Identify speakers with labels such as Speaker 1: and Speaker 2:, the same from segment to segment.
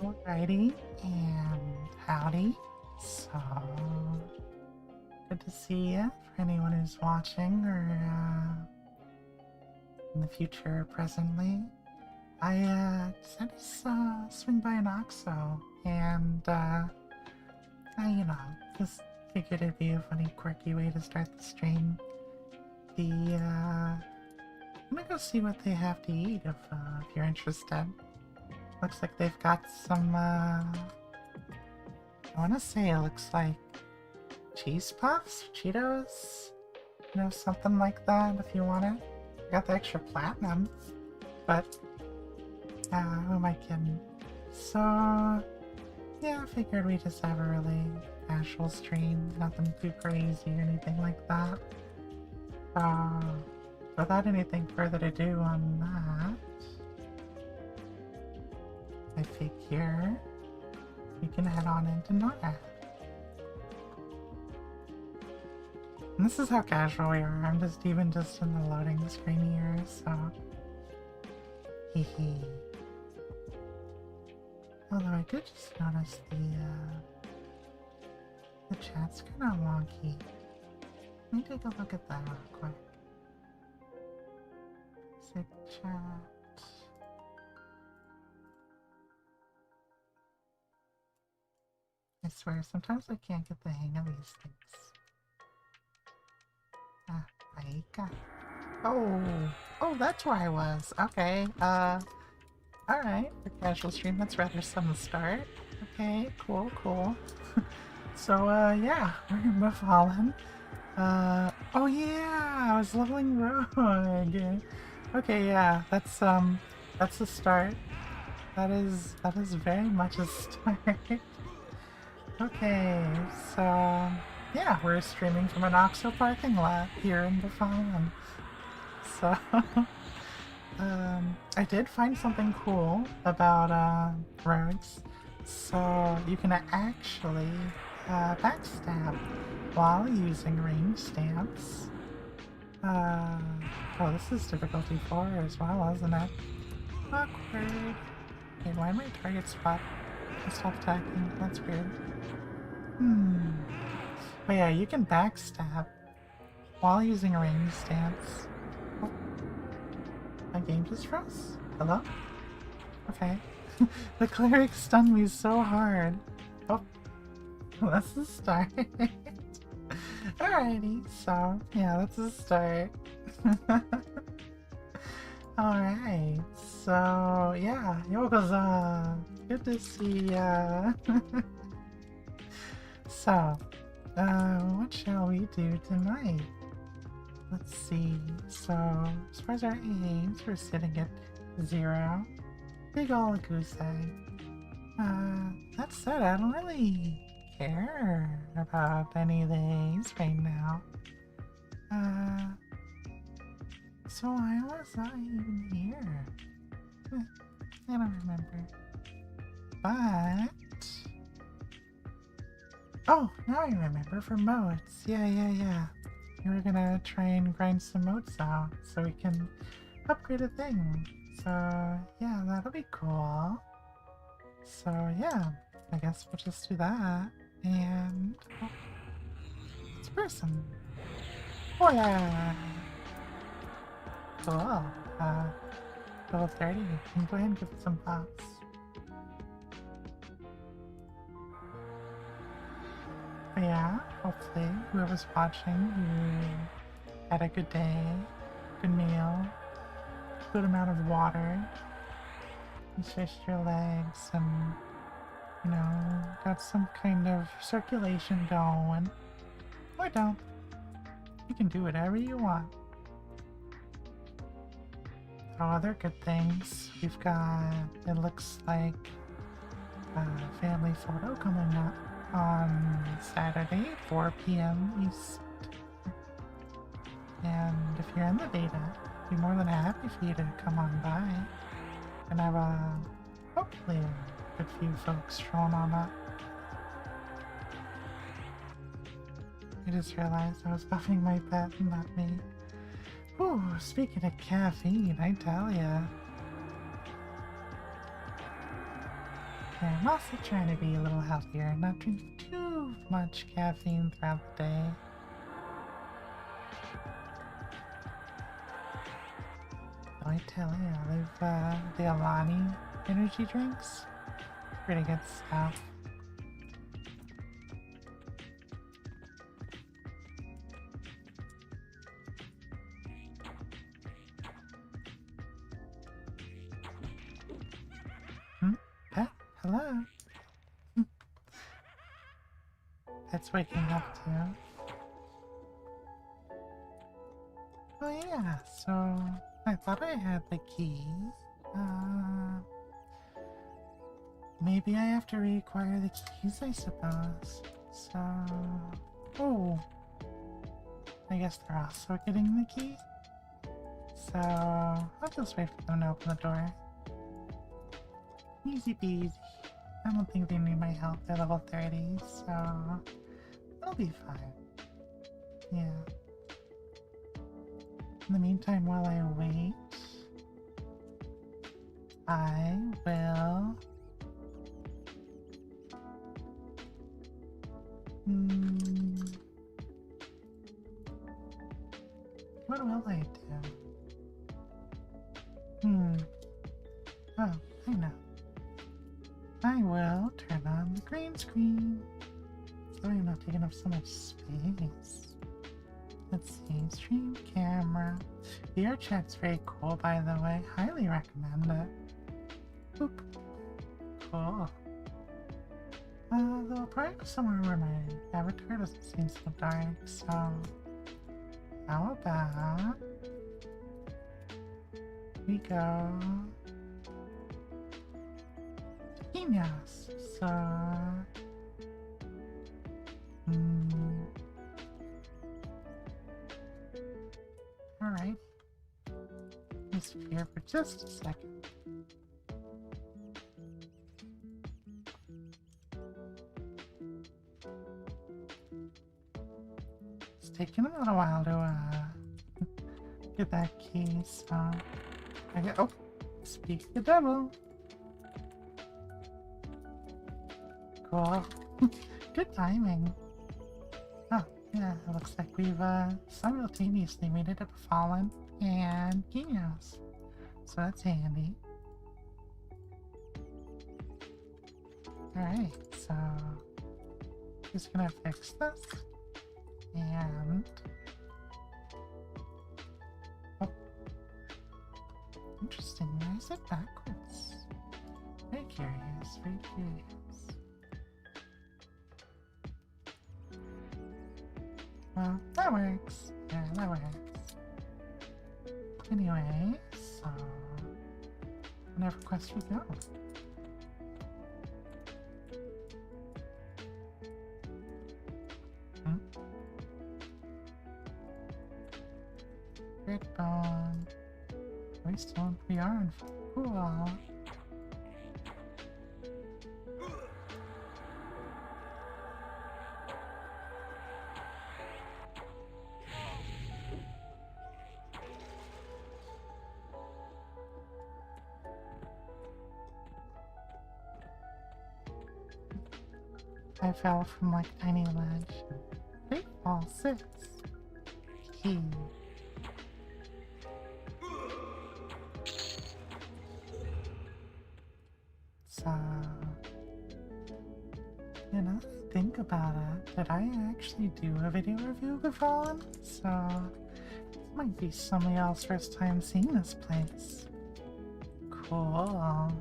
Speaker 1: Alrighty, and howdy. So, good to see you for anyone who's watching or in the future or presently. I decided to swing by an OXO and I just figured it'd be a funny, quirky way to start the stream. I'm gonna go see what they have to eat if you're interested. Looks like they've got some, I wanna say it looks like cheese puffs, Cheetos, something like that if you want it. I got the extra platinum, but, who am I kidding? So, yeah, I figured we just have a really casual stream, nothing too crazy or anything like that. Without anything further to do on that, I figure we can head on into Norrath. And this is how casual we are. I'm just even just in the loading screen here, so hee. Although I did just notice the chat's kind of wonky. Let me take a look at that real quick. Sick chat. I swear, sometimes I can't get the hang of these things. Ah, Aika. Oh, that's where I was. Okay, alright, for casual stream, that's rather some start. Okay, cool. So, yeah, we're in Befallen. Oh yeah, I was leveling Rogue. Okay, yeah, that's the start. That is very much a start. Okay, so yeah, we're streaming from an OXO parking lot here in Befallen. So, I did find something cool about rogues. So you can actually backstab while using range stamps. Oh, this is difficulty 4 as well, isn't it? Awkward. Okay, why my target spot stop attacking? That's weird. But yeah, you can backstab while using range stamps. Oh. My game just froze? Hello? Okay. The cleric stunned me so hard. Oh. That's the start. Alrighty, so yeah, that's a start. Alright, so yeah, Yokoza, good to see ya. So, what shall we do tonight? Let's see, so as far as our aims, we're sitting at 0. Big ol' goose egg. That said, I don't really care about any of these right now. So why was I even here? I don't remember. But... oh, now I remember, for moats. Yeah. We were gonna try and grind some moats out so we can upgrade a thing. So yeah, that'll be cool. So yeah, I guess we'll just do that. And... oh, it's a person. Oh yeah! Cool. Level 30. You can go ahead and give it some pops. But yeah, hopefully whoever's watching, you had a good day, good meal, good amount of water, you stretched your legs and, got some kind of circulation going. Or don't. You can do whatever you want. So other good things, we've got, it looks like, a family photo coming up on Saturday, 4 p.m. East. And if you're in the beta, I'd be more than happy for you to come on by. And have hopefully a good few folks showing on up. I just realized I was buffing my pet and not me. Ooh, speaking of caffeine, I tell ya. Yeah, I'm also trying to be a little healthier, not drinking too much caffeine throughout the day. Oh, I tell you, the Alani energy drinks, pretty good stuff. Pet, hello. Pet's waking up too. Oh yeah, so I thought I had the key. Maybe I have to reacquire the keys, I suppose. So... Oh! I guess they're also getting the key? So... I'll just wait for them to open the door. Easy peasy. I don't think they need my help. They're level 30, so... They'll be fine. Yeah. In the meantime, while I wait... I will... What will I do? Oh, I know. I will turn on the green screen. So I'm not taking up so much space. Let's see, stream camera. VR chat's very cool, by the way. Highly recommend it. Boop. Cool. Though probably somewhere where my avatar doesn't seem so dark, so how about we go to Genius? So alright. Just here for just a second. Taking a little while to get that key, so I get speak the devil. Cool. Good timing. Oh, yeah, it looks like we've simultaneously made it to Fallen and Genius. So that's handy. Alright, so just gonna fix this. And oh, interesting. Why is it backwards? Very curious. Very curious. Well, that works. Yeah, that works. Anyway, so on EverQuest we go. Redbone. We still we are in cool. I fell from like tiny ledge. Big ball 6. Key. So, you know, think about it. Did I actually do a video review of The Fallen? So, it might be somebody else's first time seeing this place. Cool.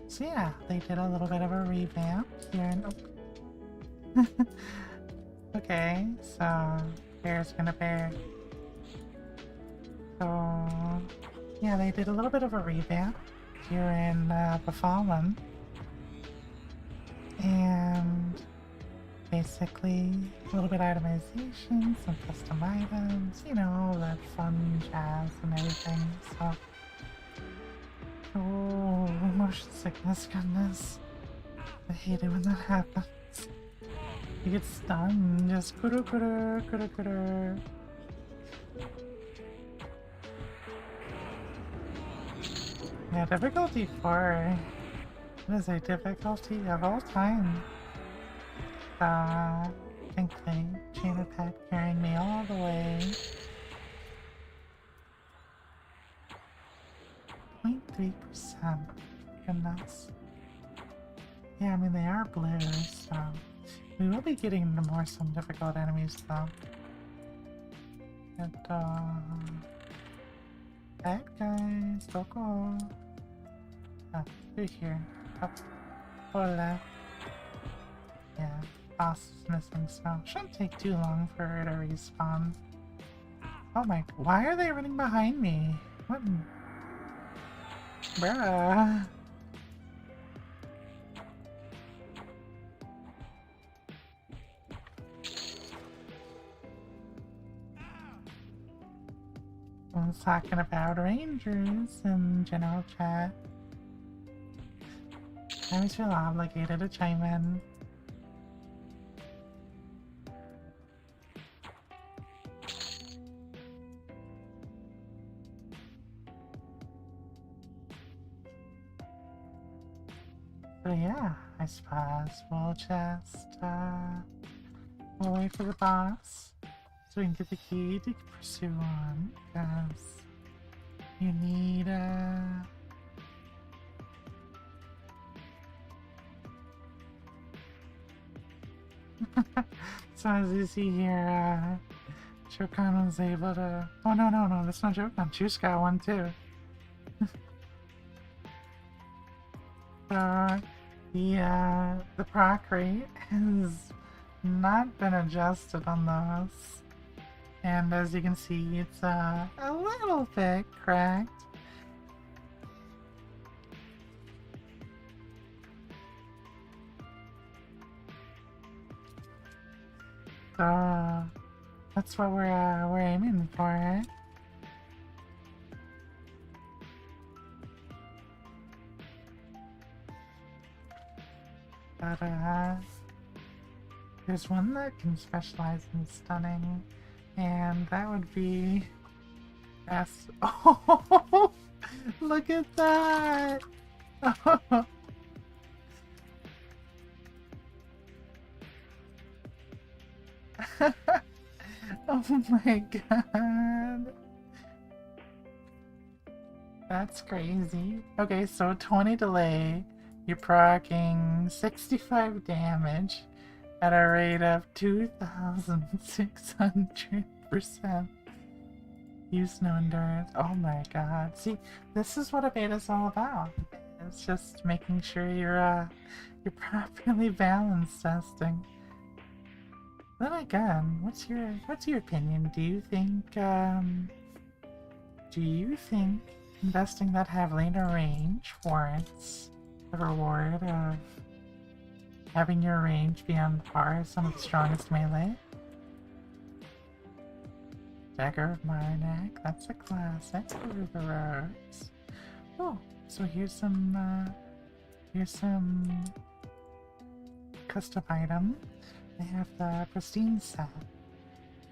Speaker 1: So yeah, they did a little bit of a revamp here in... Okay, so bear's gonna bear. So, yeah, they did a little bit of a revamp here in The Fallen, and basically a little bit of itemization, some custom items, you know, all that fun jazz and everything. So, oh, motion sickness, goodness, I hate it when that happens. You get stunned, just kudu. Yeah, difficulty 4 What is a difficulty of all time? Thankfully, chain of pet carrying me all the way. 0.3%. Goodness. Yeah, I mean, they are blue, so we will be getting into more some difficult enemies, though. And, bad guys, don't go. Ah, through here. Up. Hola. Yeah, boss is missing, so shouldn't take too long for her to respawn. Oh my, why are they running behind me? What in... Bruh. I was talking about rangers in general chat. I always feel obligated to chime in. So yeah, I suppose we'll just we'll wait for the boss so we can get the key to pursue on, because you need so as you see here, Shokan was able to... Oh no, that's not Shokan. Juice got one too. The proc rate has not been adjusted on those, and as you can see, it's a little bit cracked. So that's what we're aiming for. But there's one that can specialize in stunning, and that would be S. Oh, look at that! Oh my god. That's crazy. Okay, so 20 delay. You're proccing 65 damage at a rate of 2,600%. Use no endurance. Oh my god. See, this is what a beta's all about. It's just making sure you're properly balance testing. Then again, what's your opinion? Do you think investing that heavily in a range warrants the reward of having your range be on par with some of the strongest melee? Dagger of Marnak, that's a classic for the roads. Oh, so here's some custom item. They have the pristine set.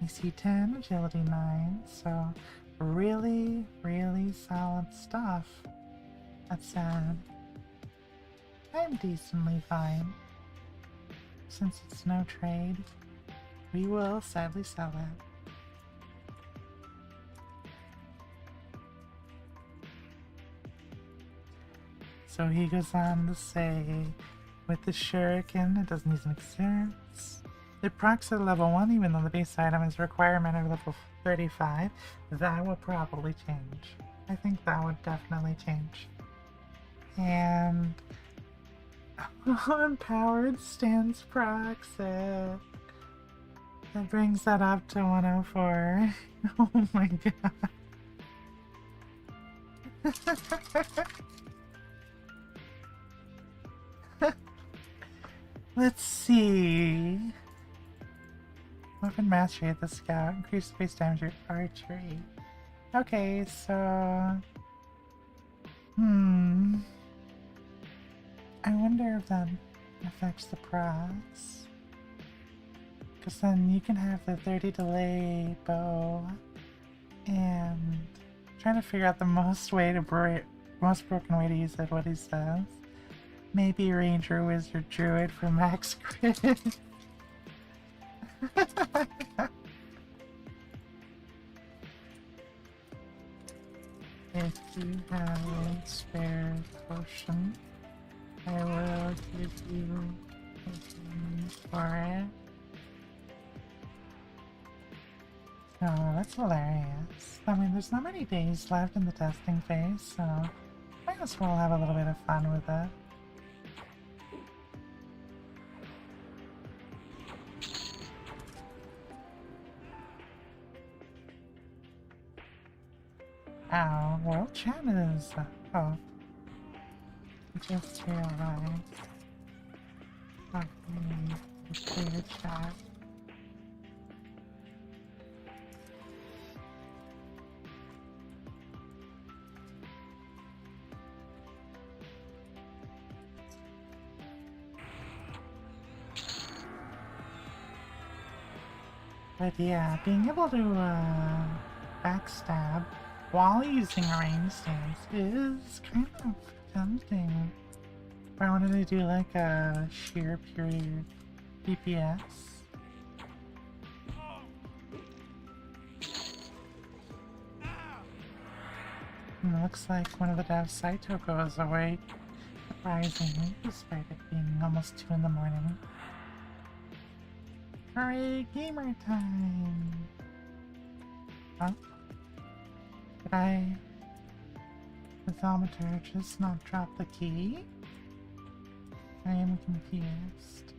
Speaker 1: AC 10, agility 9, so really, really solid stuff. That said, I'm decently fine. Since it's no trade, we will sadly sell it. So he goes on to say, with the shuriken, it doesn't use an experience. It procs at level 1 even though the base item is a requirement of level 35. That will probably change. I think that would definitely change. And empowered stance procs it. That brings that up to 104. Oh my god. Let's see. Weapon mastery at the scout. Increase base damage with archery. Okay, so... I wonder if that affects the procs. Because then you can have the 30 delay bow. And... trying to figure out the most broken way to use it, what he says. Maybe Ranger, Wizard, Druid for max crit. If you have a spare potion, I will give you for it. Oh, that's hilarious. I mean, there's not many days left in the testing phase, so I guess we'll have a little bit of fun with it. Ow, World Chat is... oh. Just realized. Okay, clear chat. But yeah, being able to backstab while using a range stance is kind of tempting. If I wanted to do like a sheer pure DPS. And it looks like one of the devs, Saitoko, is awake, surprisingly, despite it being almost 2 in the morning. Hooray, gamer time! Huh? Did I, the thaumaturgist, not drop the key? I am confused.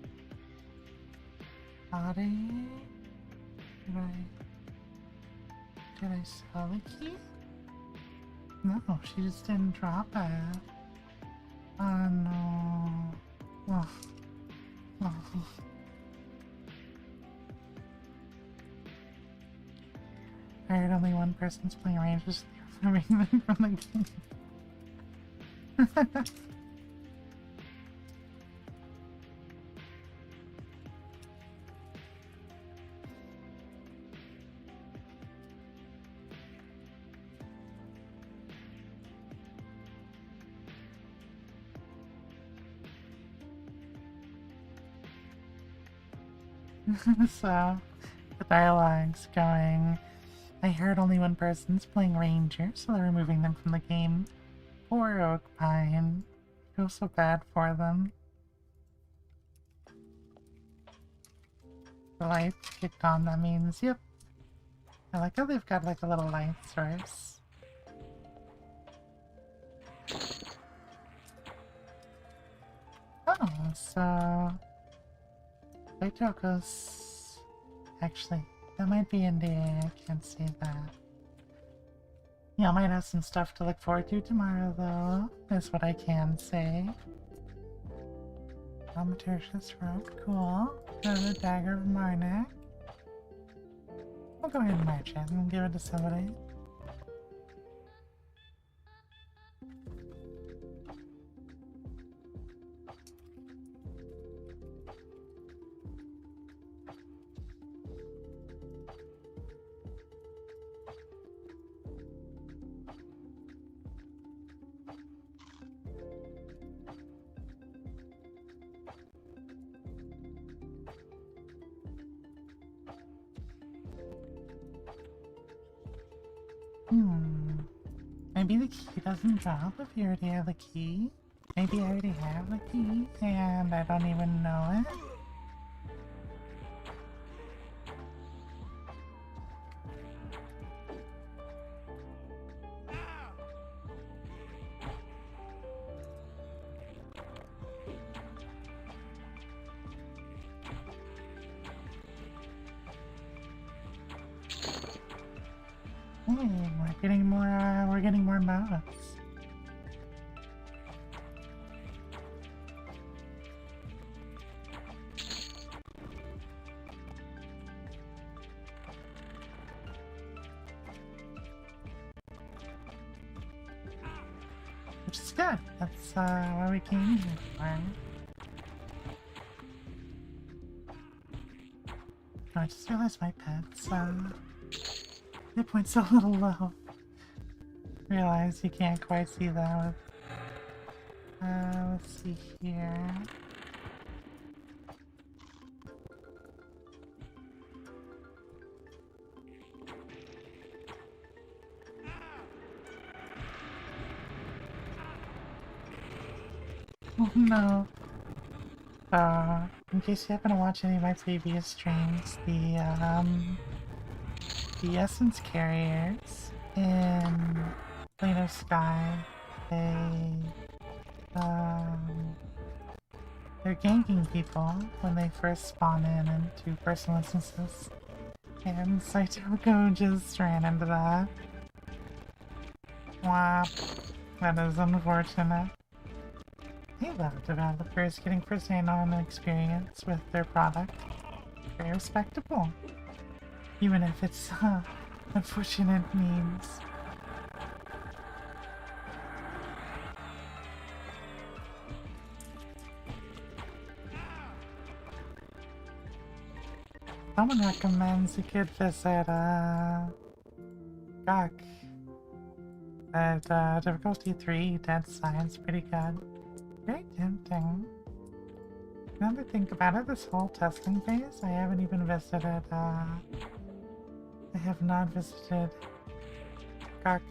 Speaker 1: Did I sell the key? No, she just didn't drop it. Oh no. Oh. Oh. I heard only one person's playing range, just removing them from the game. So, the dialogue's going, I heard only one person's playing Ranger, so they're removing them from the game. Poor Oak Pine. I feel so bad for them. The lights kicked on, that means, yep. I like how they've got like a little light source. Oh, so... They took us... Actually, that might be NDA, I can't say that. Yeah, I might have some stuff to look forward to tomorrow, though, is what I can say. Thaumaturgist rope, cool. Got a dagger of Marnak. We'll go ahead and march it and give it to somebody. Maybe the key doesn't drop if you already have the key. Maybe I already have the key and I don't even know it. We're getting more mods. Which is good. That's why we came here, right? Oh, I just realized my pet's hit point's a little low. Realize you can't quite see that with Let's see here. Oh no. In case you happen to watch any of my previous streams, the essence carriers in Plane of Sky, they're ganking people when they first spawn in into personal instances. And Saitoko just ran into that. Wow. That is unfortunate. I love developers getting first-hand on experience with their product. Very respectable. Even if it's unfortunate means. Someone recommends you could visit Gok at difficulty 3, Dead Science, pretty good. Very tempting. Now that I think about it, this whole testing phase, I haven't even visited, I have not visited Gok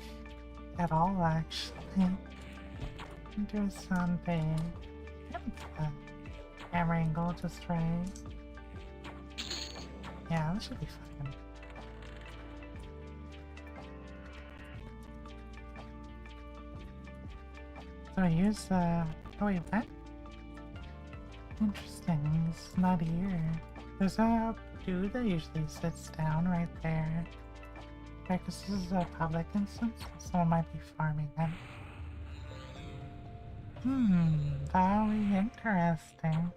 Speaker 1: at all, actually. Interessante. Camera angle just right. Yeah, that should be fun. So here's oh wait, what? Interesting, he's not here. There's a dude that usually sits down right there. I guess this is a public instance, someone might be farming him. Very interesting.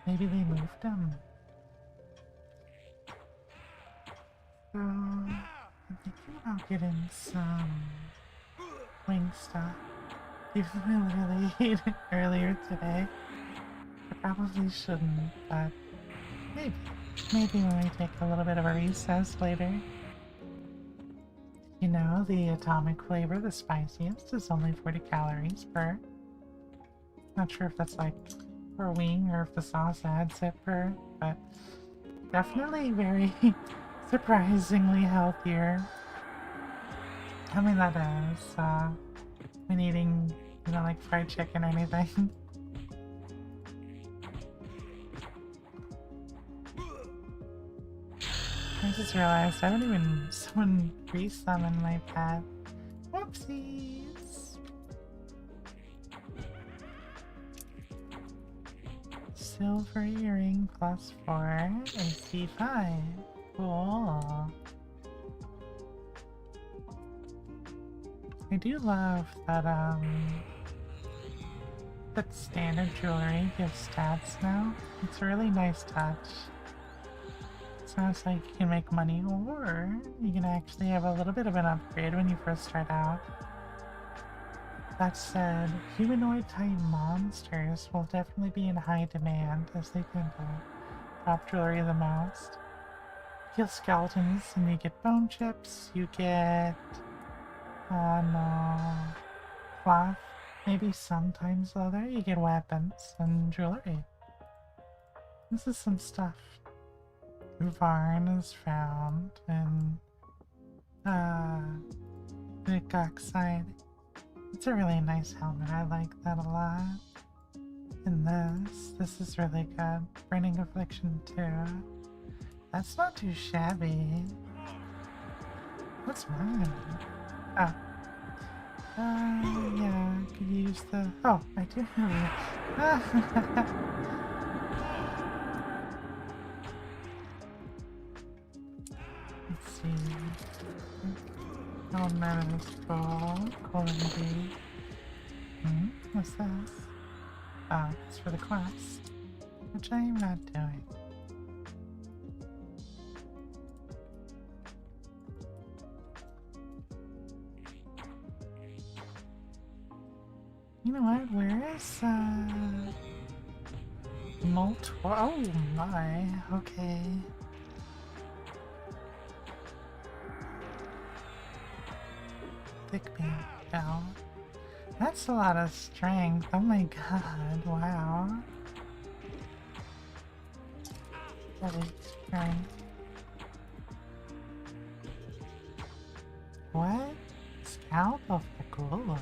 Speaker 1: Maybe they moved him. So, I'm thinking about getting some wing stuff. Even though I really ate it earlier today. I probably shouldn't, but maybe. Maybe when we take a little bit of a recess later. You know, the atomic flavor, the spiciest, is only 40 calories per. Not sure if that's like per wing or if the sauce adds it per, but definitely very surprisingly healthier. I mean, that is, when eating, you know, like fried chicken or anything. I just realized I haven't even someone re-summoned my pet. Whoopsies! Silver earring +4, AC5. Cool. I do love that, that standard jewelry gives stats now. It's a really nice touch. Sounds like you can make money, or you can actually have a little bit of an upgrade when you first start out. That said, humanoid-type monsters will definitely be in high demand as they tend to drop jewelry the most. You kill skeletons and you get bone chips, you get cloth, maybe sometimes leather, you get weapons and jewelry. This is some stuff. Varn is found in the Gok side. It's a really nice helmet, I like that a lot. And this is really good. Burning Affliction 2. That's not too shabby. What's mine? Oh. Yeah, I could use the... Oh, I do have it. Let's see. Elemental ball, colon B. What's this? Oh, it's for the class, which I am not doing. You know what? Where is Molt? Oh my. Okay. thick bamboo. That's a lot of strength. Oh my god, wow. Heavy strength. What? Scalp of the Glory.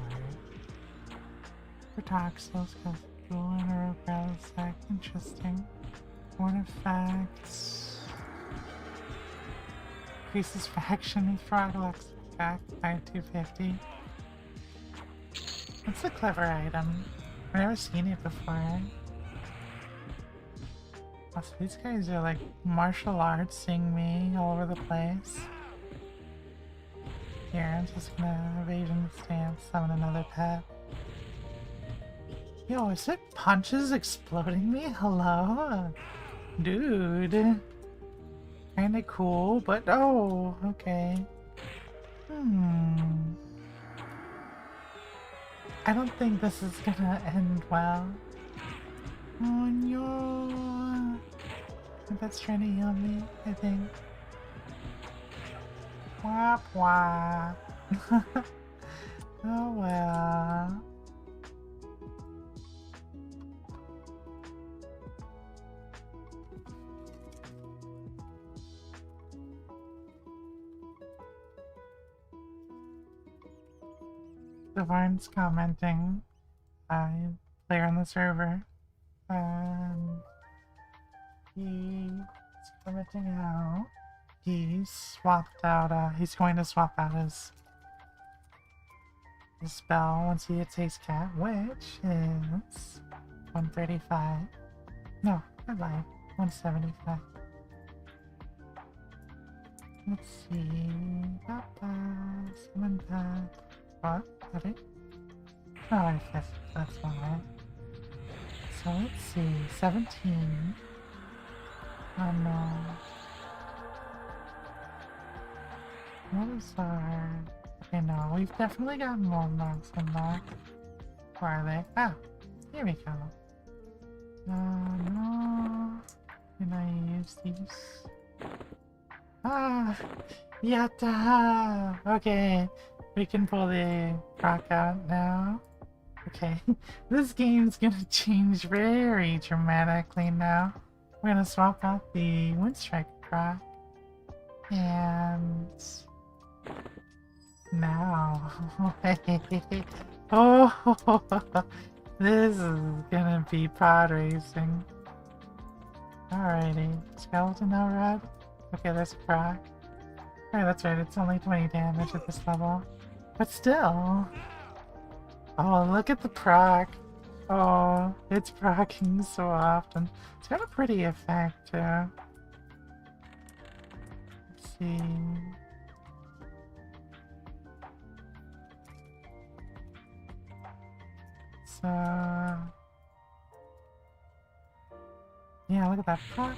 Speaker 1: Protoxels cause cool in a rope sack. Interesting. Artifacts. Increases faction with Froglocks back by 250. That's a clever item. I've never seen it before. Also, these guys are like martial arts-ing me all over the place. Here, I'm just gonna evasion stance, summon another pet. Yo, is it punches exploding me? Hello? Dude. Kinda cool, but oh, okay. I don't think this is gonna end well. Oh no. That's trying to heal me, I think. Wah wah. Oh well. Divine commenting, player on the server, and he's commenting how he swapped out, he's going to swap out his spell once he hits Haste Cat, which is 135. No, I lied, 175. Let's see, summon that. What? Ready? Oh, I guess that's one right. So let's see, 17. Oh no. What is our... Okay, no, we've definitely got more marks than that. Where are they? Ah, here we go. No. Can I use these? Ah! Yatta! Okay. We can pull the rock out now. Okay, this game's gonna change very dramatically now. We're gonna swap out the Windstrike rock. And... now... oh! This is gonna be pod racing. Alrighty, skeleton Norrath. Okay, there's a proc. Alright, that's right, it's only 20 damage at this level. But still... oh, look at the proc. Oh, it's procking so often. It's got a pretty effect, too. Let's see... So... yeah, look at that proc.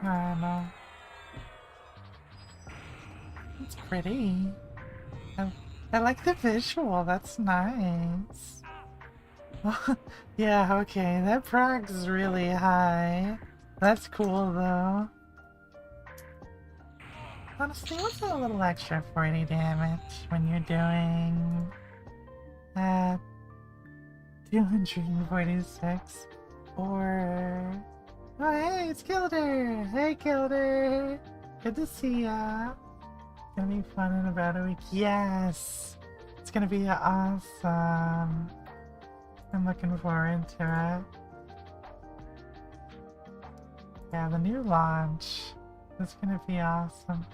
Speaker 1: I don't know. It's pretty. I like the visual, that's nice. Yeah, okay, that proc is really high. That's cool though. Honestly, what's a little extra 40 damage when you're doing 246 or... oh hey, it's Kilder! Hey Kilder! Good to see ya! It's gonna be fun in about a week. Yes! It's gonna be awesome! I'm looking forward to it. Yeah, the new launch is gonna be awesome.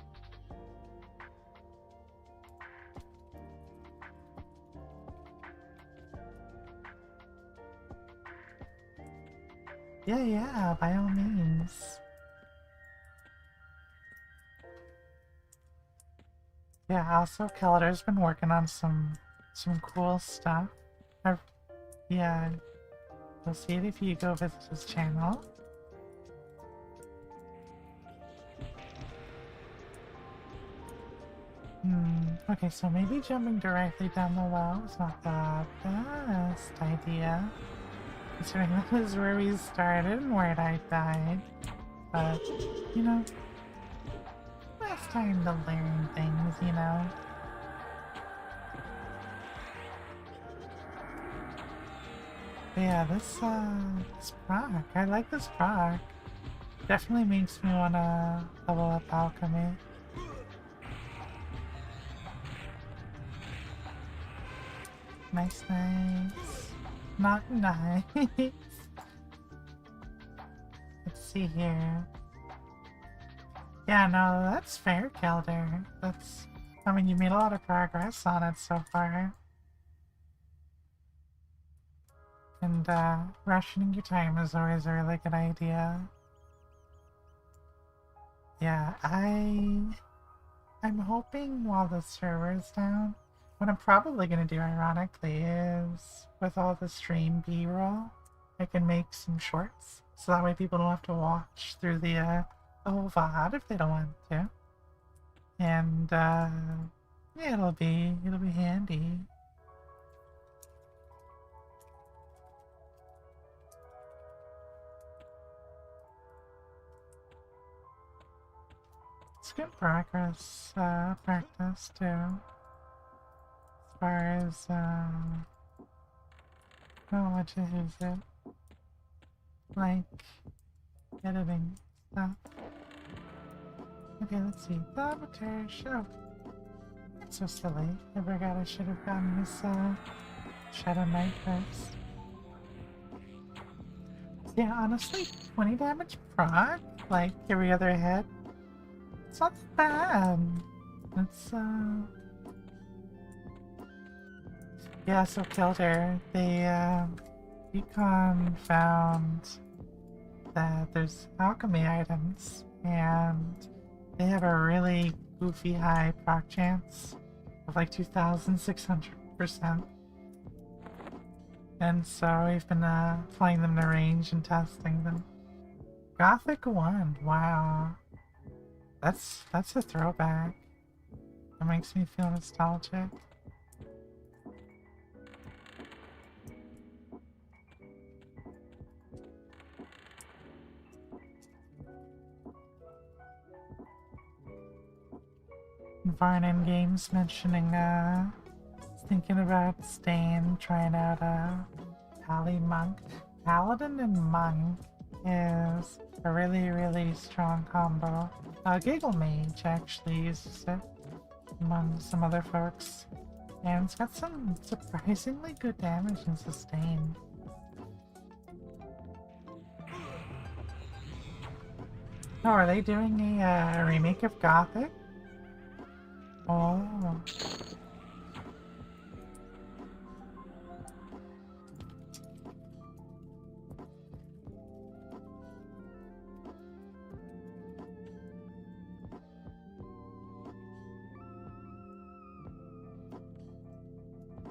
Speaker 1: Yeah, by all means. Yeah, also Keller's been working on some cool stuff. Yeah, you'll see it if you go visit his channel. Okay, so maybe jumping directly down the well is not the best idea. Considering that was where we started and where I died. But, you know, just time to learn things, you know? But yeah, this proc, I like this proc. Definitely makes me wanna level up alchemy. Nice, nice. Not nice. Let's see here. Yeah, no, that's fair, Kelder. That's... I mean, you made a lot of progress on it so far. And, rationing your time is always a really good idea. Yeah, I'm hoping while the server's down, what I'm probably gonna do, ironically, is with all the stream B-roll, I can make some shorts, so that way people don't have to watch through the VOD if they don't want to. And yeah, it'll be handy. It's good progress, practice too. As far as how much is it? Like editing stuff. Okay, let's see. Saboteur show. That's so silly. I forgot I should have gotten this Shadow Knight first. Yeah, honestly, 20 damage proc, like every other hit. It's not bad. It's yeah, so Kilder, they Econ found that there's alchemy items and they have a really goofy high proc chance of like 2,600%. And so we've been flying them to range and testing them. Gothic Wand, wow. That's a throwback. That makes me feel nostalgic. Varnin Games mentioning thinking about staying, trying out Pally Monk. Paladin and Monk is a really strong combo. Giggle Mage actually uses it among some other folks. And it's got some surprisingly good damage and sustain. Oh, are they doing a remake of Gothic? Oh.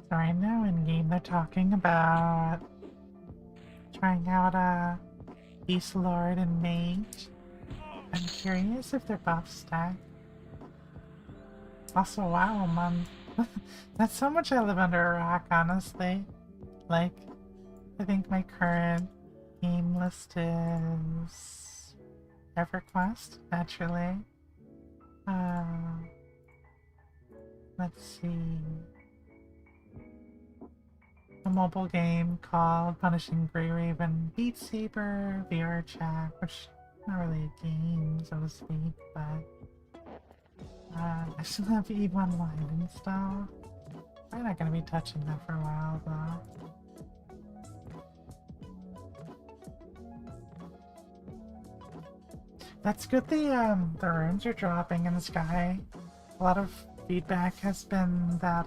Speaker 1: So right now in game they're talking about trying out Beast Lord and Mage. I'm curious if their buffs stack. Also, wow, man. That's so much I live under a rock, honestly. Like, I think my current game list is EverQuest, naturally. Let's see. A mobile game called Punishing Grey Raven, Beat Saber, VR Chat, which not really a game, so to speak, but I still have EVE Online installed. I'm not gonna be touching that for a while, though. That's good the runes are dropping in the sky. A lot of feedback has been that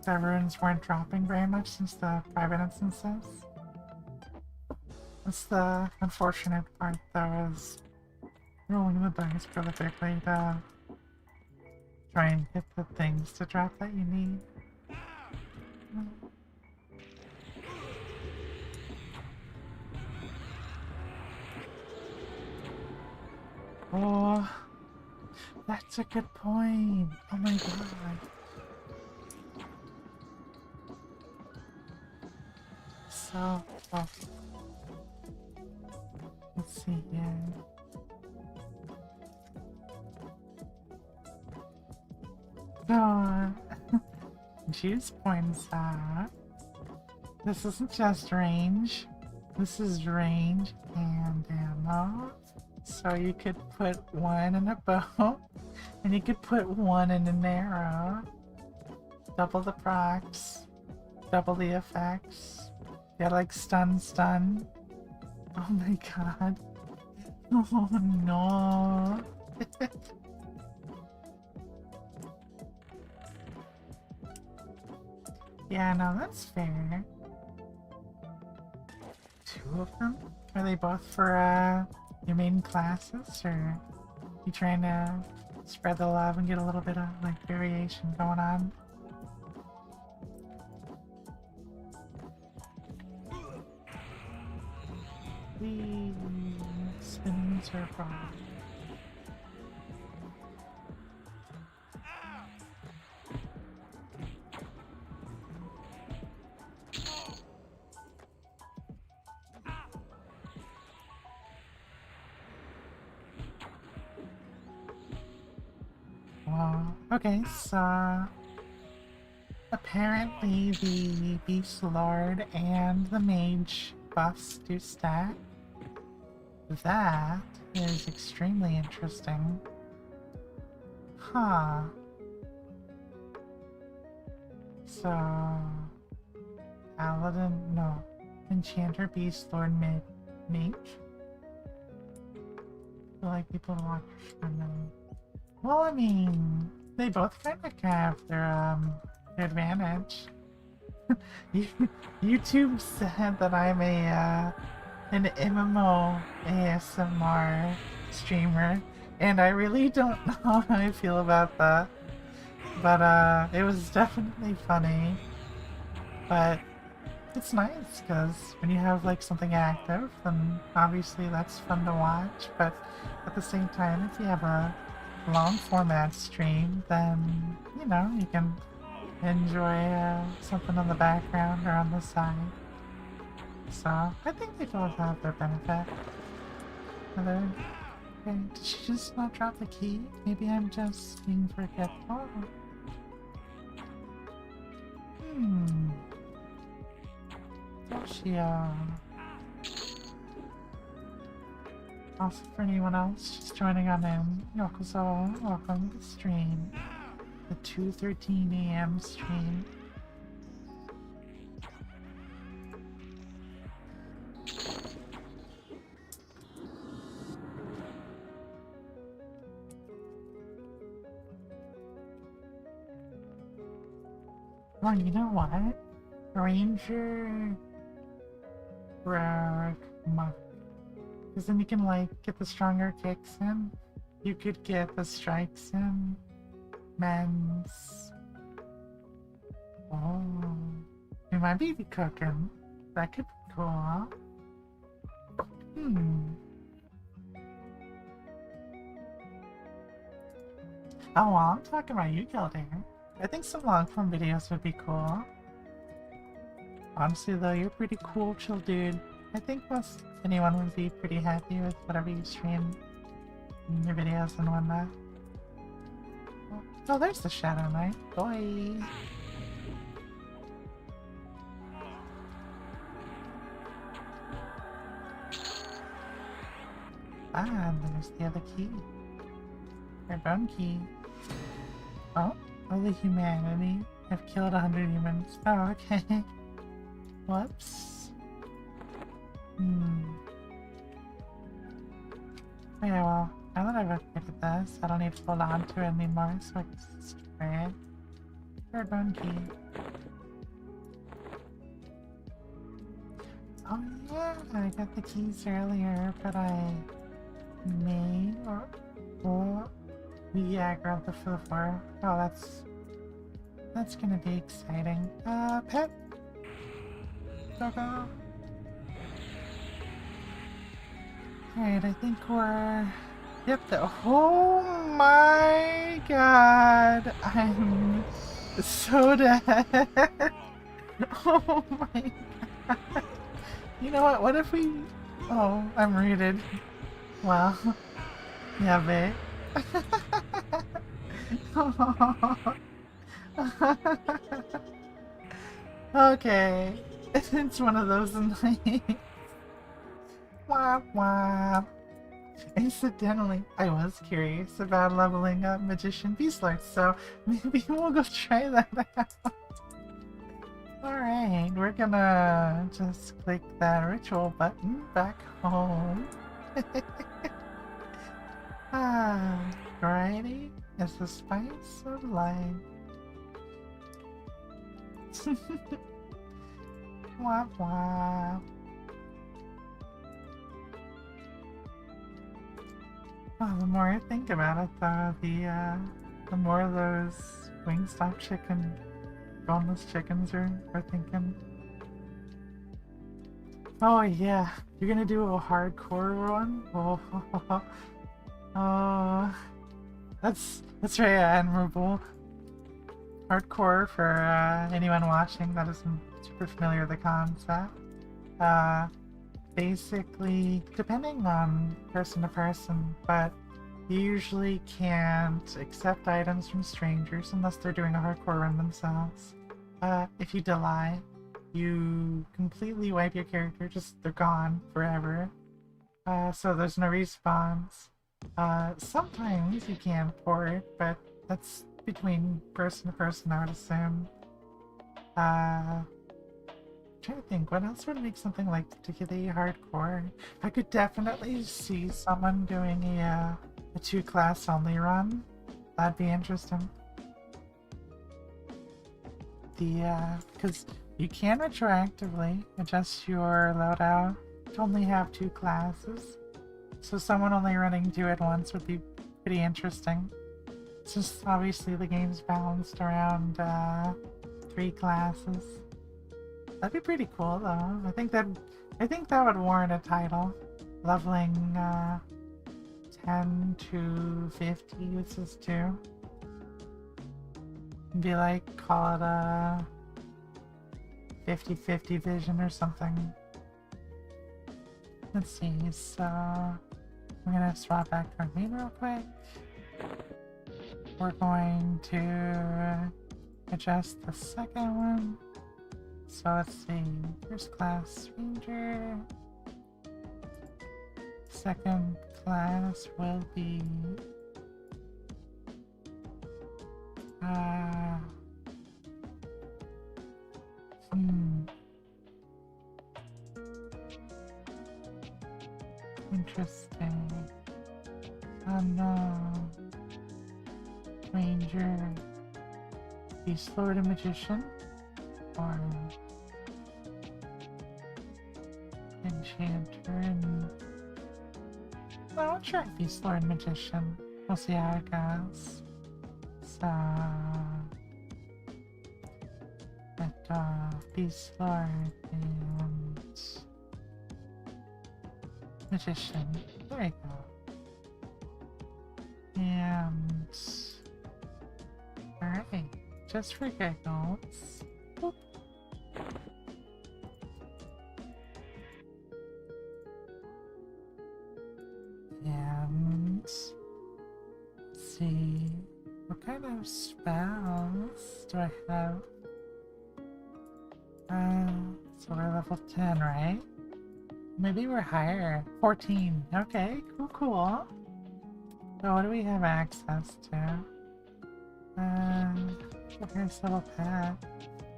Speaker 1: the runes weren't dropping very much since the private instances. That's the unfortunate part, though, is rolling the dice prolifically to try and get the things to drop that you need. Oh, that's a good point. Oh my god. So, oh. Let's see here. So, Juice points out, this isn't just range, this is range and ammo. So you could put one in a bow, and you could put one in an arrow. Double the procs, double the effects. Yeah, like stun. Oh my god. Oh no. Yeah, no, that's fair. Two of them? Are they both for your main classes, or you trying to spread the love and get a little bit of like variation going on? The spinning circle. Well, okay, so apparently the Beast Lord and the Mage buffs do stack. That is extremely interesting. Huh. So, Paladin, no. Enchanter, Beast Lord, Mage? I feel like people watch them. Well, I mean, they both kind of have their advantage. YouTube said that I'm an MMO ASMR streamer, and I really don't know how I feel about that. But it was definitely funny. But it's nice because when you have like something active, then obviously that's fun to watch. But at the same time, if you have a long format stream, then you know you can enjoy something on the background or on the side. So I think they both have their benefit. Okay, did she just not drop the key? Maybe I'm just being forgetful. She also, for anyone else just joining on in, Yokozo, welcome to the stream. The 2:13 AM stream. Well, you know what? Ranger... Rogue Monk. Because then you can, like, get the stronger kicks in. You could get the strikes in. Men's... Oh... We might be cooking. That could be cool. Oh, well, I'm talking about you, Gilder. I think some long-form videos would be cool. Honestly, though, you're pretty cool, chill dude. I think most anyone would be pretty happy with whatever you stream in your videos and whatnot. Oh, there's the Shadow Knight. Boy! Ah, and there's the other key. Our bone key. Oh, the humanity. I've killed 100 humans. Oh, okay. Whoops. Okay, well, now that I've upgraded this, I don't need to hold on to it anymore, so I can destroy it. Third bone key. Oh yeah, I got the keys earlier, but I may or yeah, I grabbed the for the floor. Oh, that's gonna be exciting. Pet. Go. Alright, I think we're... Yep, oh my god! I'm so dead! Oh my god! You know what, what if we... Oh, I'm rooted. Wow. Yeah, babe. Okay. It's one of those nights. Wah wah. Incidentally, I was curious about leveling up Magician Beastlord, so maybe we'll go try that out. Alright, we're gonna just click that ritual button back home. Ah, variety is the spice of life. Wah wah. Oh, the more I think about it, though, the more those Wingstop chicken, boneless chickens are thinking. Oh yeah, you're gonna do a hardcore one? Oh, oh, that's very admirable. Hardcore, for anyone watching that isn't super familiar with the concept. Basically, depending on person to person, but you usually can't accept items from strangers unless they're doing a hardcore run themselves. If you die, you completely wipe your character, just they're gone forever. So there's no respawns. Sometimes you can port, but that's between person to person, I would assume. I'm trying to think, what else would make something like particularly hardcore? I could definitely see someone doing a 2-class only run. That'd be interesting. Because you can retroactively adjust your loadout to only have 2 classes. So someone only running 2 at once would be pretty interesting. It's just obviously the game's balanced around 3 classes. That'd be pretty cool though. I think that would warrant a title. Leveling 10 to 50 uses 2. Be like, call it a 50-50 vision or something. Let's see, so I'm gonna swap back to our main real quick. We're going to adjust the second one. So let's see, first class ranger. Second class will be interesting. Unknown. Ranger. Beast Lord and Magician. Or Enchanter and... I'll try Beast Lord and Magician. We'll see how it goes. So... Beast Lord and... Magician. There we go. And... Alright, just for giggles. Boop. And... Let's see... What kind of spells do I have? So we're level 10, right? Maybe we're higher. 14. Okay, cool. So what do we have access to? Here's little pet.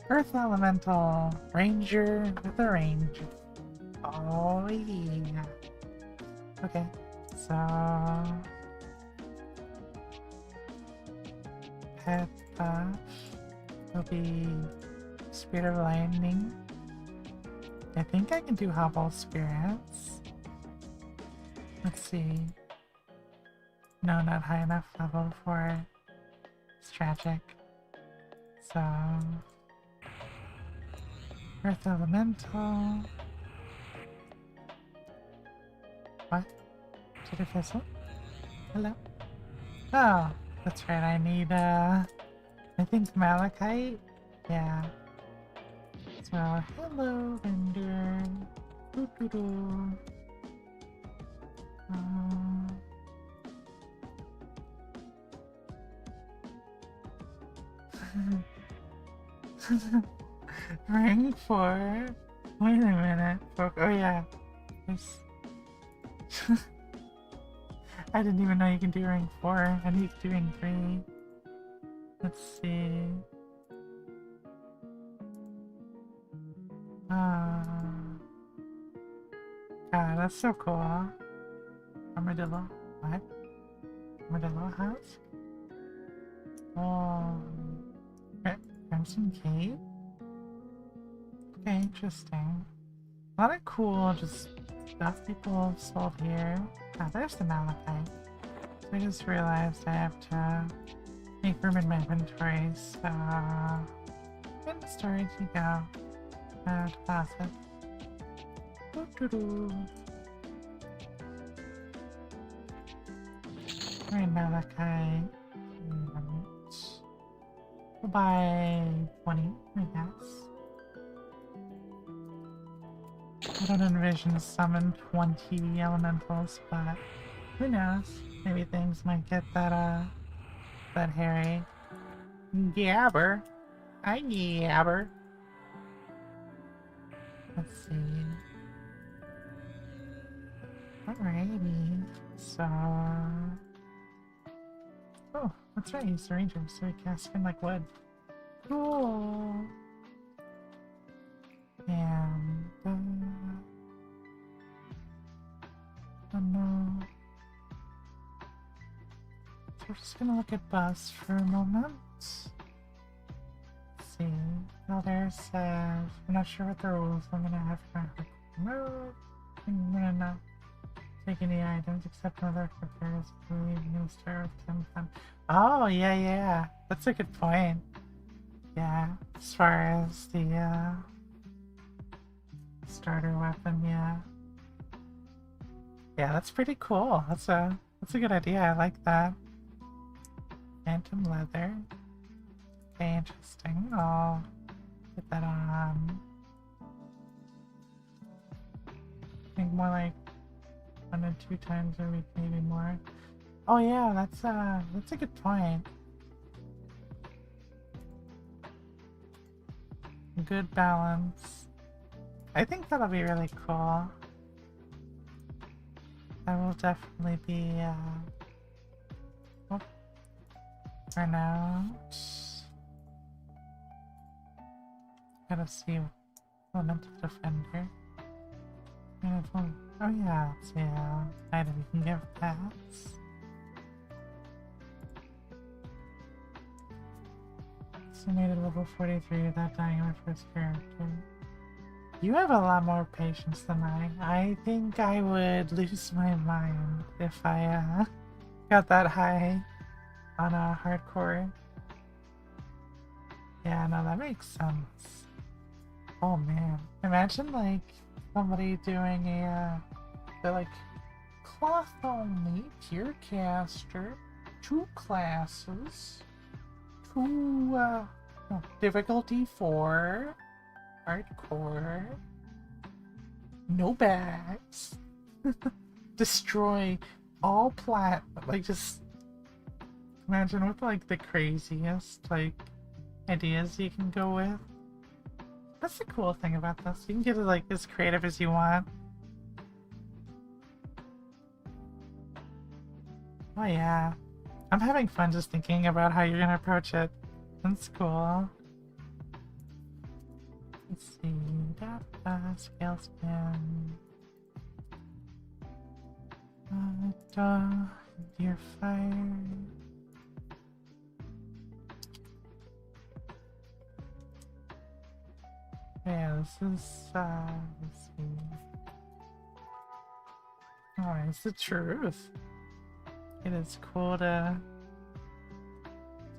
Speaker 1: Earth Elemental. Ranger with a range. Oh yeah. Okay, so... Pet buff will be Spirit of Lightning. I think I can do Hobble Spirits. Let's see. No, not high enough level for it. It's tragic. So... Earth Elemental... What? Did it fizzle? Hello? Oh, that's right, I need, I think Malachite? Yeah. So, hello, vendor. Doo-doo-doo. Rank 4? Wait a minute. Oh yeah. This... I didn't even know you can do rank 4. I need to do rank 3. Let's see. God, that's so cool. Armadillo. What? Armadillo house? Oh. Crimson Cave? Okay, interesting. A lot of cool, just stuff people have sold here. Ah, there's the malachite. I just realized I have to make room in my inventory, so... in storage you go. Deposit. Doo-doo-doo. Alright, malachite. We'll buy 20, I guess. I don't envision summon 20 elementals, but who knows? Maybe things might get that hairy. Gabber. Hi, Gabber. Let's see. Alrighty. So... oh, that's right, he's a ranger, so he can't spin like wood. Cool! And... oh no. So we're just gonna look at bus for a moment. Let's see. Oh, there's I'm not sure what the rules. I'm gonna have to move. I'm gonna not take any items except another prepares. Leave new start with 10 fun. Oh, yeah. That's a good point. Yeah, as far as the starter weapon, yeah. Yeah, that's pretty cool. That's a good idea. I like that. Phantom leather. Okay, interesting. I'll get that on. I think more like 1 or 2 times a week, maybe more. Oh yeah, that's a good point. Good balance. I think that'll be really cool. That will definitely be run out. Gotta see elemental defender. Oh yeah, let's see item you can give pets. Estimated level 43 without dying my first character. You have a lot more patience than I. I think I would lose my mind if I got that high on a hardcore. Yeah, no, that makes sense. Oh man, imagine like somebody doing they're like cloth only, tier caster, 2 classes, 2 difficulty 4, hardcore, no bags, destroy all plat, like just imagine what like the craziest like ideas you can go with. That's the cool thing about this. You can get it like as creative as you want. Oh yeah. I'm having fun just thinking about how you're gonna approach it. That's cool. Let's see. Scale spin. Deer fire. Yeah, this is, let's see. Oh, it's the truth. It is cool to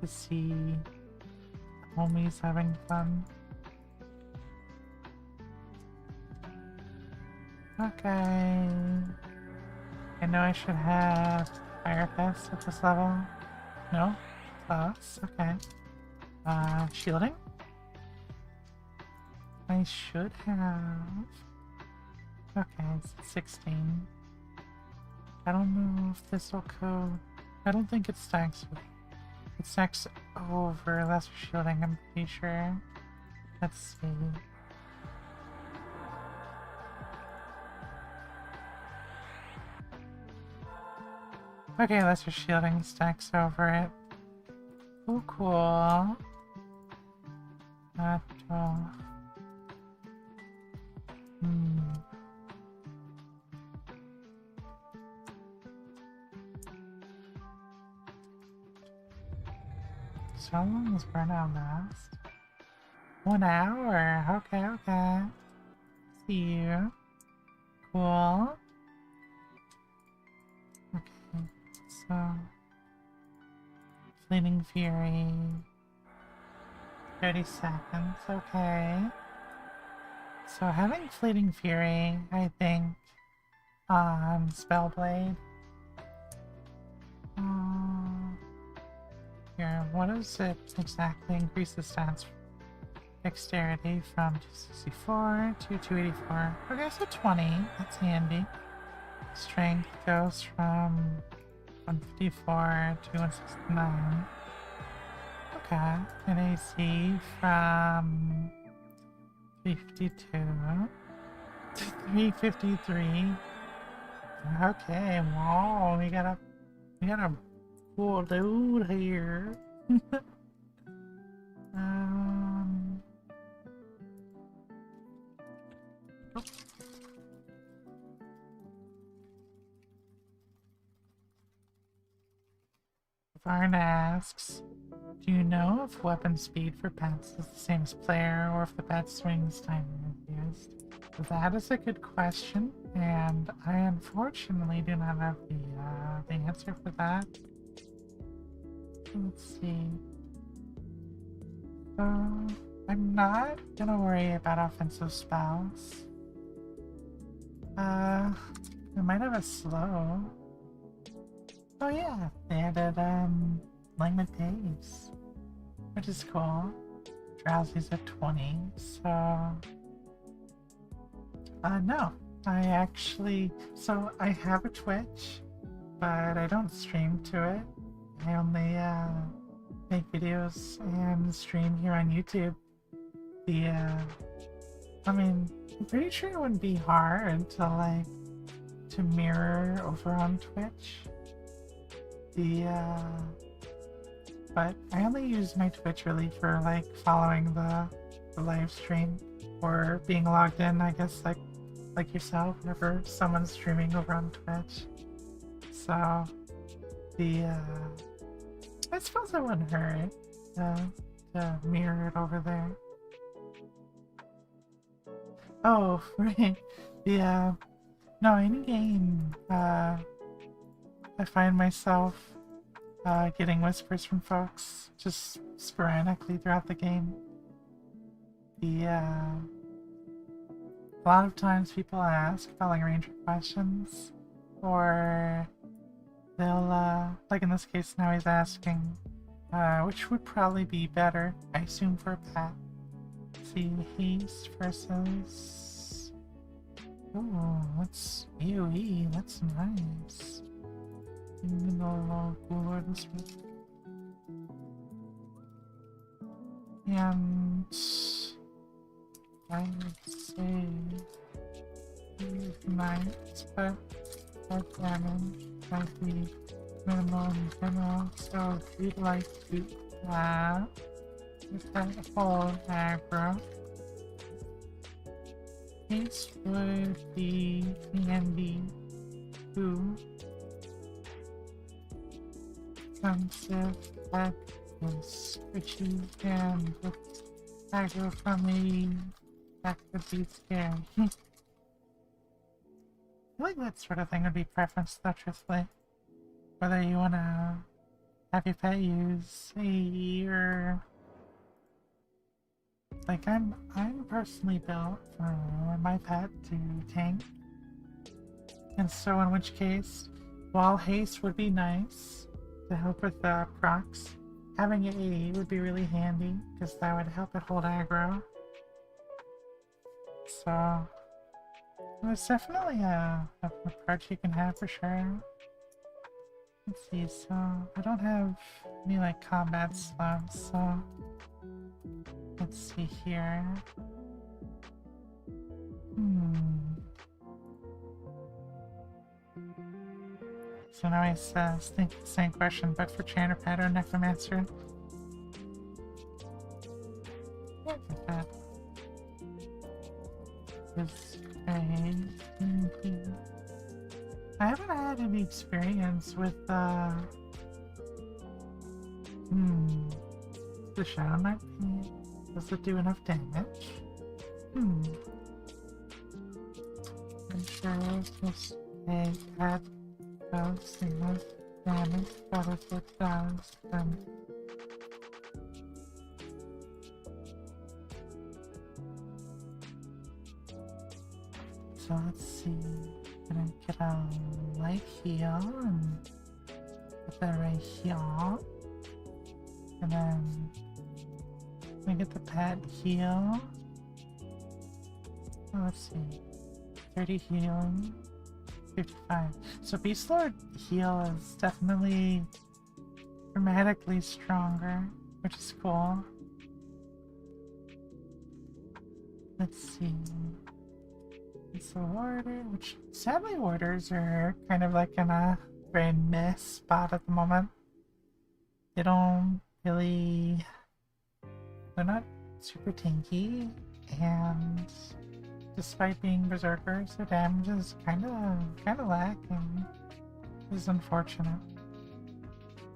Speaker 1: see homies having fun. Okay. I know I should have Fire Fest at this level. No? Close. Okay. Shielding? I should have... okay, it's 16. I don't know if this will code... I don't think it stacks with It stacks over lesser shielding, I'm pretty sure. Let's see. Okay, lesser shielding stacks over it. Oh, cool. Not So how long does burnout last? 1 hour. Okay, okay. See you. Cool. Okay, so Fleeting Fury. 30 seconds, okay. So having Fleeting Fury, I think, on Spellblade. Here, what does it exactly increase the stats? Dexterity from 264 to 284. Okay, so 20. That's handy. Strength goes from 154 to 169. Okay. And AC from 52 to 353. Okay, wow, we got a cool dude here. Varn asks, do you know if weapon speed for pets is the same as player, or if the pet swings time is used? That is a good question, and I unfortunately do not have the answer for that. Let's see. So, I'm not gonna worry about offensive spells. We might have a slow. Oh yeah, they added Languid Pace, which is cool. Drowsy's at 20, so no. I have a Twitch, but I don't stream to it. I only make videos and stream here on YouTube. I mean, I'm pretty sure it wouldn't be hard to mirror over on Twitch. But I only use my Twitch really for following the live stream or being logged in, I guess, like yourself, whenever someone's streaming over on Twitch. So I suppose it wouldn't hurt to mirror it over there. Oh, right. No, in game, I find myself getting whispers from folks just sporadically throughout the game. A lot of times people ask about ranger questions, or they'll like in this case now he's asking which would probably be better, I assume, for a pet. See, haste versus what's AoE? That's nice. And I would say nice, but that damage might be minimal in general, so if you'd like to with that whole aggro, this would be handy too. Expensive that is squishy and with aggro from me, that could be scary. I feel like that sort of thing would be preference though, truthfully. Whether you wanna have your pet use AE or I'm personally built for my pet to tank. And so in which case, while haste would be nice to help with procs, having an AE would be really handy because that would help it hold aggro. So it's definitely a approach you can have for sure. Let's see, so I don't have any like combat slots, so let's see here. So now I think the same question, but for Chanter Pet or Necromancer. Yeah, like that. This I haven't had any experience with the Shadow Knight. Does it do enough damage? I'm sure this that does enough damage, but if it does, then so let's see. I'm gonna get a light heal and put that right here. And then I'm gonna get the pet heal. Oh, let's see. 30 healing. 55. So Beast Lord heal is definitely dramatically stronger, which is cool. Let's see. It's a warder, which sadly warders are kind of like in a very meh spot at the moment. They don't really, they're not super tanky, and despite being berserkers, their damage is kind of lacking, which is unfortunate.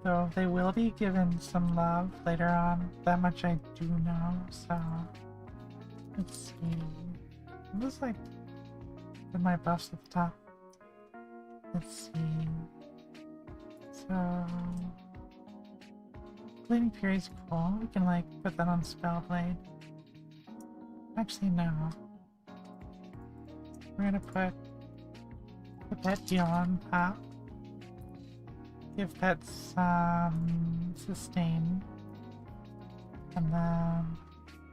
Speaker 1: Though they will be given some love later on, that much I do know. So let's see. It was like with my buffs at the top. Let's see. So Bleeding Fury is cool. We can like put that on Spellblade. Actually, no. We're gonna put that heal on top. Give that some sustain. And then,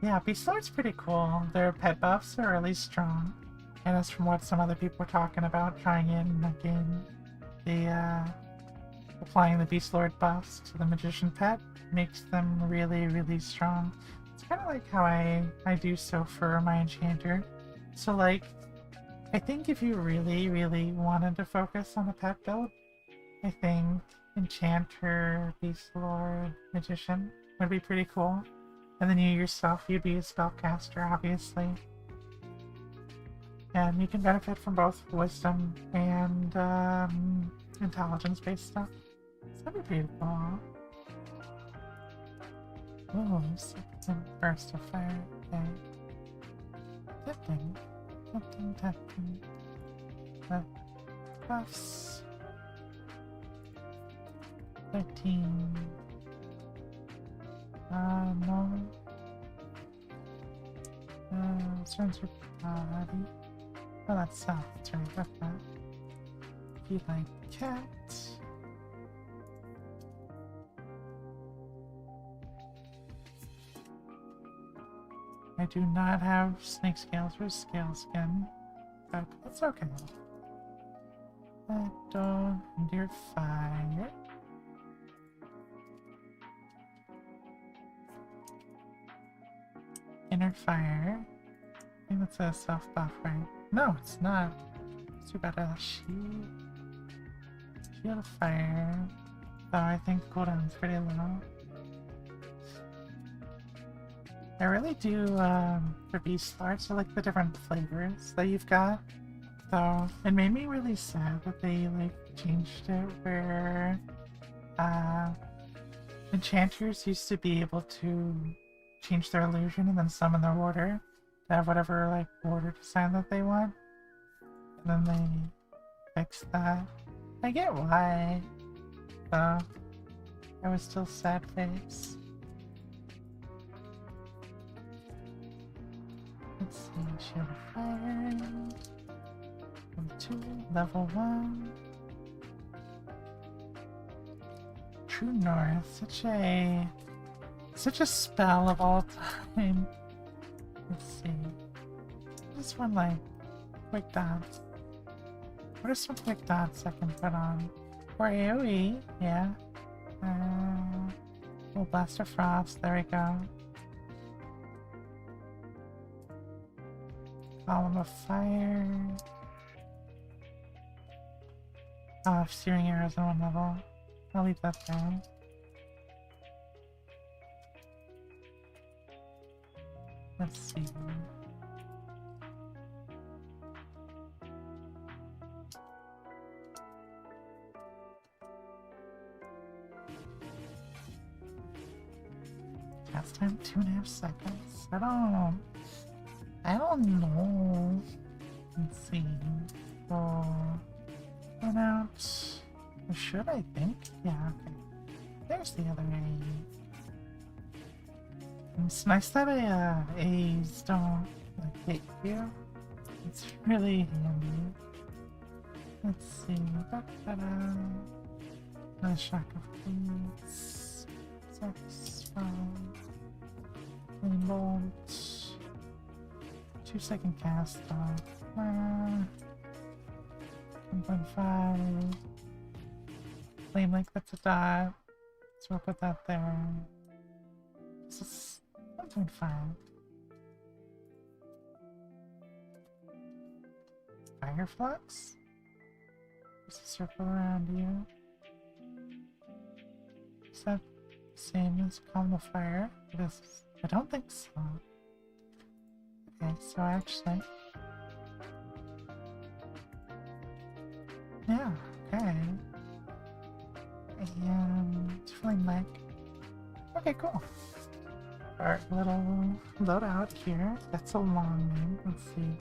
Speaker 1: yeah, Beast Lord's pretty cool. Their pet buffs are really strong. And that's from what some other people were talking about, trying in the game. Applying the Beast Lord buffs to the Magician pet makes them really, really strong. It's kind of like how I do so for my Enchanter. So like, I think if you really, really wanted to focus on a pet build, I think Enchanter, Beast Lord, Magician would be pretty cool. And then you yourself, you'd be a spellcaster, obviously. And you can benefit from both wisdom and intelligence-based stuff. So that'd be pretty cool. Oh, second burst of fire. Okay. Tempting. The buffs. 13. No. Turns your body. Oh, that's south. That's right, got that. If you like cat. I do not have snake scales or scale skin, but that's okay. Under fire. Inner fire. I think that's a self buff, right? No, it's not. It's too bad. Shield of fire. Though I think cooldown's pretty low. I really do, for Beast Lords, I like the different flavors that you've got. Though, it made me really sad that they, like, changed it where, enchanters used to be able to change their illusion and then summon their warder to have whatever, like, warder design that they want. And then they fixed that. I get why, though. I was still sad face. Let's see, Shield of Fire. Level 2, level 1. True Norrath, such a spell of all time. Let's see. This one, like, quick dots. What are some quick dots I can put on? Or AoE, yeah. Oh, Blast of Frost, there we go. Column of Fire. Steering arrows on one level. I'll leave that there. Let's see. Cast time 2.5 seconds. I don't know. Let's see. So, run out. Or should I think? Yeah, okay. There's the other A. It's nice that A's don't like hit you. It's really handy. Let's see. Da-da-da. Nice shock of keys. 6, 5. Flame bolt. 2-second cast off. 1.5. Flame link, that's a dot. So we'll put that there. This is 1.5. Fire flux? Just a circle around you. Is that the same as column of fire? It is. I don't think so. Okay, so actually. Yeah, okay. And flame leg. Okay, cool. Our little loadout here. That's a long name. Let's see.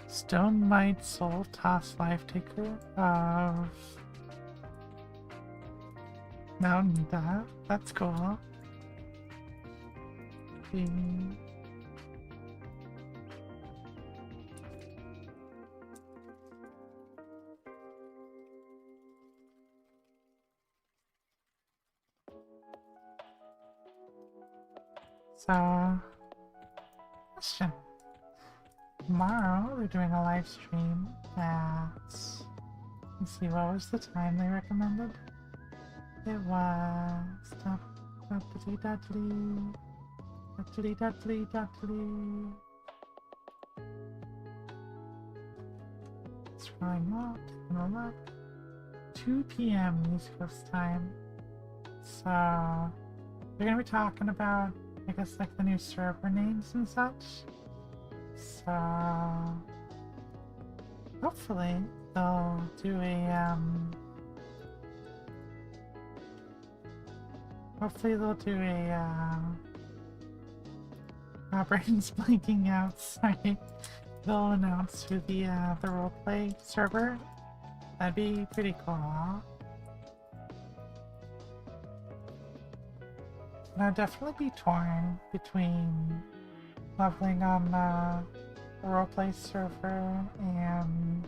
Speaker 1: Stone Might Soul Toss Life Taker of Mountain Death. That's cool. So, question. Tomorrow we're doing a live stream at, let's see, what was the time they recommended? It was scrolling up, taking a look. 2 p.m. East Coast time. So they're gonna be talking about, I guess, like the new server names and such. So hopefully they'll do a brain's blanking out, sorry. They'll announce who the roleplay server. That'd be pretty cool. And I'd definitely be torn between leveling on the roleplay server and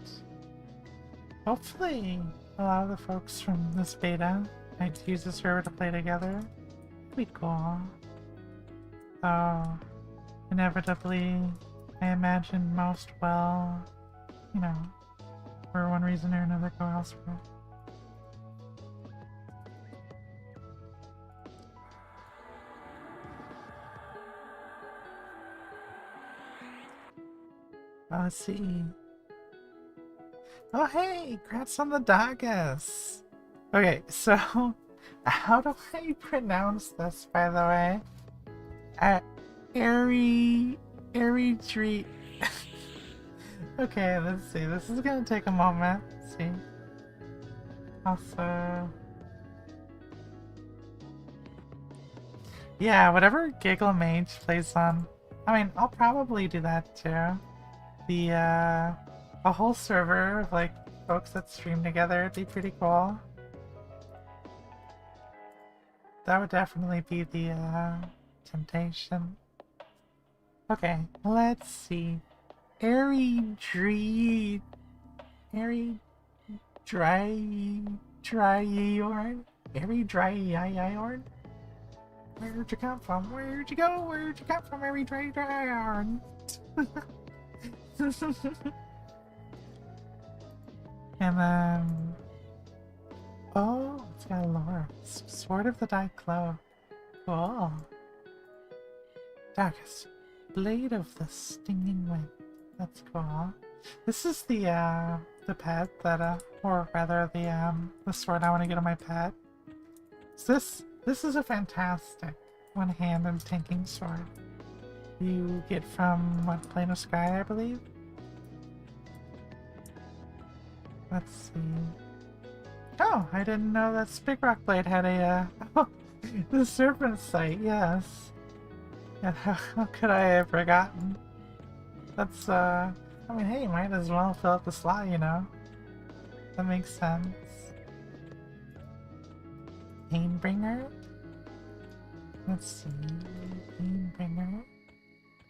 Speaker 1: hopefully a lot of the folks from this beta might use the server to play together. It'd be cool. So inevitably, I imagine most will, you know, for one reason or another, go elsewhere. Let's see. Oh hey, congrats on the Dagas! Okay, so how do I pronounce this, by the way? Airy treat. Okay, let's see. This is gonna take a moment. Let's see. Also, yeah, whatever Giggle Mage plays on. I mean, I'll probably do that too. A whole server of like folks that stream together would be pretty cool. That would definitely be the temptation. Okay, let's see. Airy dry Yorn? Airy dry Yorn? Where'd you come from? Where'd you go? Where'd you come from? Airy dry Yorn? And then Oh, it's got a lore. Sword of the Dyed Cloak. Cool. Darkest Blade of the Stinging Wind. That's cool. This is the pet that, or rather the sword I want to get on my pet. So this is a fantastic one-handed tanking sword. You get from, what, Plane of Sky, I believe? Let's see. Oh, I didn't know that Big Rock Blade had a, the Serpent Sight, yes. Yeah, how could I have forgotten? That's, I mean, hey, might as well fill up the slot, you know? That makes sense. Painbringer? Let's see. Painbringer.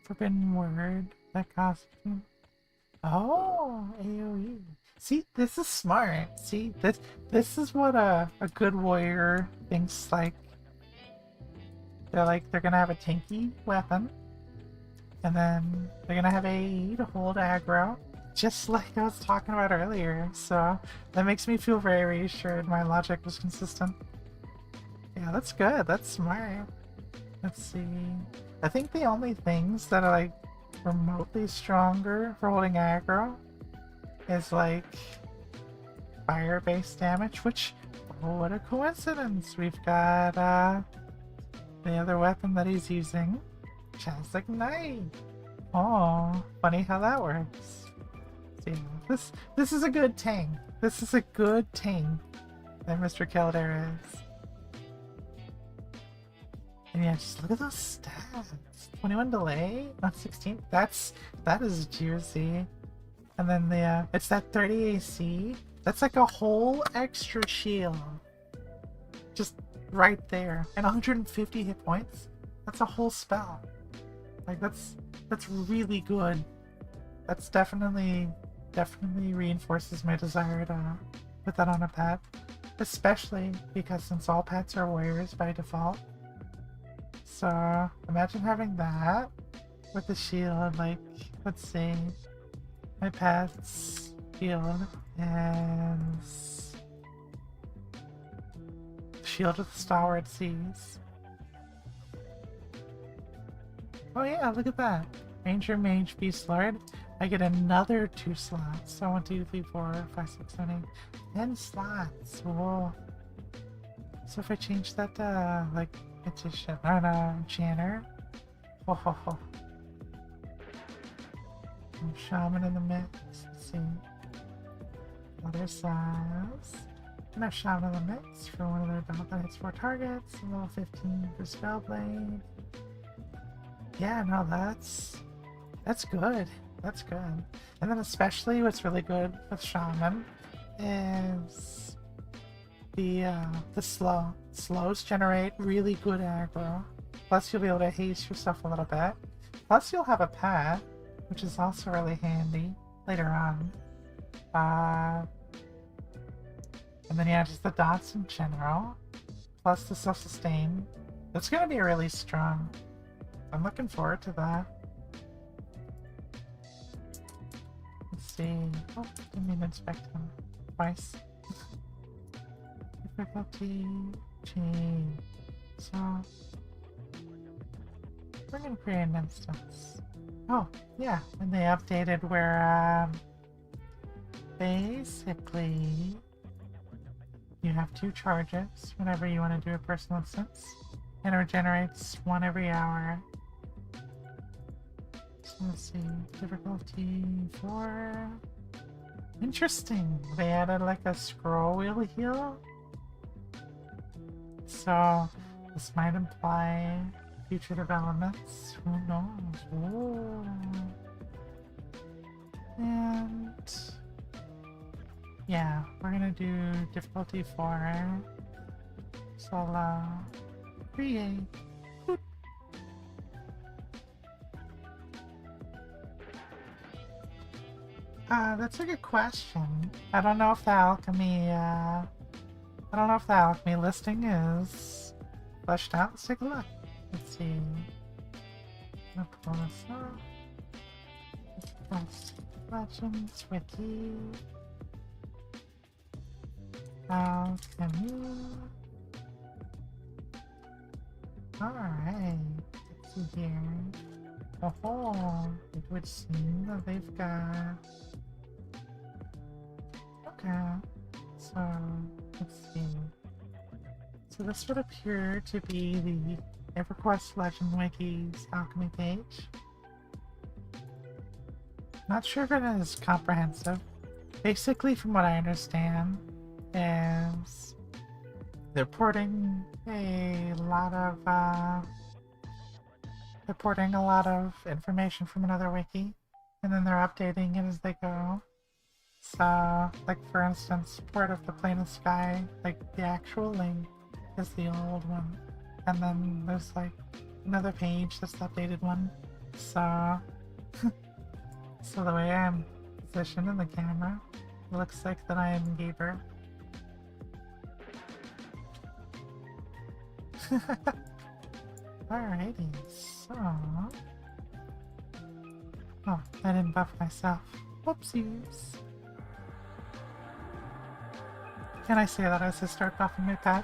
Speaker 1: Forbidden Word. That costume. Oh, AoE. See, this is smart. See, this is what a good warrior thinks like. They're gonna have a tanky weapon. And then they're gonna have AoE to hold aggro. Just like I was talking about earlier. So that makes me feel very reassured my logic was consistent. Yeah, that's good. That's smart. Let's see. I think the only things that are like remotely stronger for holding aggro is like fire-based damage, which, oh, what a coincidence. We've got the other weapon that he's using, Chaz Ignite. Oh, funny how that works. See, this is a good tank. This is a good tank that Mr. Caldera is. And yeah, just look at those stats. 21 delay, not 16. That is juicy. And then the it's that 30 AC. That's like a whole extra shield. Just right there. And 150 hit points. That's a whole spell. Like that's really good. That's definitely reinforces my desire to put that on a pet. Especially because since all pets are warriors by default. So imagine having that with the shield, like, let's see, my pet's shield is Shield of the Stalwart Seas. Oh yeah, look at that. Ranger, Mage, Beast Lord. I get another 2 slots. So 1, 2, 3, 4, 5, 6, 7, 8, 10 slots. Whoa. So if I change that to, like, Magician, or no, Enchanter. Ho ho ho. And Shaman in the mix. Let's see. Other size. And have Shaman in the mix for one of their belt that hits 4 targets. A level 15 for Spellblade. Yeah, no, that's good. That's good. And then especially what's really good with Shaman is the slows generate really good aggro. Plus you'll be able to haste yourself a little bit. Plus you'll have a pet, which is also really handy later on. And then yeah, just the dots in general. Plus the self-sustain. That's gonna be really strong. I'm looking forward to that. Let's see. Oh, didn't mean to inspect him twice. Difficulty change. So we're gonna create an instance. Oh yeah, and they updated where basically you have 2 charges whenever you want to do a personal instance, and it regenerates 1 every hour. So let's see, difficulty 4. Interesting. They added like a scroll wheel heal. So this might imply future developments. Who knows? Ooh. And yeah, we're gonna do difficulty 4. Solo. Create. Boop. That's a good question. I don't know if the alchemy listing is fleshed out. Let's take a look. Let's see. I'm gonna pull this up. EverQuest Legends Wiki. How can you... Alright, let's see here. Oh, it would seem that they've got... Okay, so let's see. So this would appear to be the EverQuest Legends Wiki's alchemy page. Not sure if it is comprehensive. Basically, from what I understand, is they're porting a lot of information from another wiki, and then they're updating it as they go. So, like for instance, part of the Plane of Sky, like the actual link is the old one, and then there's like another page that's the updated one. So, so the way I'm positioned in the camera, it looks like that I am Gaber. Alrighty, so... Oh, I didn't buff myself. Whoopsies. Can I say that as I start buffing my pet?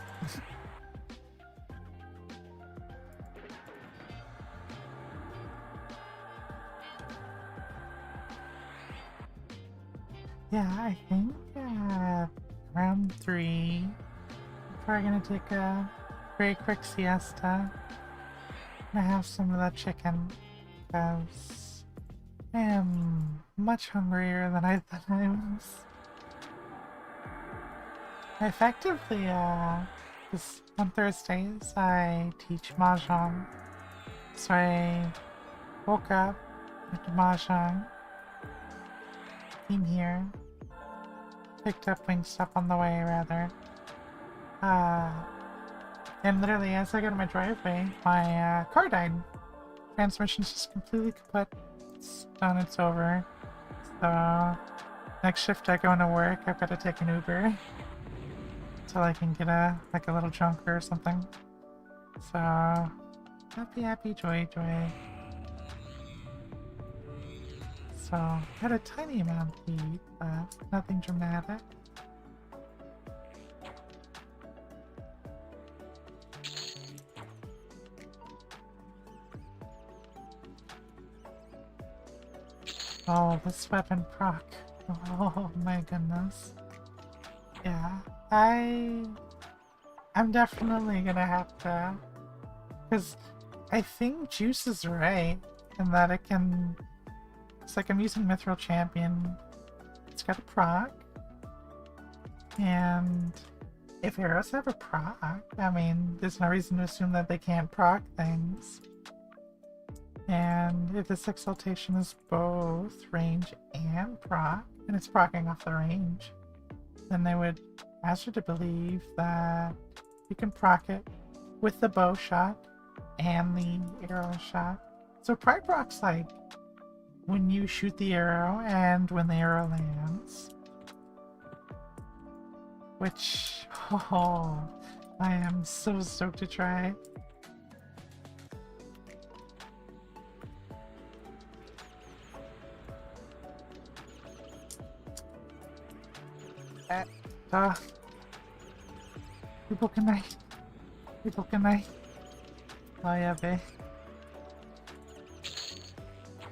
Speaker 1: Yeah, I think round 3, I'm probably gonna take a very quick siesta. I have some of that chicken because I am much hungrier than I thought I was. I effectively, because on Thursdays I teach Mahjong, so I woke up, went to Mahjong, came here, picked up Wingstop on the way rather, and literally as I got in my driveway, my car died. Transmission's just completely kaput. It's done, it's over. So next shift I go into work, I've got to take an Uber till I can get a little junker or something. So happy joy. So had a tiny amount to eat, but nothing dramatic. Oh, this weapon proc. Oh my goodness. Yeah, I'm definitely gonna have to, because I think Juice is right in that it can, it's like I'm using Mithril Champion, it's got a proc, and if arrows have a proc, I mean, there's no reason to assume that they can't proc things. And if this exaltation is both range and proc, and it's procking off the range, then they would ask you to believe that you can proc it with the bow shot and the arrow shot. So pride procs like when you shoot the arrow and when the arrow lands. Which, oh, I am so stoked to try. People can I? Oh yeah, babe.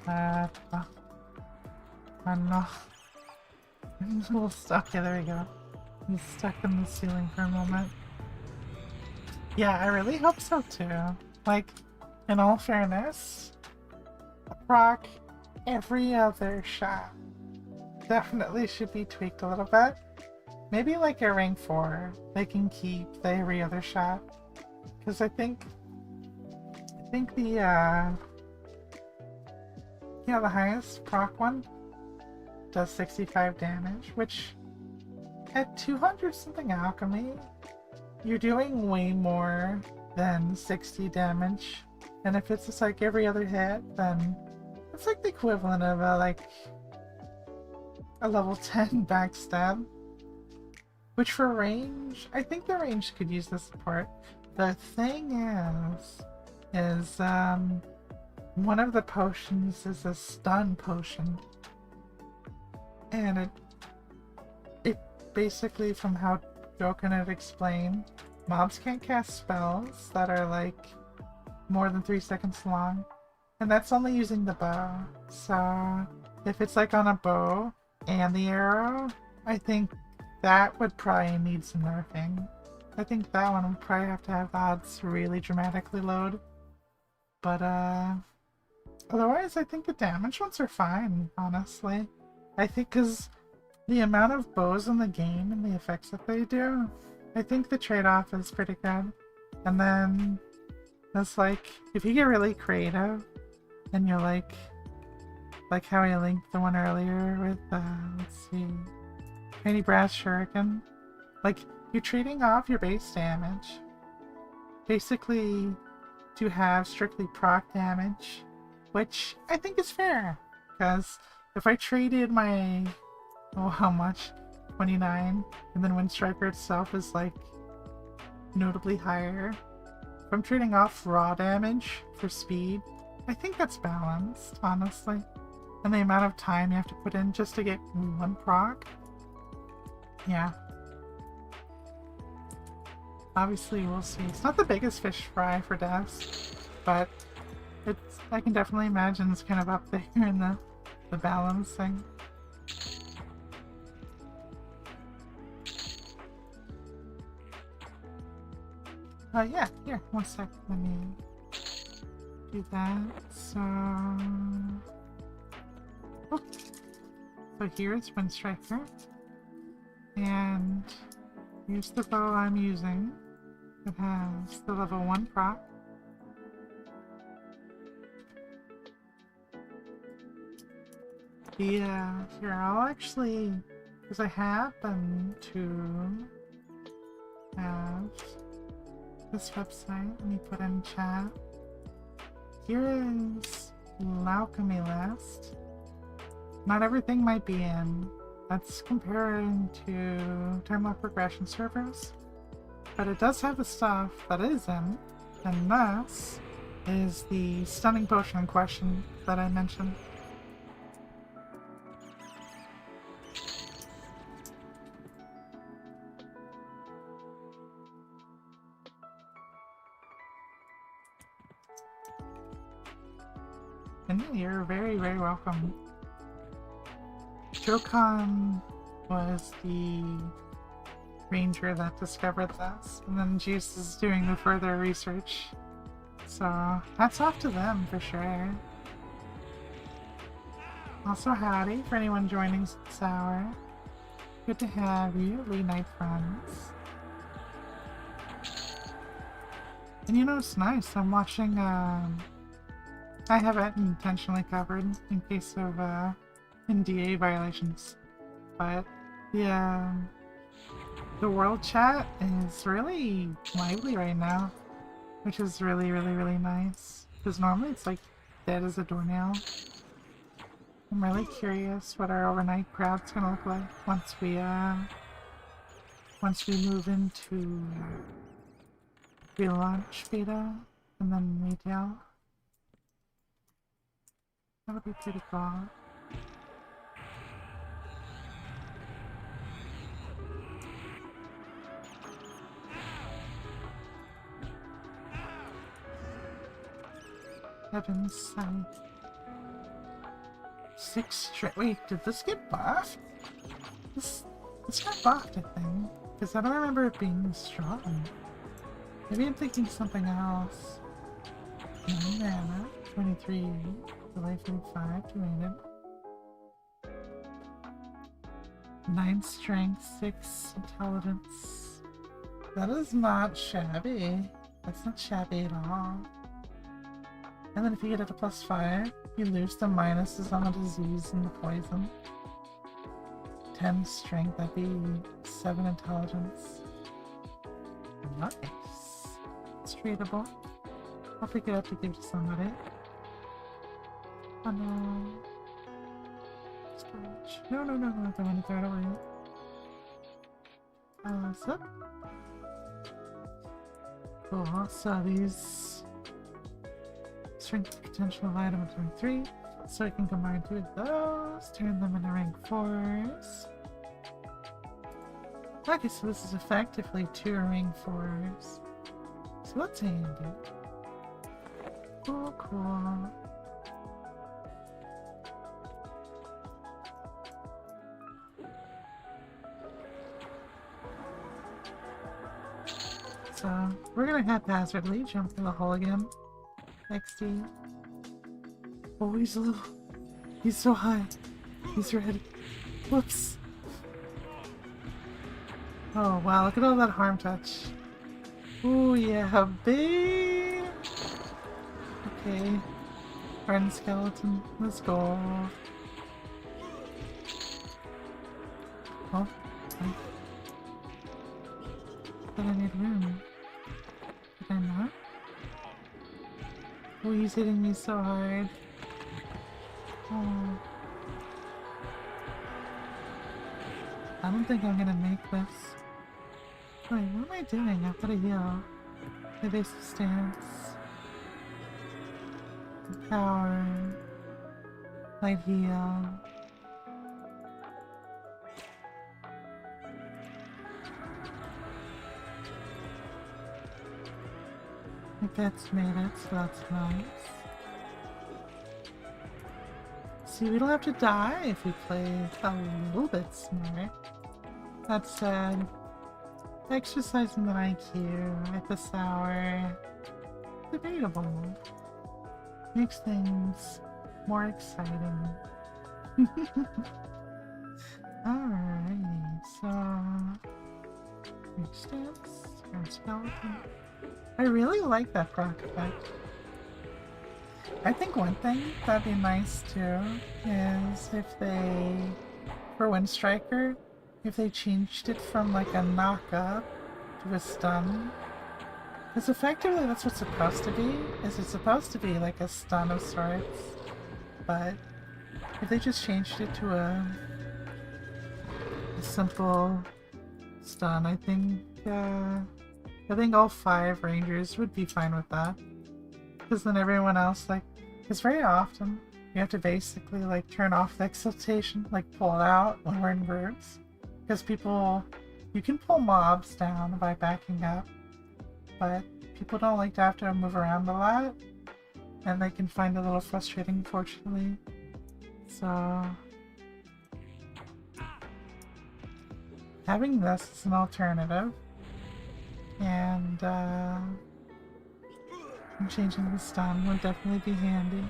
Speaker 1: Oh no. I'm a little stuck. Yeah, there we go. I'm stuck in the ceiling for a moment. Yeah, I really hope so too. Like, in all fairness, a proc every other shot definitely should be tweaked a little bit. Maybe like a rank 4, they can keep the every other shot. Because I think the the highest proc one does 65 damage, which at 200 something alchemy, you're doing way more than 60 damage. And if it's just like every other hit, then it's like the equivalent of a level 10 backstab. Which for range, I think the range could use the support. The thing is one of the potions is a stun potion. And it basically, from how Coconut explained, mobs can't cast spells that are like more than 3 seconds long, and that's only using the bow. So if it's like on a bow and the arrow, I think that would probably need some nerfing. I think that one would probably have to have the odds really dramatically lowered. But otherwise I think the damage ones are fine, honestly. I think because the amount of bows in the game and the effects that they do, I think the trade-off is pretty good. And then it's like, if you get really creative and you're like how I linked the one earlier with, let's see, Tiny Brass Shuriken, like, you're trading off your base damage basically to have strictly proc damage, which I think is fair, because if I traded my, oh, how much? 29, and then Windstriker itself is like notably higher. If I'm trading off raw damage for speed, I think that's balanced, honestly. And the amount of time you have to put in just to get one proc, yeah. Obviously, we'll see. It's not the biggest fish fry for devs, but it's, I can definitely imagine it's kind of up there in the balancing. Yeah, here, one sec, let me do that. So, oh. So here's Windstriker, and here's the bow I'm using. It has the level 1 proc. Yeah, here, I'll actually, because I happen to have this website, let me put in chat. Here is Alchemy List. Not everything might be in. That's comparing to Time-Lock Progression servers. But it does have the stuff that is in, and this is the stunning potion in question that I mentioned. And you're very, very welcome. Jokan was the ranger that discovered this, and then Juice is doing the further research. So, hats off to them for sure. Also, howdy for anyone joining this hour. Good to have you, Lee Night Friends. And you know, it's nice. I'm watching, I have it intentionally covered in case of NDA violations, but the world chat is really lively right now, which is really, really, really nice, because normally it's like dead as a doornail. I'm really curious what our overnight crowd's gonna look like once we move into relaunch beta and then retail. That'll be pretty cool. Heaven's sight. 6 straight. Wait, did this get buffed? This got buffed, I think. Because I don't remember it being strong. Maybe I'm thinking something else. 9 mana, 23. Delay from 5 to win it. 9 strength, 6 intelligence. That is not shabby. That's not shabby at all. And then if you get it to +5, you lose the minuses on the disease and the poison. 10 strength, that'd be 7 intelligence. Nice. It's treatable. I'll pick it up to give to somebody. Oh no. Storage. No, I don't want to throw it away. So. Cool, so these strength potential item of 23. So I can combine 2 of those, turn them into rank 4s. Okay, so this is effectively touring fours. So that's handy. Cool, cool. So, we're gonna haphazardly jump through the hole again. XD. Oh, he's a little... He's so high. He's red. Whoops. Oh, wow, look at all that harm touch. Ooh, yeah, babe! Okay. Hardened skeleton. Let's go. Oh, okay. But I need room. Did I not? Oh, he's hitting me so hard. Oh. I don't think I'm gonna make this. Wait, what am I doing? I've got to heal. Evasive stance. Power. Light heal. My pet's made it, so that's nice. See, we don't have to die if we play a little bit smart. That said, exercising the IQ at this hour, debatable. Makes things more exciting. Alrighty, so... Reach stance, or skeleton. I really like that proc effect. I think one thing that'd be nice too is if they, for Windstriker, if they changed it from like a knock up to a stun. Because effectively that's what's supposed to be, is it's supposed to be like a stun of sorts. But if they just changed it to a simple stun, I think all 5 rangers would be fine with that. Because then everyone else, like, because very often you have to basically like turn off the exaltation, like pull it out when we're in groups. Because people, you can pull mobs down by backing up, but people don't like to have to move around a lot, and they can find it a little frustrating, unfortunately. So having this as an alternative, and changing the stun would definitely be handy.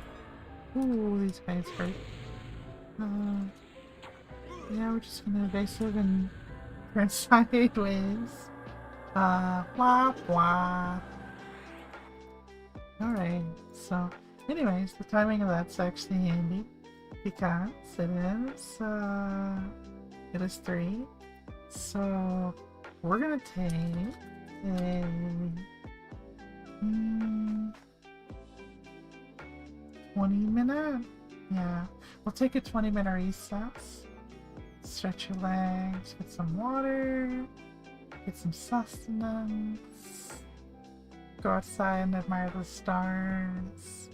Speaker 1: Ooh, these guys hurt. Yeah, we're just gonna evasive and turn sideways. Blah blah. Alright, so anyways, the timing of that's actually handy because it is 3. So we're gonna take a 20-minute? Yeah, we'll take a 20-minute recess. Stretch your legs, get some water, get some sustenance, go outside and admire the stars,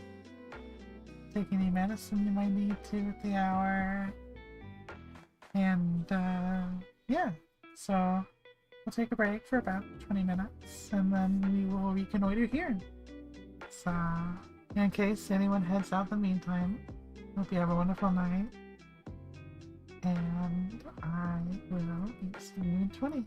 Speaker 1: take any medicine you might need to at the hour, and yeah, so we'll take a break for about 20 minutes and then we will reconnoiter here. So, in case anyone heads out in the meantime, hope you have a wonderful night. And I will see you in 20.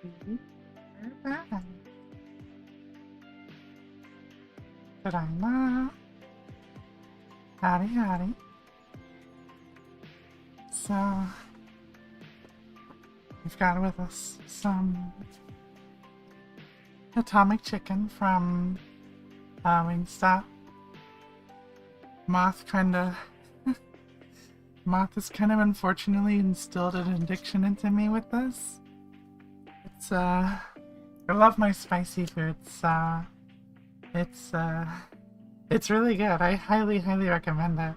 Speaker 1: We're back. Ta-da-ma. Howdy, howdy. So, we've got with us some atomic chicken from Wingstop. Moth has kind of unfortunately instilled an addiction into me with this. It's I love my spicy foods. It's really good. I highly recommend it.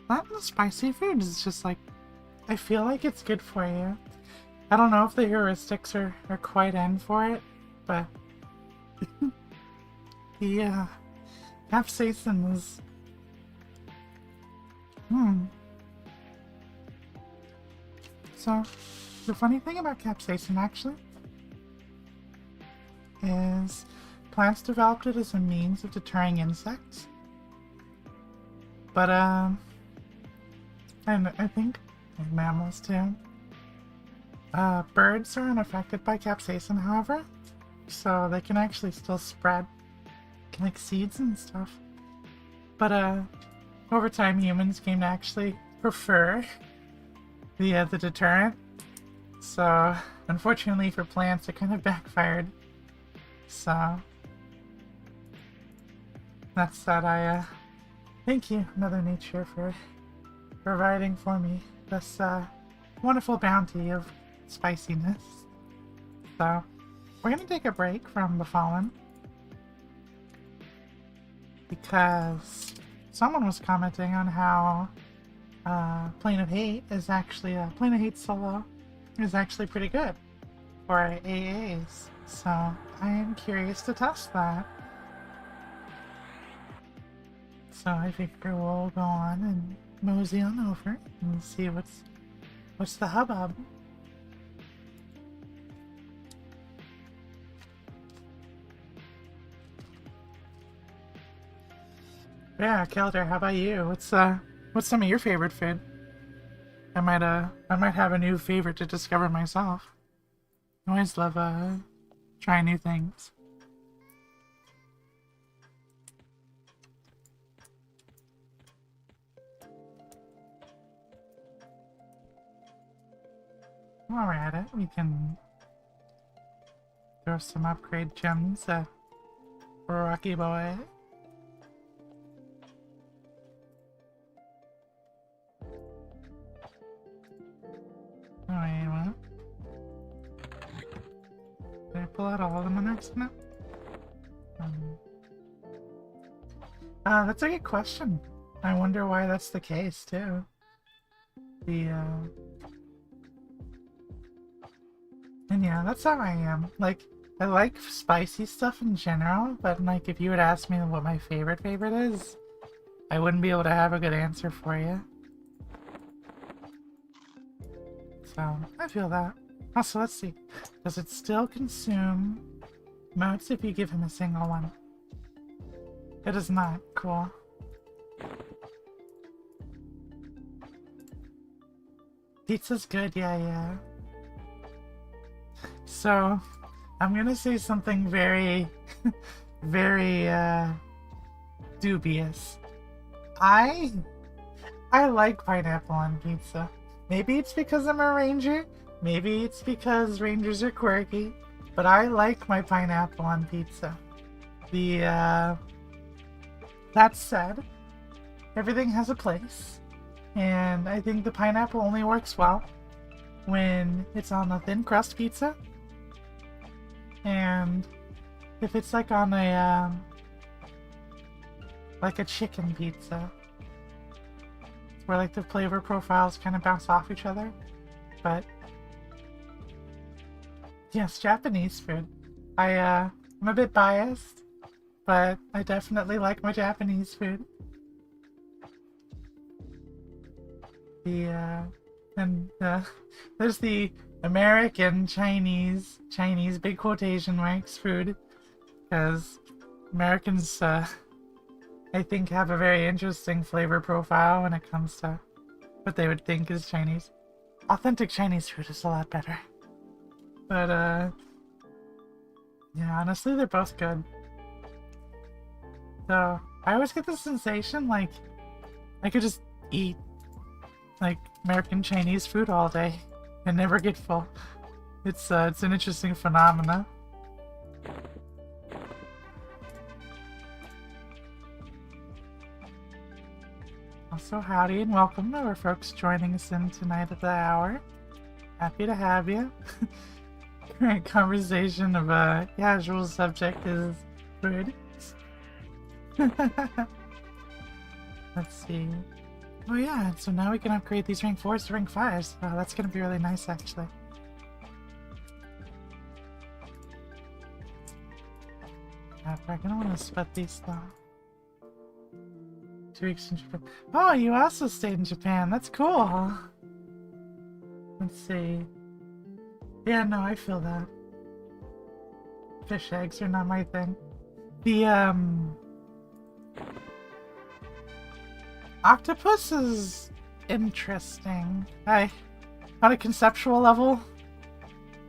Speaker 1: Not the spicy food is just like, I feel like it's good for you. I don't know if the heuristics are quite in for it, but the capsaicin is So the funny thing about capsaicin actually is plants developed it as a means of deterring insects. But and I think mammals too. Birds are unaffected by capsaicin, however, so they can actually still spread like seeds and stuff. But over time, humans came to actually prefer the deterrent. So unfortunately for plants, it kind of backfired. So that's that. I thank you, Mother Nature, for providing for me this wonderful bounty of spiciness. So we're gonna take a break from the Fallen because someone was commenting on how Plane of Hate is actually Plane of Hate solo is actually pretty good for AAs. So I am curious to test that. So I figure we'll go on and mosey on over and see what's the hubbub. Yeah, Kelder, how about you? What's some of your favorite food? I might have a new favorite to discover myself. I always love trying new things. While we're at it, we can throw some upgrade gems at Rocky Boy. Oh, wait, what? Did I pull out all of them on accident? That's a good question. I wonder why that's the case, too. And yeah, that's how I am. Like, I like spicy stuff in general, but like, if you would ask me what my favorite is, I wouldn't be able to have a good answer for you. So, I feel that. Also, let's see. Does it still consume motes if you give him a single one? It does not. Cool. Pizza's good, yeah. So, I'm gonna say something very, very, dubious. I like pineapple on pizza. Maybe it's because I'm a ranger, maybe it's because rangers are quirky, but I like my pineapple on pizza. That said, everything has a place, and I think the pineapple only works well when it's on a thin crust pizza, and if it's like on a chicken pizza, where like the flavor profiles kind of bounce off each other. But yes, Japanese food. I'm a bit biased, but I definitely like my Japanese food. There's the American Chinese big quotation marks food, because Americans I think have a very interesting flavor profile when it comes to what they would think is Chinese. authentic Chinese food is a lot better. But, yeah, honestly, they're both good. So, I always get the sensation, like, I could just eat, like, American Chinese food all day and never get full. It's an interesting phenomena. Also, howdy and welcome to our folks joining us in tonight at the hour. Happy to have you. Current conversation of a casual subject is food. Let's see. Oh yeah, so now we can upgrade these rank 4s to rank 5s. Oh, that's gonna be really nice, actually. I'm gonna want to split these though. 2 weeks in Japan. Oh, you also stayed in Japan. That's cool. Let's see. Yeah, no, I feel that. Fish eggs are not my thing. The, octopus is interesting. On a conceptual level,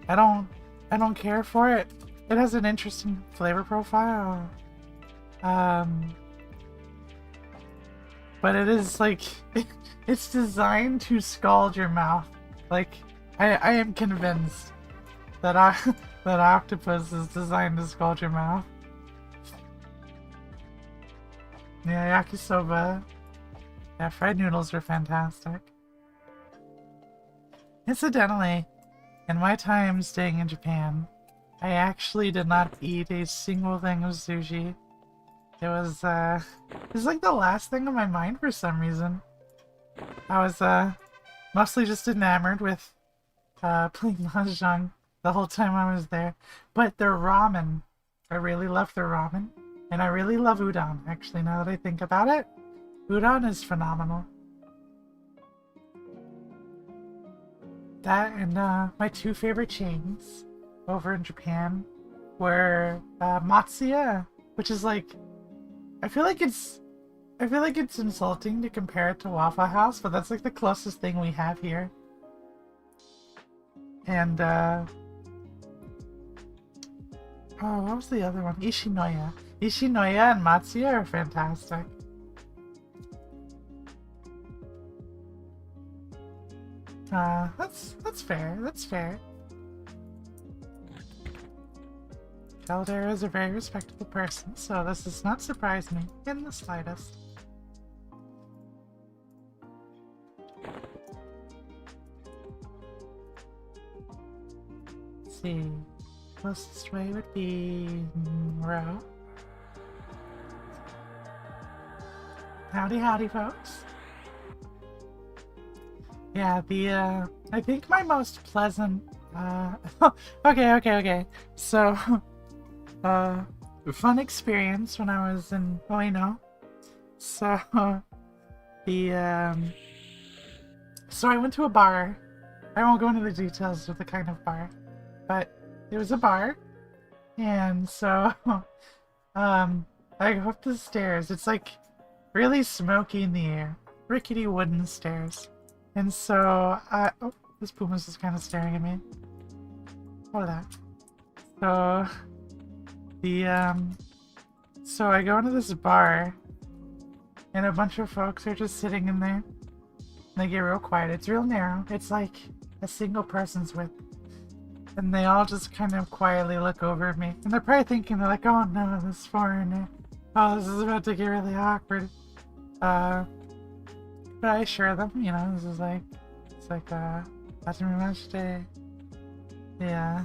Speaker 1: I don't care for it. It has an interesting flavor profile. But it is like, it's designed to scald your mouth. Like, I am convinced that that octopus is designed to scald your mouth. Yeah, yakisoba. Yeah, fried noodles are fantastic. Incidentally, in my time staying in Japan, I actually did not eat a single thing of sushi. It was like the last thing on my mind for some reason. I was, mostly just enamored with, playing mahjong the whole time I was there. But their ramen, I really love their ramen. And I really love udon, actually, now that I think about it. Udon is phenomenal. That and, my 2 favorite chains over in Japan were, Matsuya, which is like, I feel like it's insulting to compare it to Waffle House, but that's like the closest thing we have here. And, oh, what was the other one? Ishinoya. Ishinoya and Matsuya are fantastic. That's fair. That's fair. Caldera is a very respectable person, so this does not surprise me in the slightest. Let's see. Closest way would be Row. Howdy, howdy, folks. Yeah, I think my most pleasant, okay. So, fun experience when I was in Ueno. So, so I went to a bar. I won't go into the details of the kind of bar, but it was a bar, and so, I go up the stairs. It's like really smoky in the air, rickety wooden stairs. And so, oh, this Puma's just kind of staring at me. What that? So, so I go into this bar, and a bunch of folks are just sitting in there. And they get real quiet. It's real narrow. It's like a single person's width. And they all just kind of quietly look over at me. And they're probably thinking, they're like, oh no, this foreigner. Oh, this is about to get really awkward. But I assure them, you know, this is like, it's like, Hajimemashite. Yeah.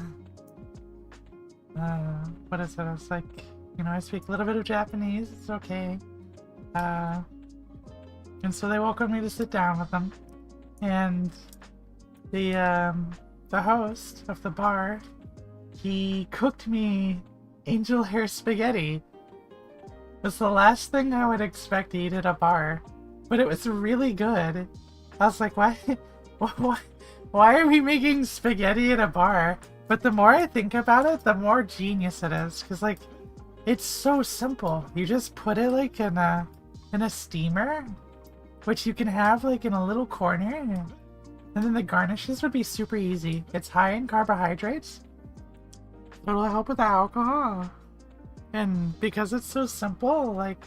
Speaker 1: What is it? I was like, you know, I speak a little bit of Japanese, it's okay. And so they welcomed me to sit down with them. And the host of the bar, he cooked me angel hair spaghetti. It's the last thing I would expect to eat at a bar. But it was really good. I was like, why are we making spaghetti at a bar? But the more I think about it, the more genius it is. Because, like, it's so simple. You just put it, like, in a steamer, which you can have, like, in a little corner. And then the garnishes would be super easy. It's high in carbohydrates. It'll help with the alcohol. And because it's so simple, like,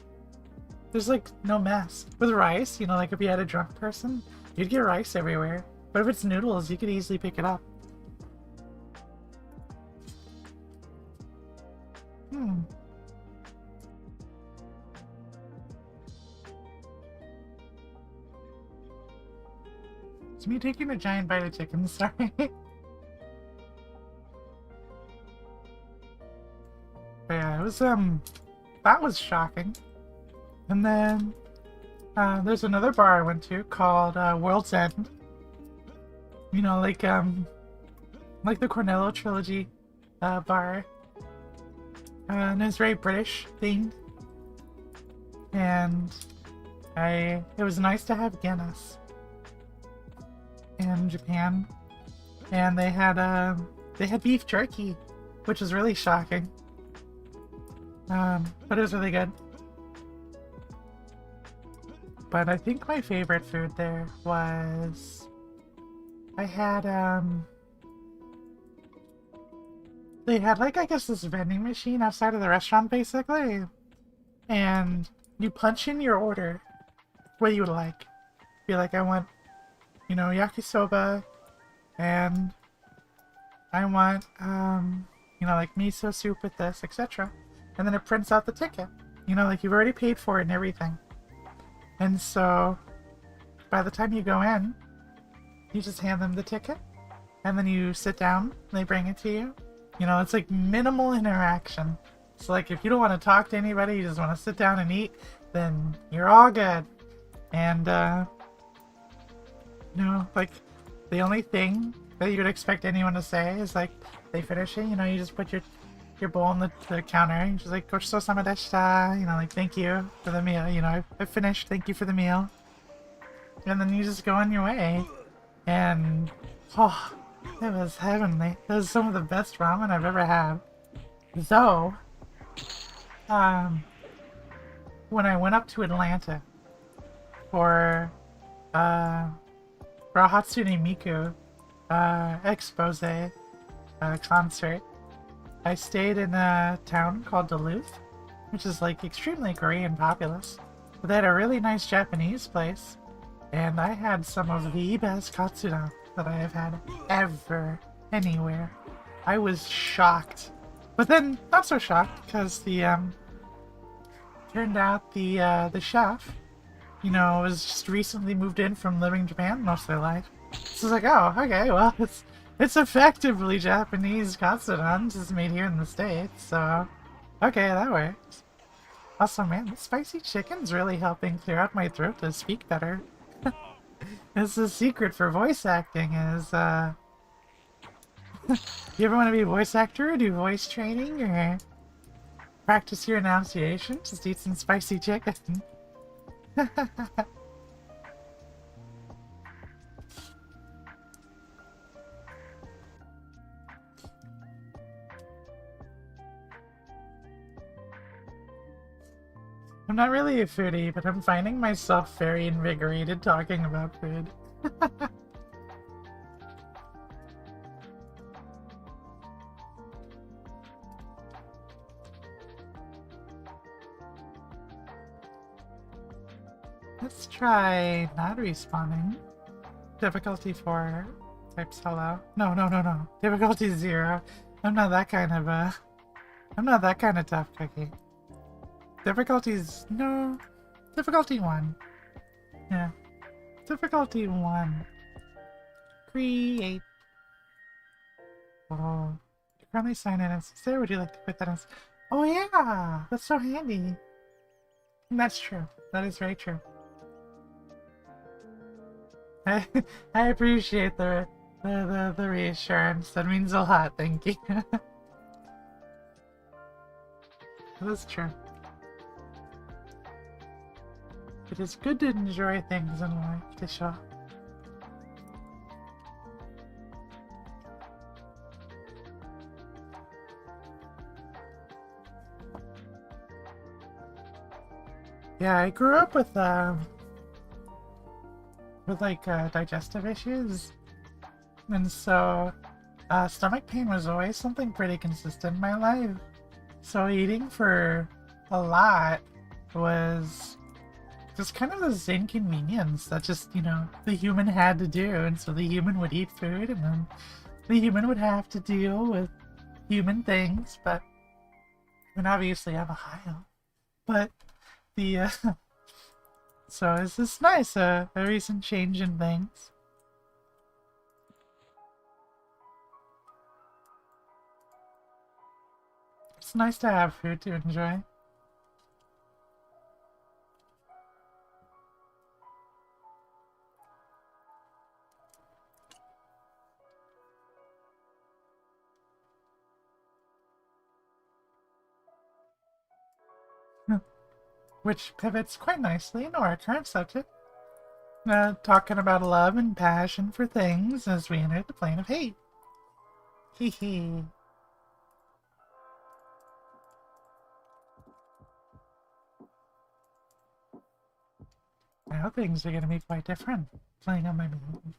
Speaker 1: there's like no mess. With rice, you know, like if you had a drunk person, you'd get rice everywhere. But if it's noodles, you could easily pick it up. It's me taking a giant bite of chicken, sorry. But yeah, it was, that was shocking. And then, there's another bar I went to called, World's End. You know, like the Cornello Trilogy, bar. And it was very British themed. And it was nice to have Guinness in Japan. And they had beef jerky, which was really shocking. But it was really good. But I think my favorite food there was, I had, they had, like, I guess this vending machine outside of the restaurant, basically. And you punch in your order, what you would like. Be like, I want, you know, yakisoba, and I want, you know, like miso soup with this, etc. And then it prints out the ticket. You know, like you've already paid for it and everything. And so, by the time you go in, you just hand them the ticket, and then you sit down, and they bring it to you. You know, it's like minimal interaction. So like if you don't want to talk to anybody, you just want to sit down and eat, then you're all good. And, you know, like the only thing that you would expect anyone to say is like, they finish it, you know, you just put your bowl on the counter, and just like, gochousousama deshita, you know, like, thank you for the meal, you know, I finished, thank you for the meal. And then you just go on your way. And, oh, it was heavenly. It was some of the best ramen I've ever had. Though, when I went up to Atlanta for a Hatsune Miku expose concert, I stayed in a town called Duluth, which is like extremely Korean populous. But they had a really nice Japanese place, and I had some of the best katsudon that I have had ever, anywhere. I was shocked. But then, not so shocked, because turned out the chef, you know, was just recently moved in from living in Japan most of their life. So I was like, oh, okay, well, it's effectively Japanese katsudon, just made here in the States, so okay, that works. Also, man, the spicy chicken's really helping clear out my throat to speak better. It's the secret for voice acting is, you ever want to be a voice actor or do voice training or practice your enunciation? Just eat some spicy chicken. I'm not really a foodie, but I'm finding myself very invigorated talking about food. Let's try not respawning. Difficulty 4. Type solo. No. Difficulty 0. I'm not that kind of tough cookie. Difficulties, no. Difficulty 1. Yeah. Difficulty 1. Create. Oh. You currently sign in as there. Would you like to put that as? Oh yeah! That's so handy. That's true. That is very true. I appreciate the reassurance. That means a lot. Thank you. That's true. It is good to enjoy things in life, Tisha. Yeah, I grew up with with like digestive issues. And so stomach pain was always something pretty consistent in my life. So eating for a lot was just kind of this inconvenience that just, you know, the human had to do. And so the human would eat food, and then the human would have to deal with human things. But I mean, obviously I'm a Ohio. But the so it's just nice, a recent change in things. It's nice to have food to enjoy. Which pivots quite nicely into our current subject. Talking about love and passion for things as we enter the plane of hate. Hee hee. Now things are gonna be quite different playing on my moon.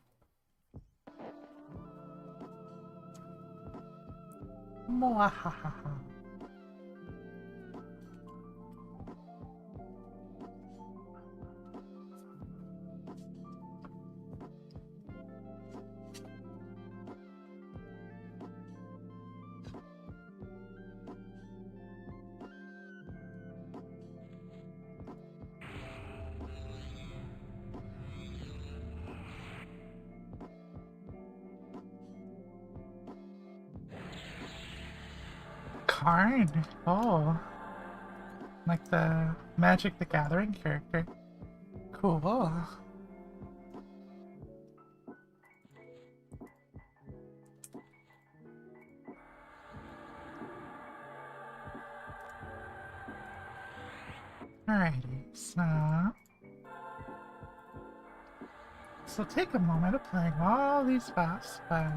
Speaker 1: Mwahaha. Karn. Oh. Like the Magic the Gathering character. Cool. Alrighty, so take a moment of playing all these buffs, but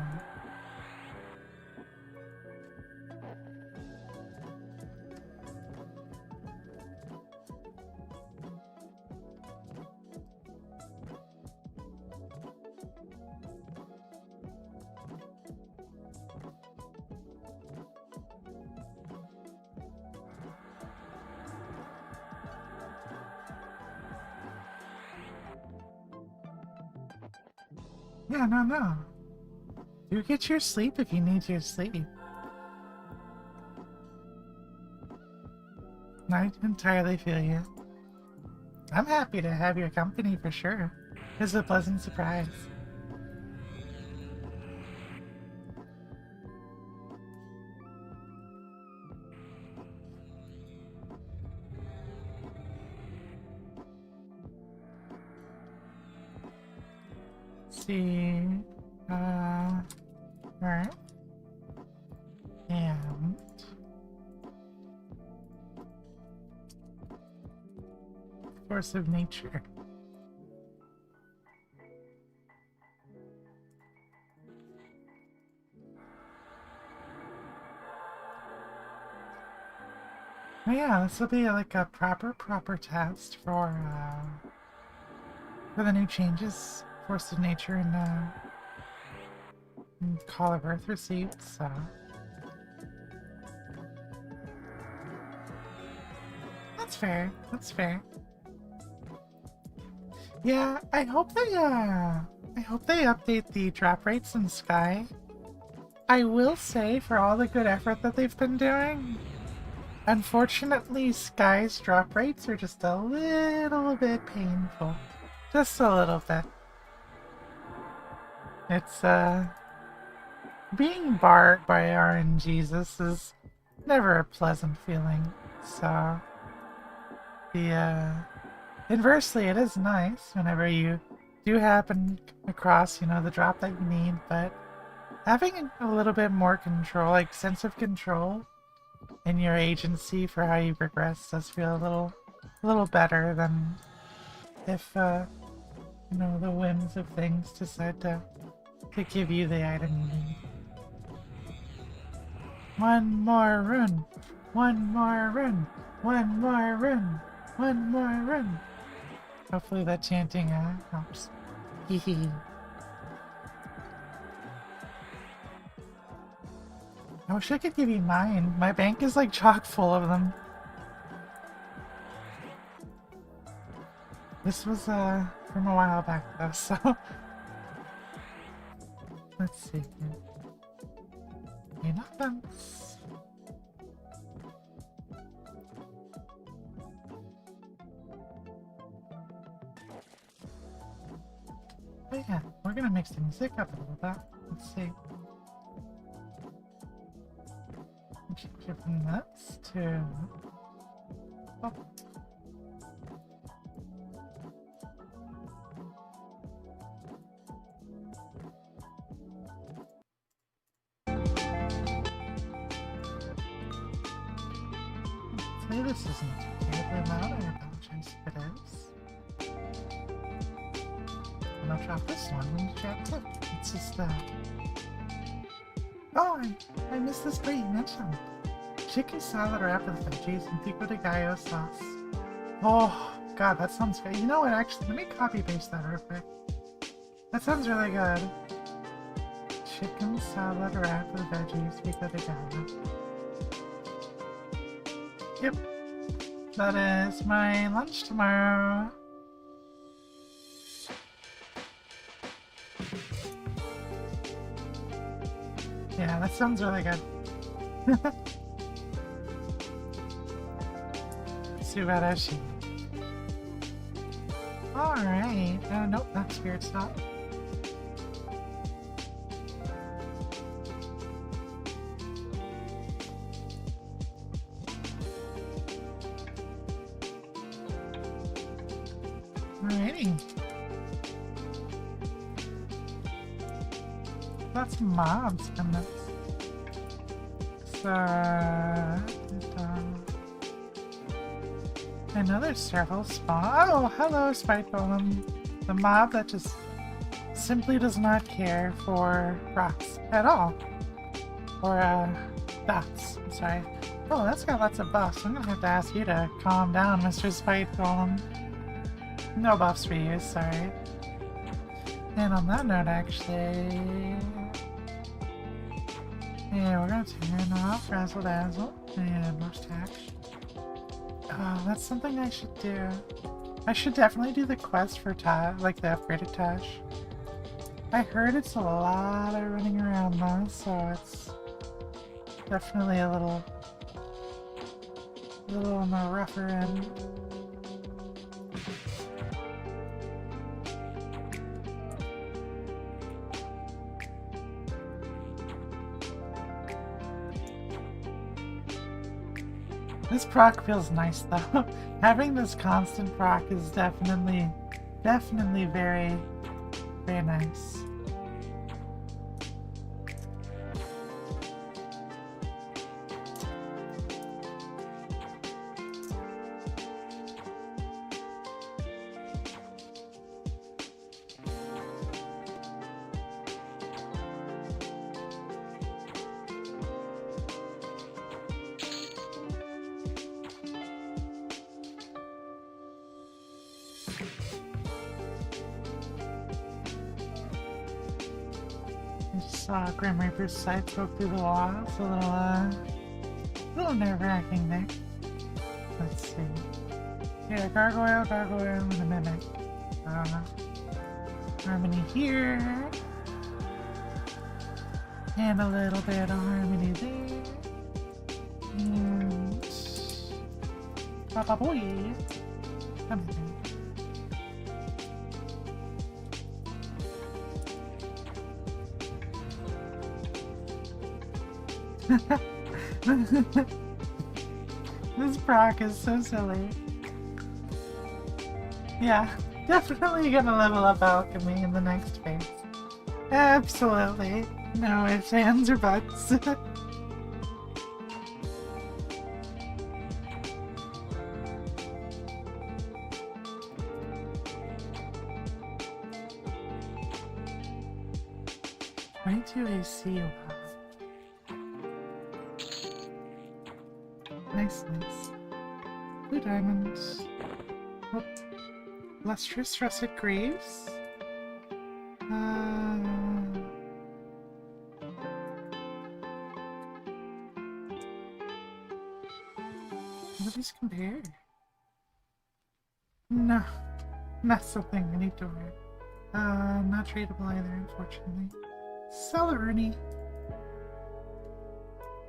Speaker 1: yeah, no. You get your sleep if you need your sleep. I entirely feel you. I'm happy to have your company for sure. It's a pleasant surprise. Let's see. Alright. And force of nature. Oh yeah, this will be like a proper test for the new changes force of nature and Call of Earth received, so that's fair. That's fair. Yeah, I hope they update the drop rates in Sky. I will say, for all the good effort that they've been doing, unfortunately Sky's drop rates are just a little bit painful. Just a little bit. It's being barred by RNGesus is never a pleasant feeling, so inversely it is nice whenever you do happen across, you know, the drop that you need, but having a little bit more control, like sense of control in your agency for how you progress does feel a little better than if you know, the whims of things decide to give you the item you need. One more run! One more run! One more run! One more run! Hopefully that chanting helps. Hee. I wish I could give you mine. My bank is like chock full of them. This was from a while back though, so let's see. Enough offense. But yeah, we're gonna mix the music up a little bit. Let's see. Change it from this to... Oh. Maybe this isn't terribly loud. I apologize if it is. And I'll drop this one in the chat too. It's just Oh, I missed this part you mentioned. Chicken salad wrapped with veggies and pico de gallo sauce. Oh, God, that sounds good. You know what, actually, let me copy paste that real quick. That sounds really good. Chicken salad wrapped with veggies, pico de gallo. Yep. That is my lunch tomorrow. Yeah, that sounds really good. Subarashi. Alright. Nope, that's weird stuff. Alrighty. Lots of mobs in this. So, I know there's several spawn. Oh, hello, Spike Golem. The mob that just simply does not care for rocks at all. Or, dots. I'm sorry. Oh, that's got lots of buffs. I'm gonna have to ask you to calm down, Mr. Spike Golem. No buffs for you, sorry. And on that note, actually... Yeah, we're gonna turn off Razzle Dazzle and Mustache. That's something I should do. I should definitely do the quest for like the upgraded Tash. I heard it's a lot of running around though, so it's definitely a little on the rougher end. This proc feels nice though. Having this constant proc is definitely very, very nice. Saw Grim Reaper's sight poke through the wall. It's a little nerve-wracking there. Let's see. Yeah, gargoyle, and a mimic. Harmony here. And a little bit of harmony there. And... Papa boy! Come here. This proc is so silly. Yeah, definitely gonna level up alchemy in the next phase. Absolutely. No ifs, ands, or buts. Right to AC. Nice. Blue diamonds. Oh. Lustrous russet greaves. What do these compare? No, not something I need to wear. Not tradable either, unfortunately. Celery.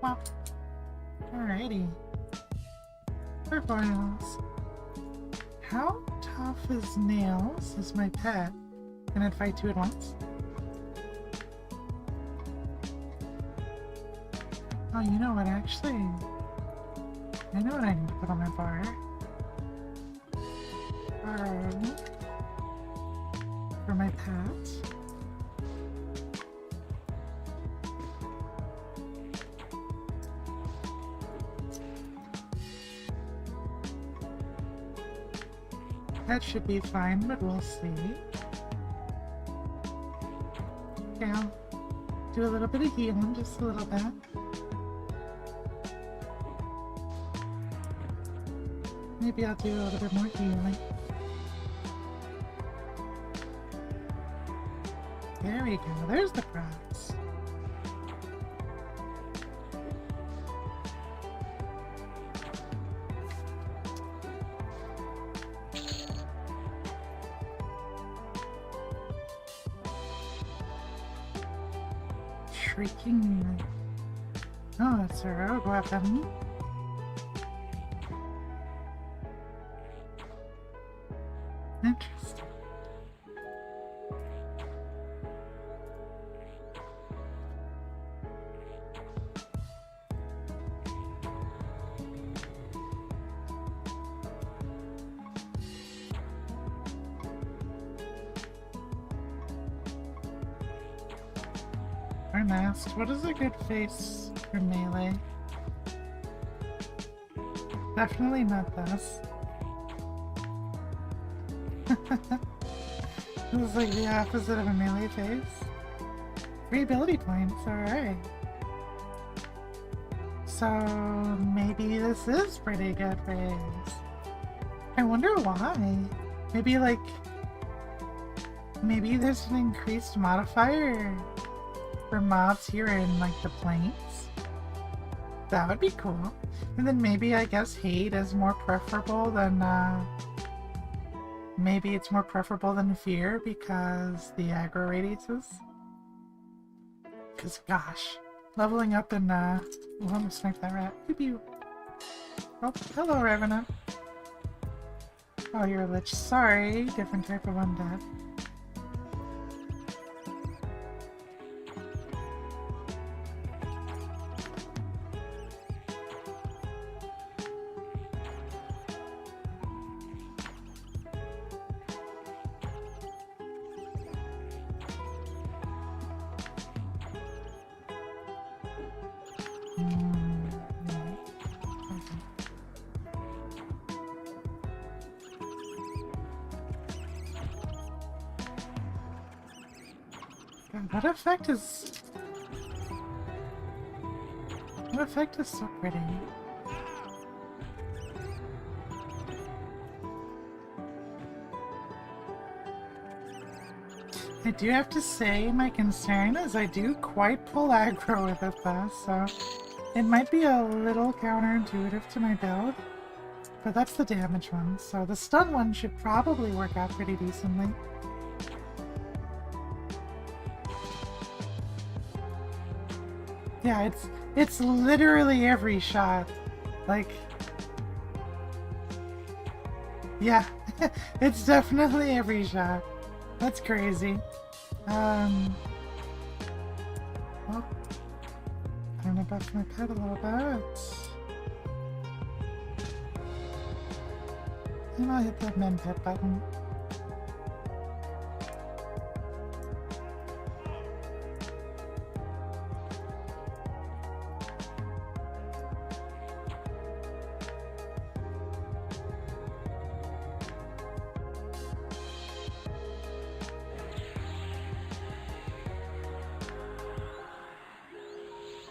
Speaker 1: Well, alrighty. Gargoyles. How tough is Nails as my pet? Can I fight two at once? Oh, you know what, actually? I know what I need to put on my bar. For my pet. That should be fine, but we'll see. Okay, I'll do a little bit of healing, just a little bit. Maybe I'll do a little bit more healing. There we go, there's the props. Shrieking. Oh, that's a rogue weapon. Interesting. Nest. What is a good face for melee? Definitely not this. This is like the opposite of a melee face. 3 ability points, alright. So maybe this is pretty good face. I wonder why. Maybe like... Maybe there's an increased modifier for mobs here in like the plains. That would be cool. And then maybe I guess hate is more preferable than maybe it's more preferable than fear because the aggro radiuses. Cause gosh, leveling up in oh, I'm gonna snipe that rat. Pew pew. Oh, hello Revenant. Oh, you're a lich. Sorry, different type of undead. What effect is... What effect is so pretty? I do have to say, my concern is I do quite pull aggro with it though, so it might be a little counterintuitive to my build, but that's the damage one, so the stun one should probably work out pretty decently. Yeah, it's literally every shot. Like, yeah, it's definitely every shot. That's crazy. Well, I'm gonna buff my pet a little bit. And I'll hit that men pet button.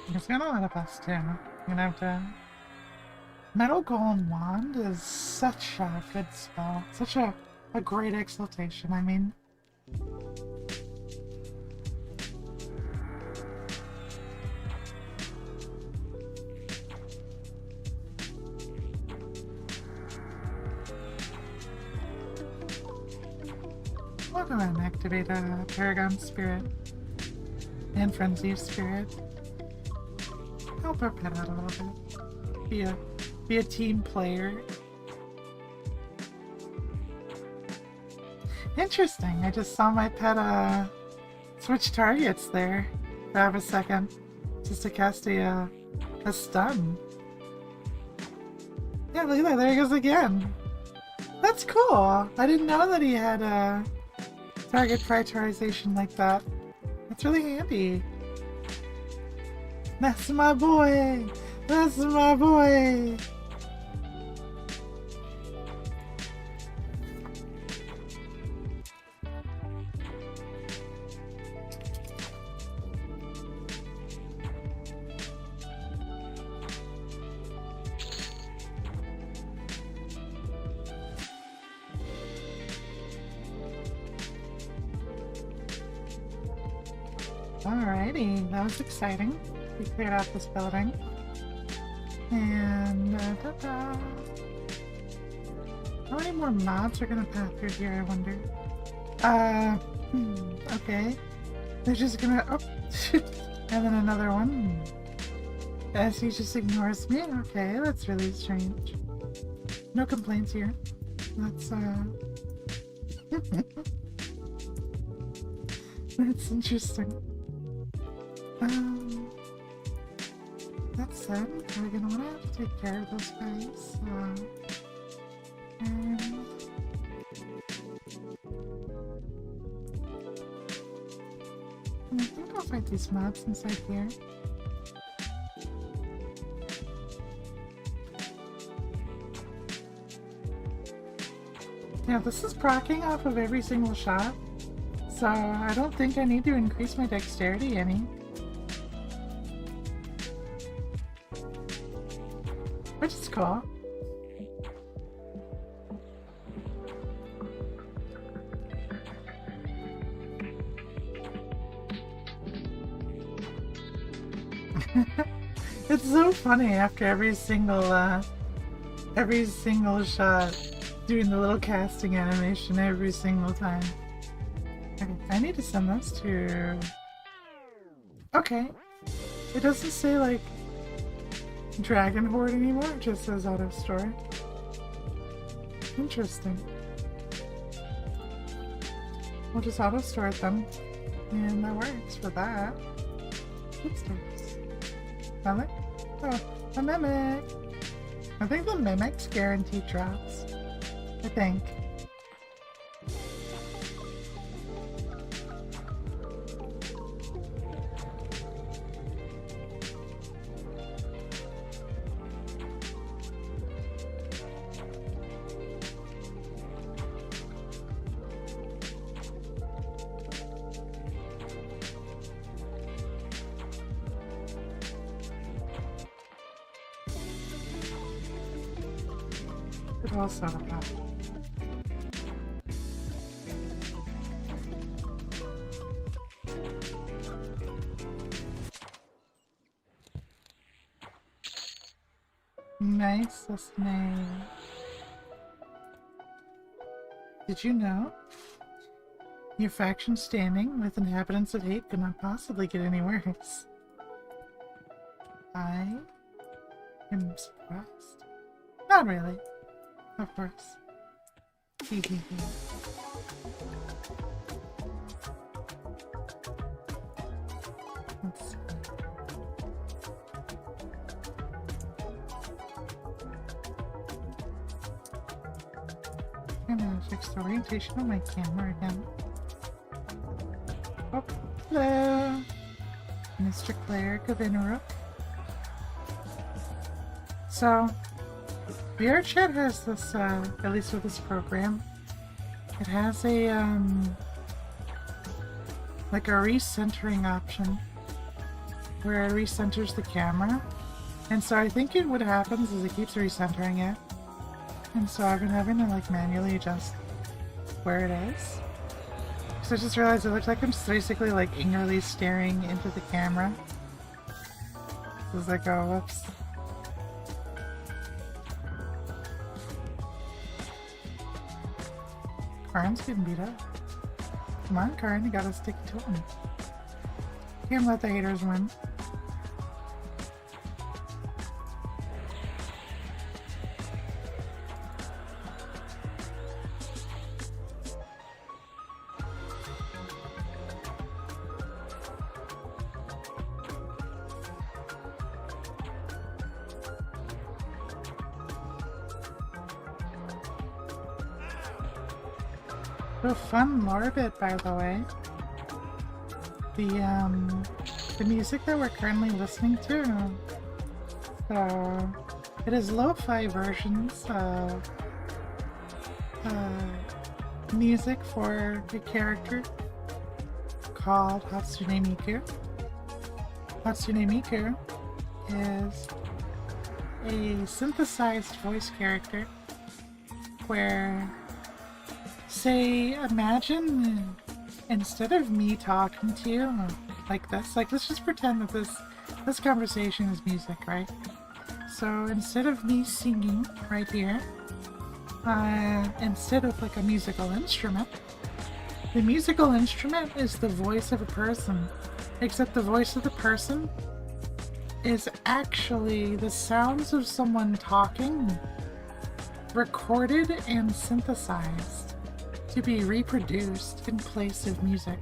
Speaker 1: There's got a lot of us too. I'm gonna have to... Metal Golem Wand is such a good spell. Such a great exaltation, I mean. go ahead and activate Paragon Spirit and Frenzy of Spirit. Help our pet out a little bit. Be a team player. Interesting. I just saw my pet switch targets there. Grab a second just to cast a stun. Yeah, look at that. There he goes again. That's cool. I didn't know that he had target prioritization like that. That's really handy. That's my boy. That's my boy. Alrighty, that was exciting. We cleared out this building. And how many more mobs are gonna pass through here, I wonder? Okay. They're just gonna and then another one. Yes, he just ignores me. Okay, that's really strange. No complaints here. That's that's interesting. That said, we're gonna wanna have to take care of those guys. And I think I'll fight these mobs inside here. Yeah, this is proccing off of every single shot, so I don't think I need to increase my dexterity any. Which is cool. It's so funny after every single shot, doing the little casting animation every single time. Okay, I need to send this to... Okay. It doesn't say, like, Dragon Horde anymore, it just says auto store. Interesting. We'll just auto store it then. And that works for that. Footsteps. Mimic? Oh, a mimic! I think the mimic's guaranteed drops. I think. It also that. Nice listening. Did you know? Your faction standing with inhabitants of hate could not possibly get any worse. I am surprised. Not really. Of course. Let's see. I'm gonna fix the orientation of my camera again. Oh, hello! Mr. Cleric of Inrook. So, VRChat has this, at least with this program, it has a, like a recentering option, where it recenters the camera. And so I think what happens is it keeps recentering it. And so I've been having to, like, manually adjust where it is. So I just realized it looks like I'm just basically, like, angrily staring into the camera. As I go, whoops. Arm's getting beat up. Come on, Karin, you gotta stick to him. Can't let the haters win. A fun lore bit, by the way. The music that we're currently listening to. So it is lo-fi versions of music for a character called Hatsune Miku. Hatsune Miku is a synthesized voice character where, say, imagine instead of me talking to you like this, like let's just pretend that this conversation is music, right? So instead of me singing right here, instead of like a musical instrument, the musical instrument is the voice of a person, except the voice of the person is actually the sounds of someone talking recorded and synthesized to be reproduced in place of music,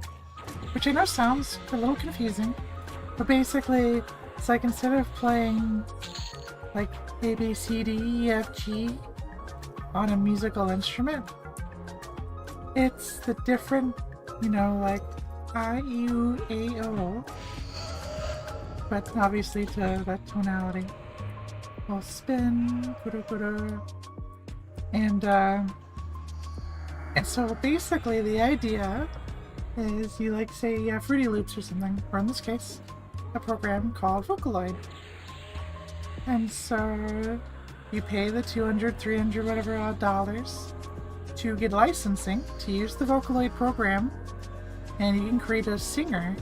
Speaker 1: which I know sounds a little confusing, but basically it's like instead of playing like A, B, C, D, E, F, G on a musical instrument, it's the different, you know, like I, U, A, O, but obviously to that tonality. We'll spin, and so basically the idea is you like say Fruity Loops or something, or in this case, a program called Vocaloid. And so you pay the $200, $300, whatever odd dollars to get licensing to use the Vocaloid program, and you can create a singer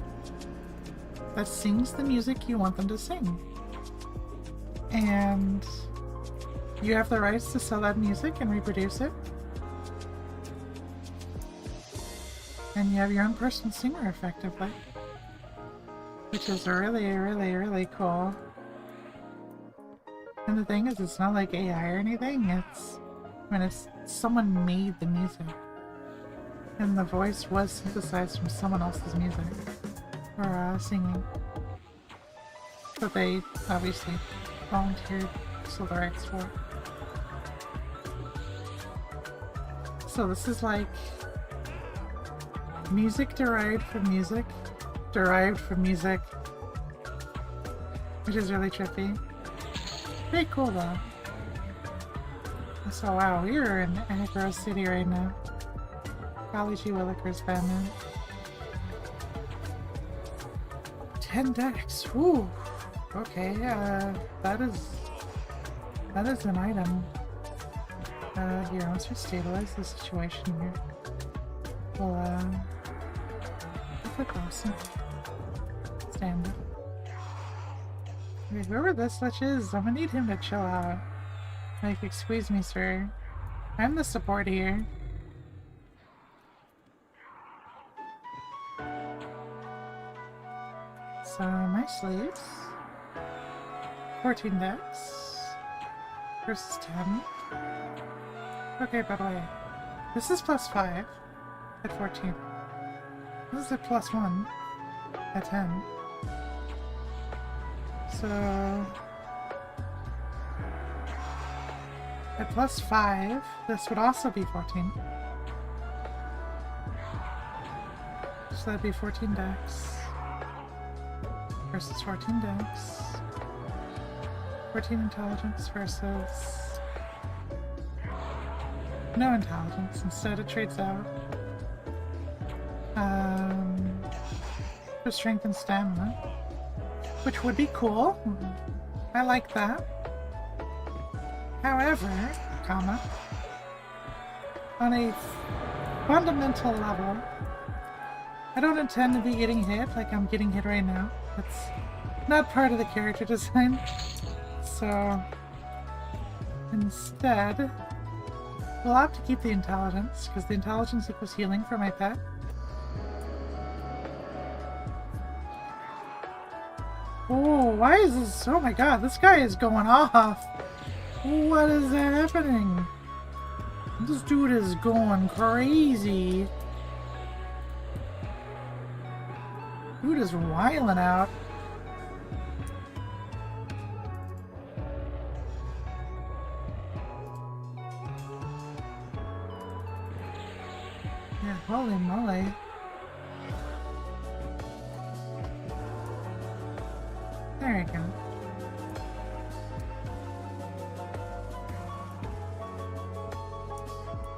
Speaker 1: that sings the music you want them to sing. And you have the rights to sell that music and reproduce it. And you have your own personal singer, effectively. Which is really, really, really cool. And the thing is, it's not like AI or anything, it's someone made the music. And the voice was synthesized from someone else's music. Or singing. But they obviously volunteered, sold the rights for it. So this is like music derived from music, which is really trippy. Pretty cool though. So wow, we are in Agro City right now. Golly gee willikers, Batman. 10 decks, whew. Okay, that is an item. Here, once we stabilize the situation here, we'll, look awesome. Stand up. Okay, whoever this Lich is, I'm gonna need him to chill out. Like, excuse me, sir. I'm the support here. So, my sleeves. 14 decks. Versus 10. Okay, by the way, this is +5 at 14. This is a +1 at 10. So at +5, this would also be 14. So that'd be 14 decks versus 14 decks. 14 intelligence versus no intelligence. Instead it trades out for strength and stamina, which would be cool. I like that. However, on a fundamental level, I don't intend to be getting hit like I'm getting hit right now. That's not part of the character design. So instead, we'll have to keep the intelligence, because the intelligence equals healing for my pet. Oh, why is this? Oh my god, this guy is going off. What is happening? This dude is going crazy. Dude is wilding out. Yeah, holy moly. There you go.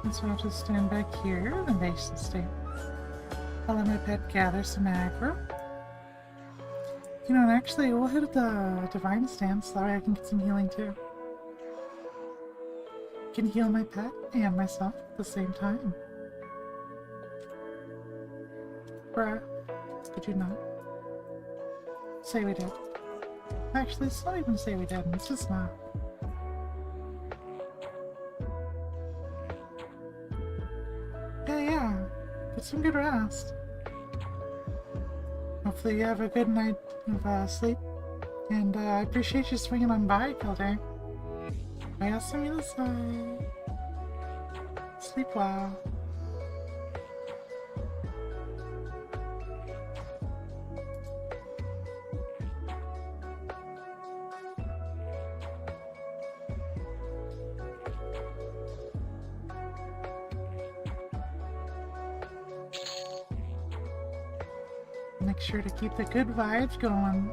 Speaker 1: And so I'll just stand back here and base the stance. I'll let my pet gather some aggro. You know, and actually we'll hit the divine stance, that way I can get some healing too. Can heal my pet and myself at the same time. Bruh, did you not? Say we did. Actually, let's not even say we didn't, it's just not. Yeah. Get some good rest. Hopefully you have a good night of sleep. And I appreciate you swinging on by, Kildare. Oyasuminasai. Sleep well. Make sure to keep the good vibes going.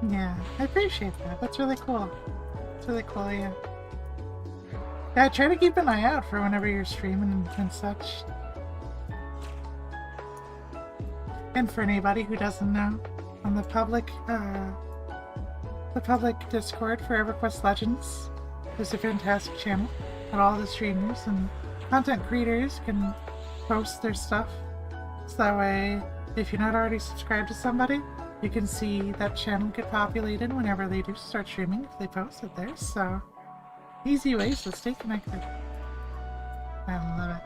Speaker 1: Yeah, I appreciate that. That's really cool. It's really cool, yeah. Yeah, try to keep an eye out for whenever you're streaming and such. And for anybody who doesn't know, on the public Discord for EverQuest Legends, there's a fantastic channel that all the streamers and content creators can post their stuff. So that way, if you're not already subscribed to somebody, you can see that channel get populated whenever they do start streaming if they post it there. So, easy ways to stay connected. I love it.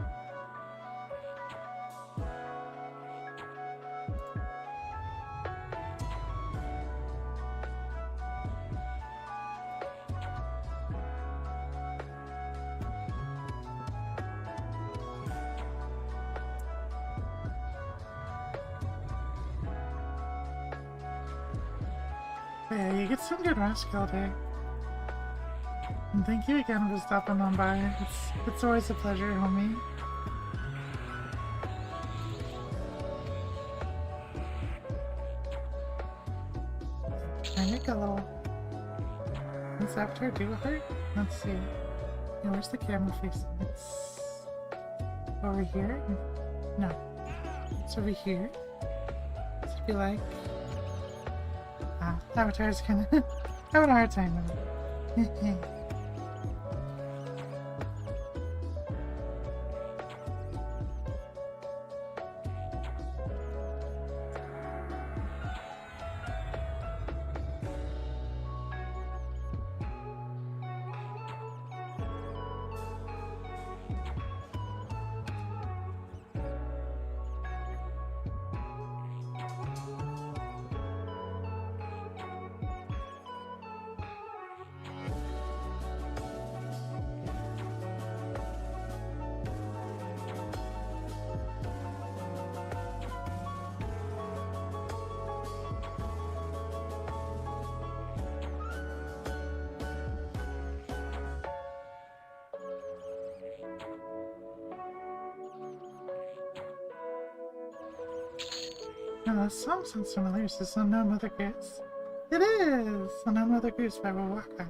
Speaker 1: Yeah, you get some good rest, Kildare. And thank you again for stopping on by. It's always a pleasure, homie. Can I make a little... What's after do with her? Let's see. Yeah, where's the camera facing? It's... over here? No. It's over here. So it'd be like... Avatar's kinda having a hard time with it. Oh, this song sounds familiar. Is this Unknown Mother Goose? It is! Unknown Mother Goose by Wawaka.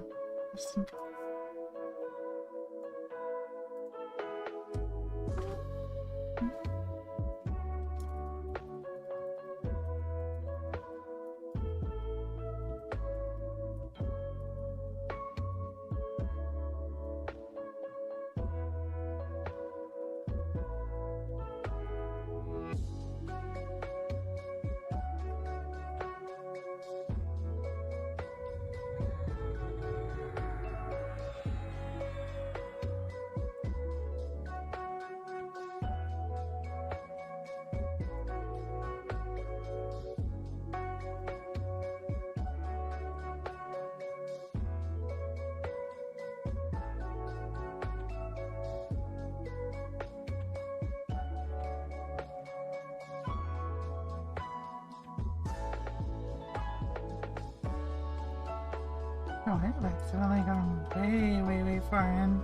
Speaker 1: Oh, I've accidentally gone way, way, way far in.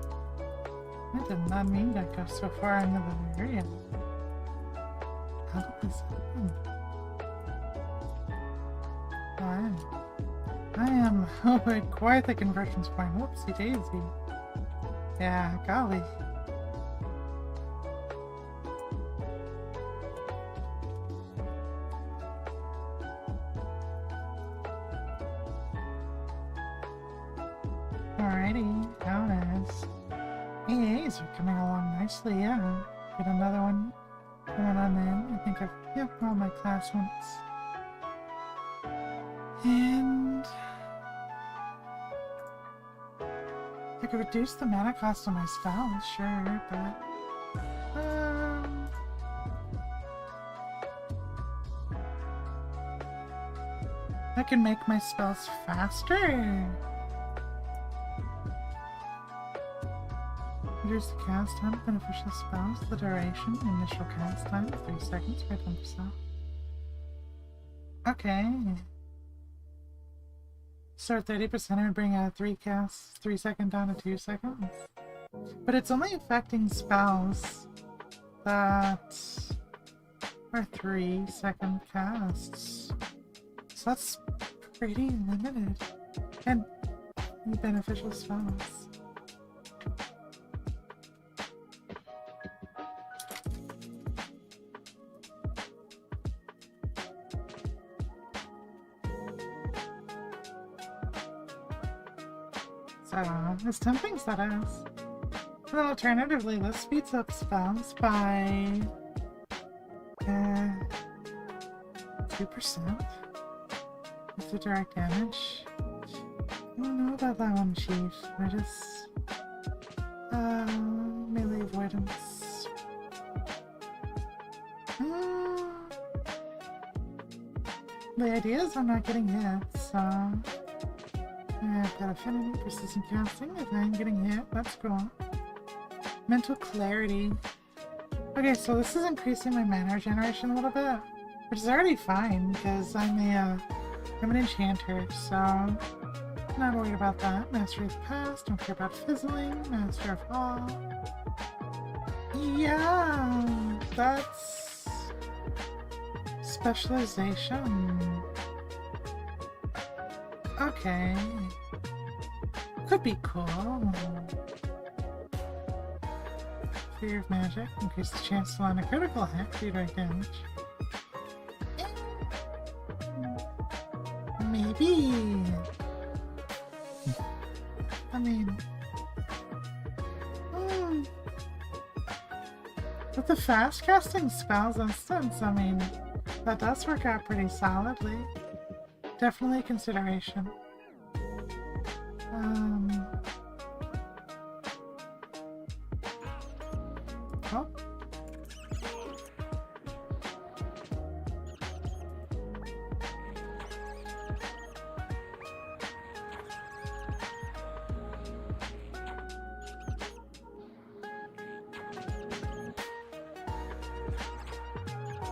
Speaker 1: I did not mean to go so far into the area. How did this happen? I am quite the conversions point. Whoopsie daisy. Yeah, golly. Alrighty, how is? AAs are coming along nicely, yeah. Get another one going on in. I think I've all my class ones. And I could reduce the mana cost of my spells, sure, but I can make my spells faster. Reduce the cast time of beneficial spells, the duration, initial cast time, 3 seconds by 10%. Okay. So 30% would bring a 3 second down to 2 seconds. But it's only affecting spells that are 3 second casts. So that's pretty limited. And beneficial spells. As tempting as that is. And alternatively, this speeds up spells by 2% with the direct damage. I don't know about that one, Chief. I just melee avoidance. The idea is I'm not getting hit, so I've got affinity, persistent casting. If I am getting hit, that's cool. Mental clarity. Okay, so this is increasing my mana regeneration a little bit, which is already fine because I'm an enchanter, so I'm not worried about that. Mastery of the past, don't care about fizzling. Master of all. Yeah, that's specialization. Okay. Could be cool. Fear of magic. Increase the chance to land a critical hit. Do direct damage. Maybe. I mean... With the fast casting spells instance, I mean, that does work out pretty solidly. Definitely a consideration. Oh.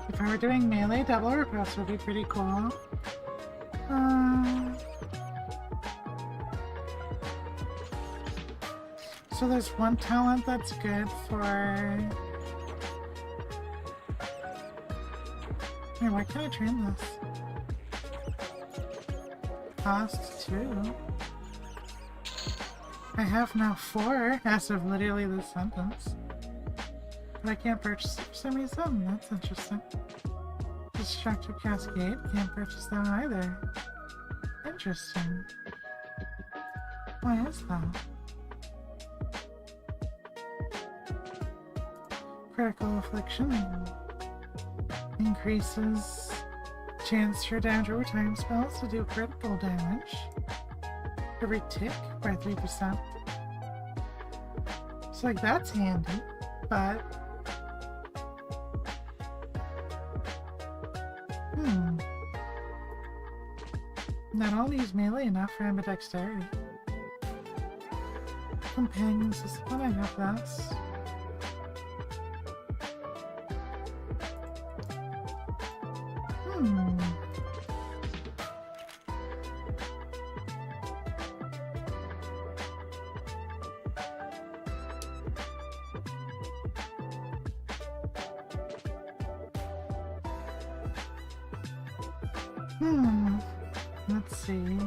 Speaker 1: If I were doing melee, double repress would be pretty cool. So there's one talent that's good for... Hey, why can't I train this? Cost 2. I have now 4 as of literally this sentence. But I can't purchase it for some reason. That's interesting. Destructive Cascade, can't purchase that either. Interesting. Why is that? Critical Affliction increases chance for damage over time spells to do critical damage every tick by 3%. So like that's handy, but not only is melee enough for ambidexterity. Companion Discipline, I have this. Let's see.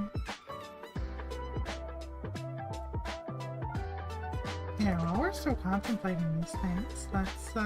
Speaker 1: Yeah, well, we're still contemplating these things. Let's see.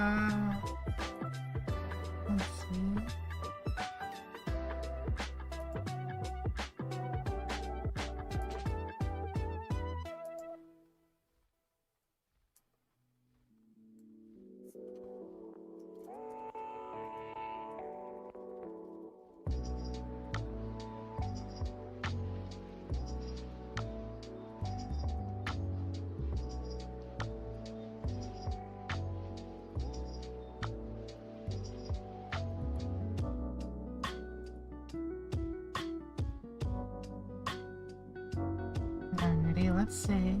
Speaker 1: Alrighty, let's see.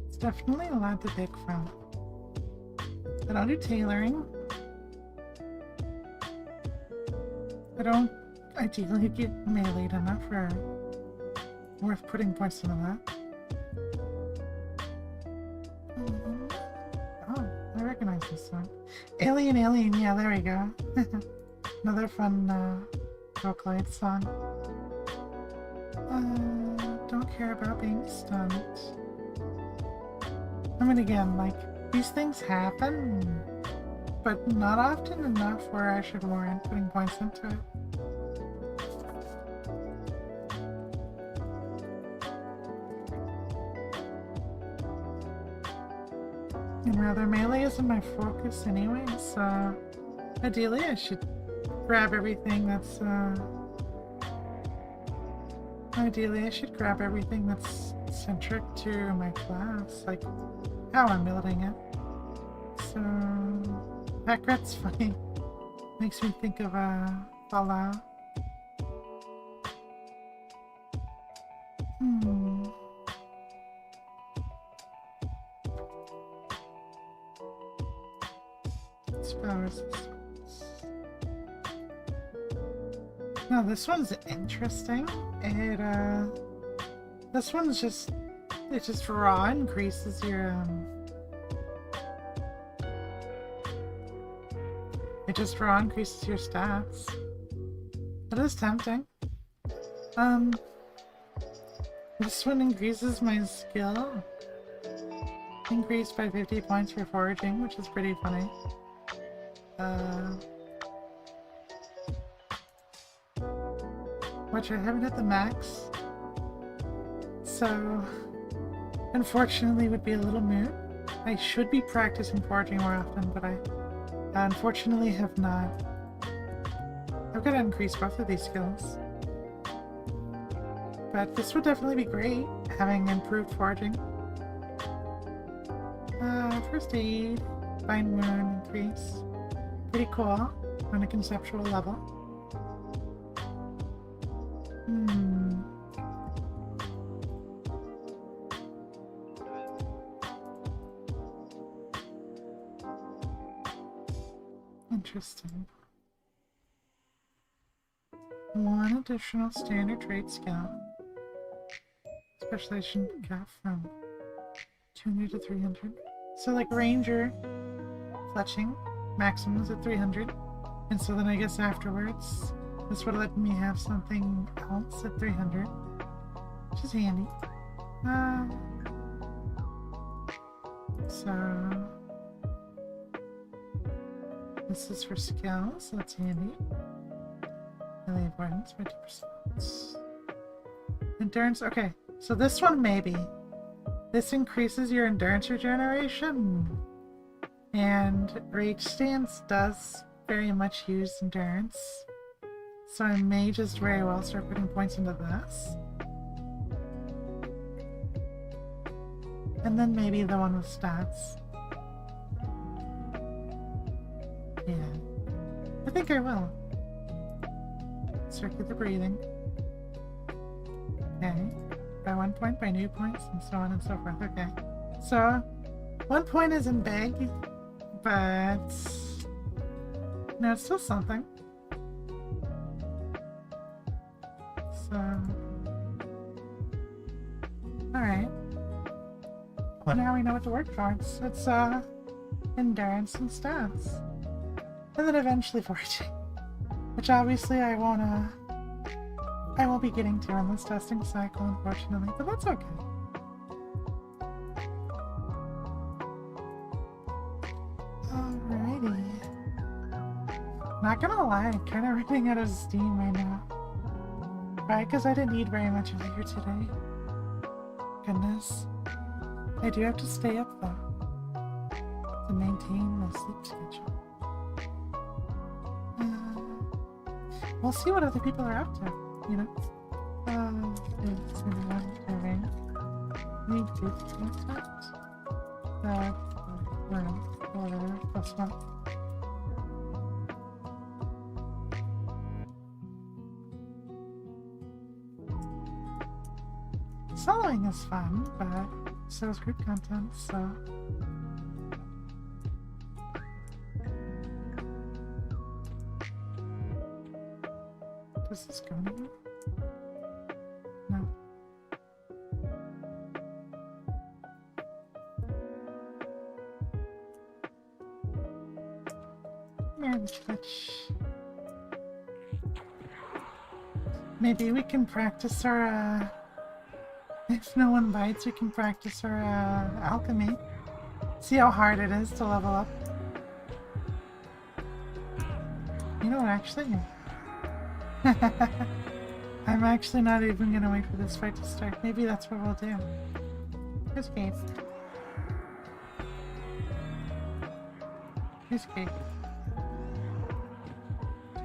Speaker 1: It's definitely a lot to pick from. I don't do tailoring. I don't ideally get meleeed enough for worth putting points into that. Oh, I recognize this one. Alien, yeah, there we go. Another fun vocaloid song. Don't care about being stunned. I mean, again, like, these things happen, but not often enough where I should warrant putting points into it. And rather, melee isn't my focus anyway, so ideally I should grab everything that's, centric to my class, like how I'm building it. So, Packrat's funny. Makes me think of, Fallout. No, this one's interesting. This one's just, it just raw increases your, it just raw increases your stats. It is tempting. This one increases my skill. Increased by 50 points for foraging, which is pretty funny. Which I haven't hit the max, so unfortunately would be a little moot. I should be practicing foraging more often, but I unfortunately have not. I've got to increase both of these skills. But this would definitely be great, having improved foraging. First aid, fine wound increase. Pretty cool on a conceptual level. Interesting. One additional standard trait skill. Specialization cap from 200 to 300. So like Ranger, fletching, maximum is at 300. And so then I guess afterwards, this would let me have something else at 300. Which is handy. So this is for skill, so that's handy. Melee avoidance, 50%. Endurance, okay. So this one maybe. This increases your endurance regeneration. And Rage Stance does very much use endurance. So I may just very well start putting points into this. And then maybe the one with stats. Yeah. I think I will. Circuit the breathing. Okay. By 1 point, by new points, and so on and so forth. Okay. So, 1 point isn't big, but no, it's still something. So, alright. Well, now we know what to work towards. It's endurance and stats. And then eventually foraging. Which obviously I won't be getting to in this testing cycle, unfortunately, but that's okay. Alrighty. Not gonna lie, I'm kind of running out of steam right now. Right, because I didn't eat very much of it here today. Goodness. I do have to stay up though, to maintain the sleep schedule. We'll see what other people are up to, you know? It's wondering. We did contact that room for plus one. Soloing is fun, but so is group content, so... Does this go anywhere? No. Maybe we can practice our, if no one bites, we can practice our, alchemy. See how hard it is to level up. You know what, actually? I'm actually not even gonna wait for this fight to start. Maybe that's what we'll do. Here's Gabe. Here's Gabe.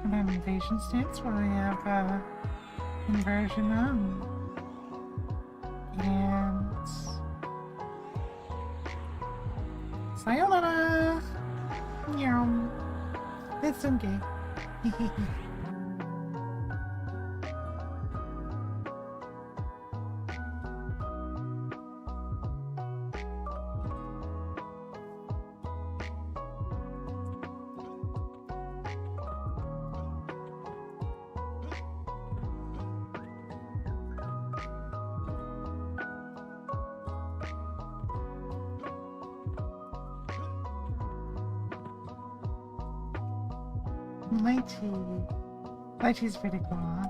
Speaker 1: And an invasion stance where we have inversion on. And sayonara! Meow. It's okay. Lychee's pretty cool, huh?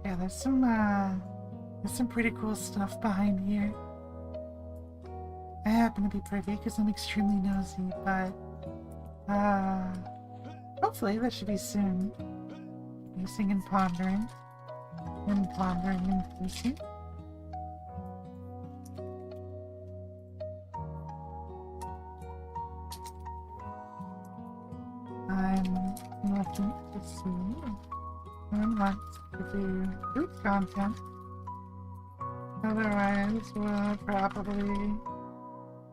Speaker 1: Yeah, there's some pretty cool stuff behind here. I happen to be privy because I'm extremely nosy, but hopefully that should be soon. Using and pondering and increasing. I'm looking to see and want to do group content. Otherwise, we'll probably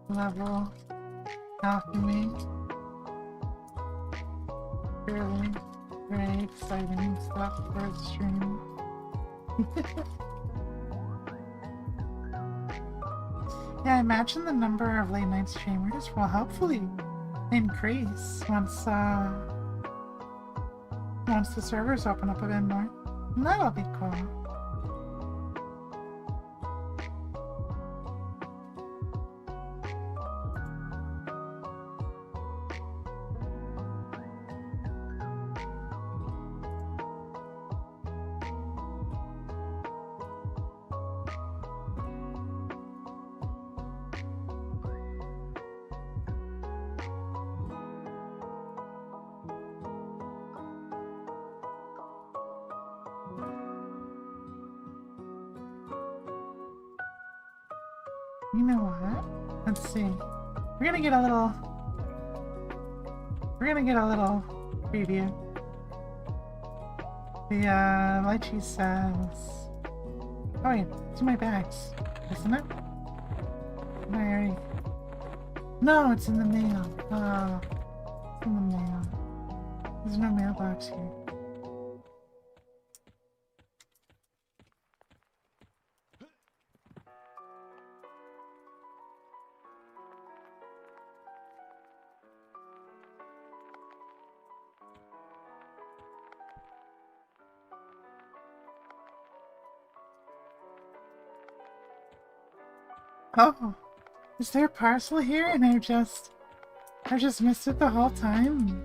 Speaker 1: level alchemy. Really very exciting stuff for a stream. Yeah, I imagine the number of late night streamers will hopefully increase once the servers open up a bit more. And that'll be cool. You know what? Let's see. We're gonna get a little preview. The Lychee says, oh wait, it's in my bags, isn't it? I already... No, it's in the mail. Oh, it's in the mail. There's no mailbox here. Oh, is there a parcel here and I just missed it the whole time?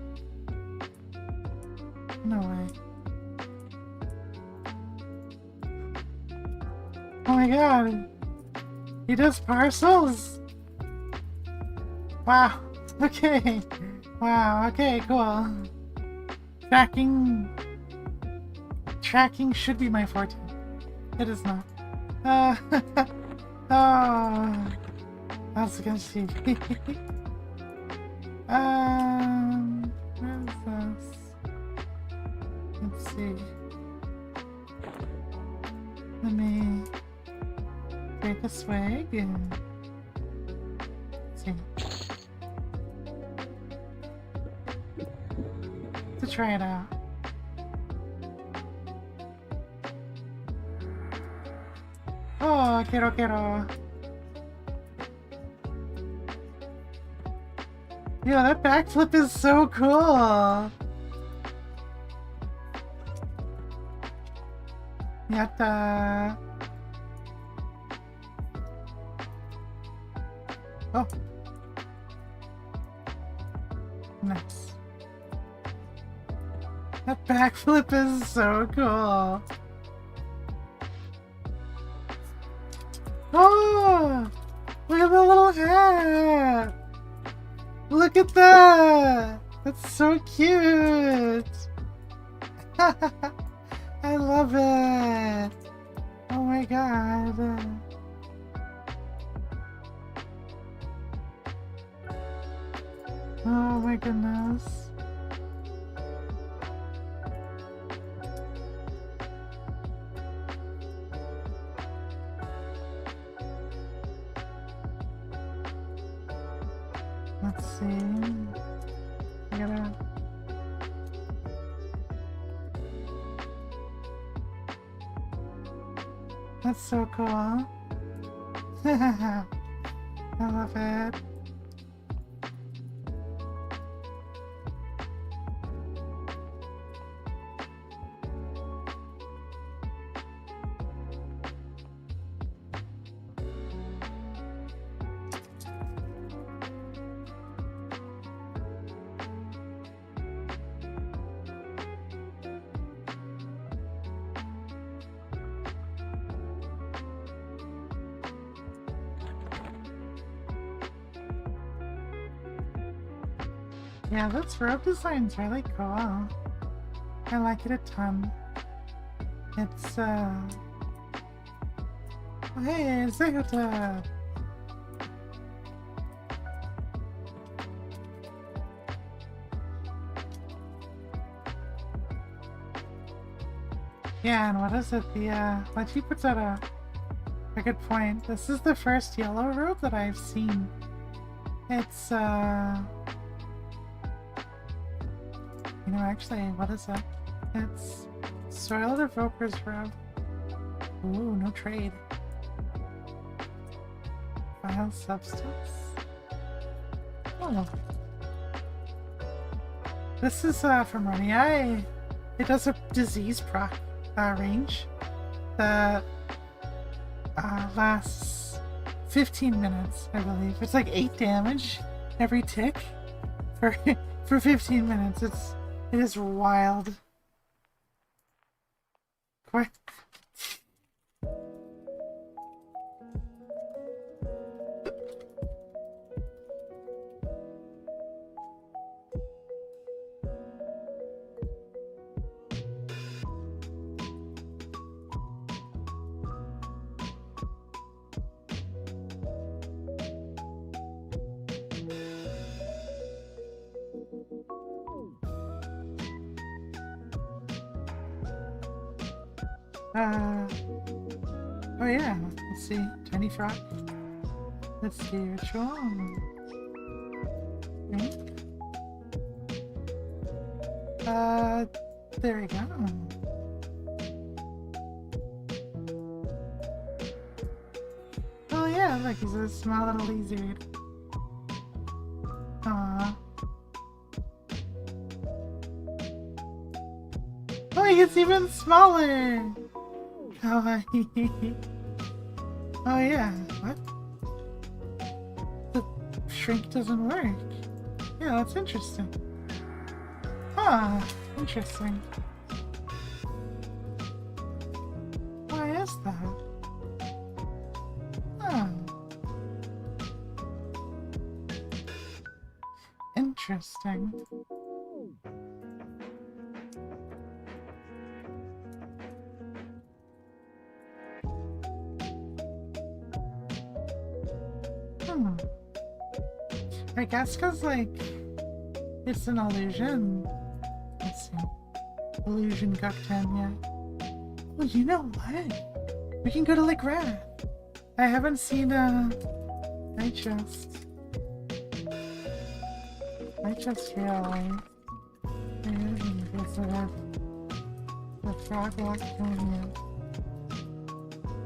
Speaker 1: No way. Oh my god. He does parcels? Wow. Okay. Wow, okay, cool. Tracking should be my forte. It is not. Oh, that's gonna see. Where is this? Let's see. Let me take a swig and see. To try it out. Oh, quiero. Yo, that backflip is so cool. Yatta. Oh. Nice. That backflip is so cool. Oh! Look at the little hat! Look at that! That's so cute! I love it! Oh my god! Oh my goodness. Let's see. That's so cool. I love it. Yeah, this robe design's really cool. I like it a ton. It's, Oh, hey, Zehuta! Yeah, and what is it? What she puts out a good point. This is the first yellow robe that I've seen. It's, you know, actually, what is it? It's Soiled Evoker's robe. Ooh, no trade. Vile substance. Oh. This is from Runny. It does a disease proc range that lasts 15 minutes, I believe. It's like 8 damage every tick for 15 minutes. It is wild. Quite. Oh yeah, let's see. Tiny Frog. Let's see, ritual. Okay. There we go. Oh yeah, look, he's a small little lizard. Aww. Oh, he gets even smaller! Oh, oh yeah, what? shrink doesn't work. Yeah, that's interesting. Ah, interesting. Why is that? Oh. Interesting. I guess because, like, it's an illusion. Let's see. Illusion Gukten, yeah. Well, you know what? We can go to Lake Wrath. I haven't seen I just really visited the Frog-Lock Canyon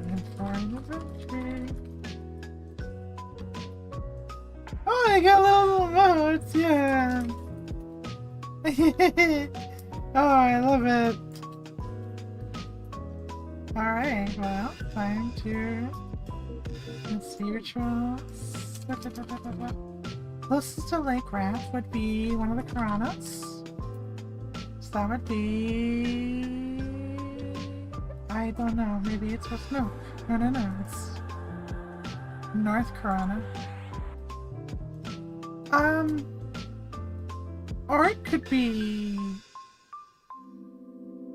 Speaker 1: and find adventure. Oh, I got little emotes, yeah! Oh, I love it! Alright, well, time to see rituals. Closest to Lake Wrath would be one of the Karanas. So that would be... I don't know, maybe it's supposed to... No, it's North Karana. Or it could be...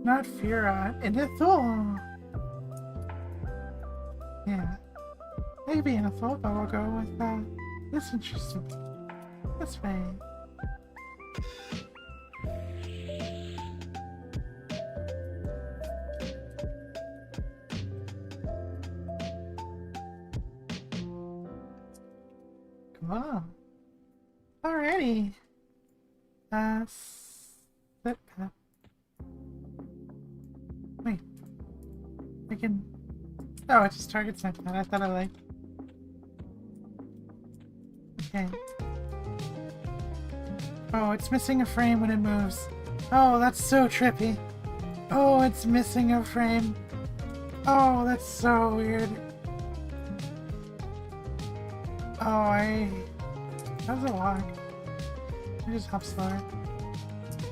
Speaker 1: not Firat, Inithul. Yeah. Maybe Inithul, but we'll go with, this interesting. This way. Cool. Alrighty. Sit back. Wait. I can... Oh, it just targets my pad. I thought I liked... Okay. Oh, it's missing a frame when it moves. Oh, that's so trippy. Oh, it's missing a frame. Oh, that's so weird. Oh, How does it walk? I just hop slower.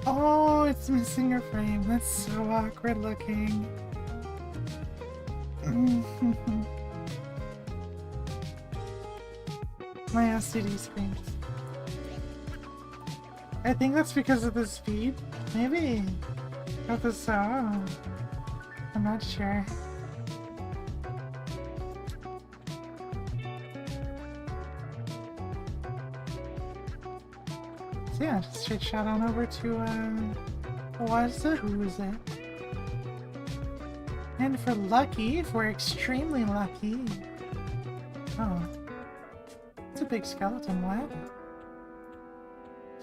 Speaker 1: Oh, it's missing a frame. That's so awkward looking. My LCD screen. I think that's because of the speed. Maybe. Of the sound. I'm not sure. So yeah, just straight shot on over to who is it? And for lucky, if we're extremely lucky. Oh. It's a big skeleton, what?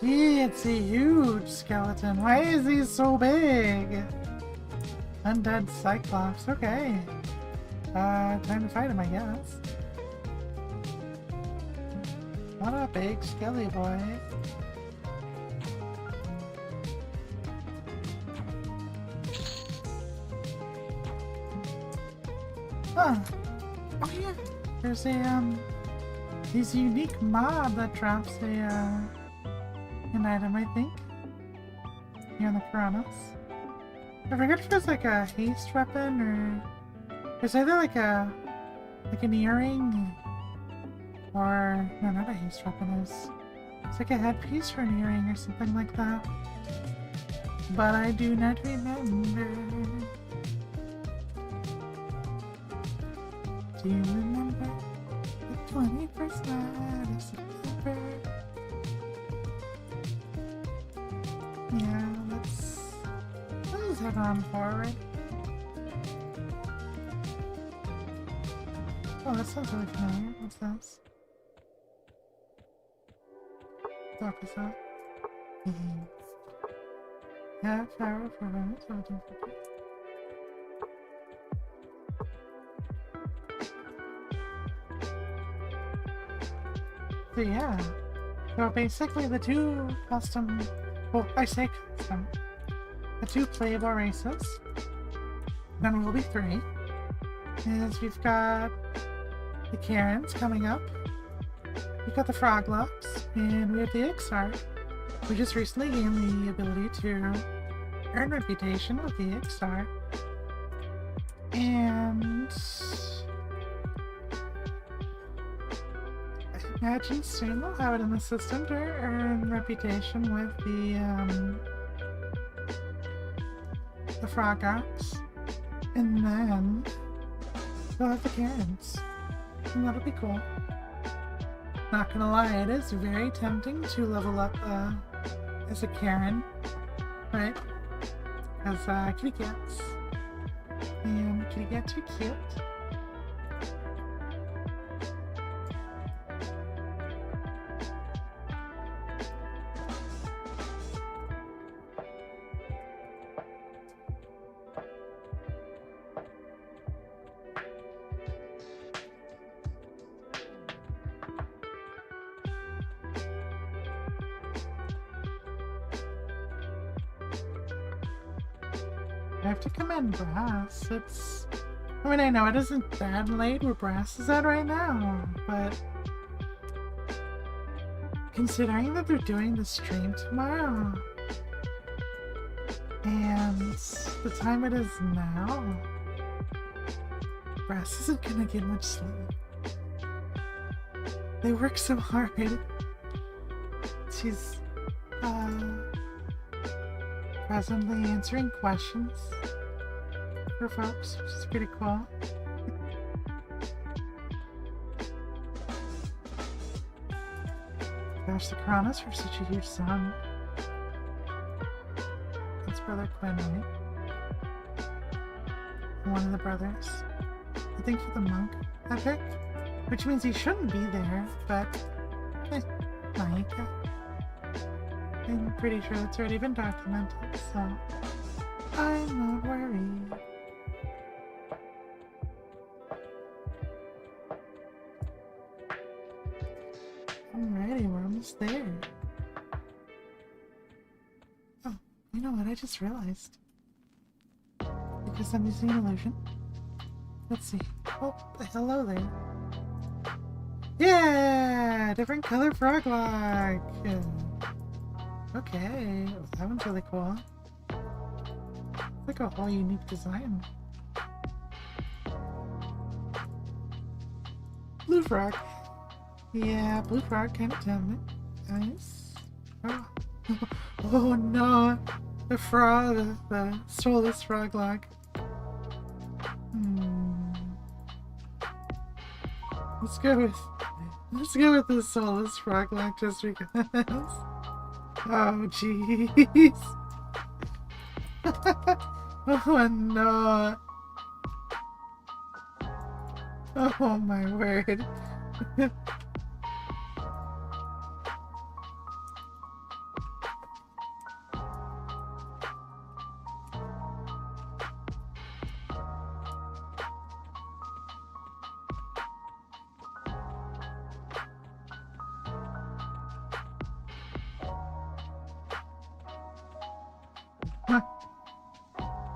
Speaker 1: Yeah, it's a huge skeleton. Why is he so big? Undead Cyclops, okay. Time to fight him, I guess. What a big skelly boy. Huh. Oh yeah, there's a unique mob that drops an item, I think. Here in the Karanas. I forget if there's like a haste weapon or there's either like an earring or no, not a haste weapon. It's like a headpiece or an earring or something like that. But I do not remember. Do you remember the 21st night of September? Yeah, let's head on forward. Oh, that sounds really familiar. What's this? What is that? Yeah, power for minutes. So yeah, so basically the two custom, well I say custom, the two playable races, then will be three, is we've got the Karens coming up, we got the frog locks, and we have the XR. We just recently gained the ability to earn reputation with the XR. And I imagine soon we'll have it in the system to earn reputation with the frog ops. And then we'll have the Karens. And that'll be cool. Not gonna lie, it is very tempting to level up as a Karen, right? As kitty cats. And kitty cats are cute. I have to commend Brass. I mean, I know it isn't that late where Brass is at right now, but considering that they're doing the stream tomorrow, and the time it is now, Brass isn't gonna get much sleep. They work so hard. She's, presently answering questions for folks, which is pretty cool. Gosh, the Karanas were such a huge son. That's Brother Quinn, right? One of the brothers. I think for the monk epic, which means he shouldn't be there, but Naika. I'm pretty sure that's already been documented, so I'm not worried. Alrighty, we're almost there. Oh, you know what I just realized? Because I'm using an illusion. Let's see. Oh, hello there. Yeah! Different color frog lock! Okay, that one's really cool. It's like a whole unique design. Blue frog. Yeah, blue frog, kind of tempting. Nice. Oh. Oh no! The frog, the soulless frog lock. Let's go with the soulless frog lock just because. Oh, jeez. Oh, no. Oh, my word.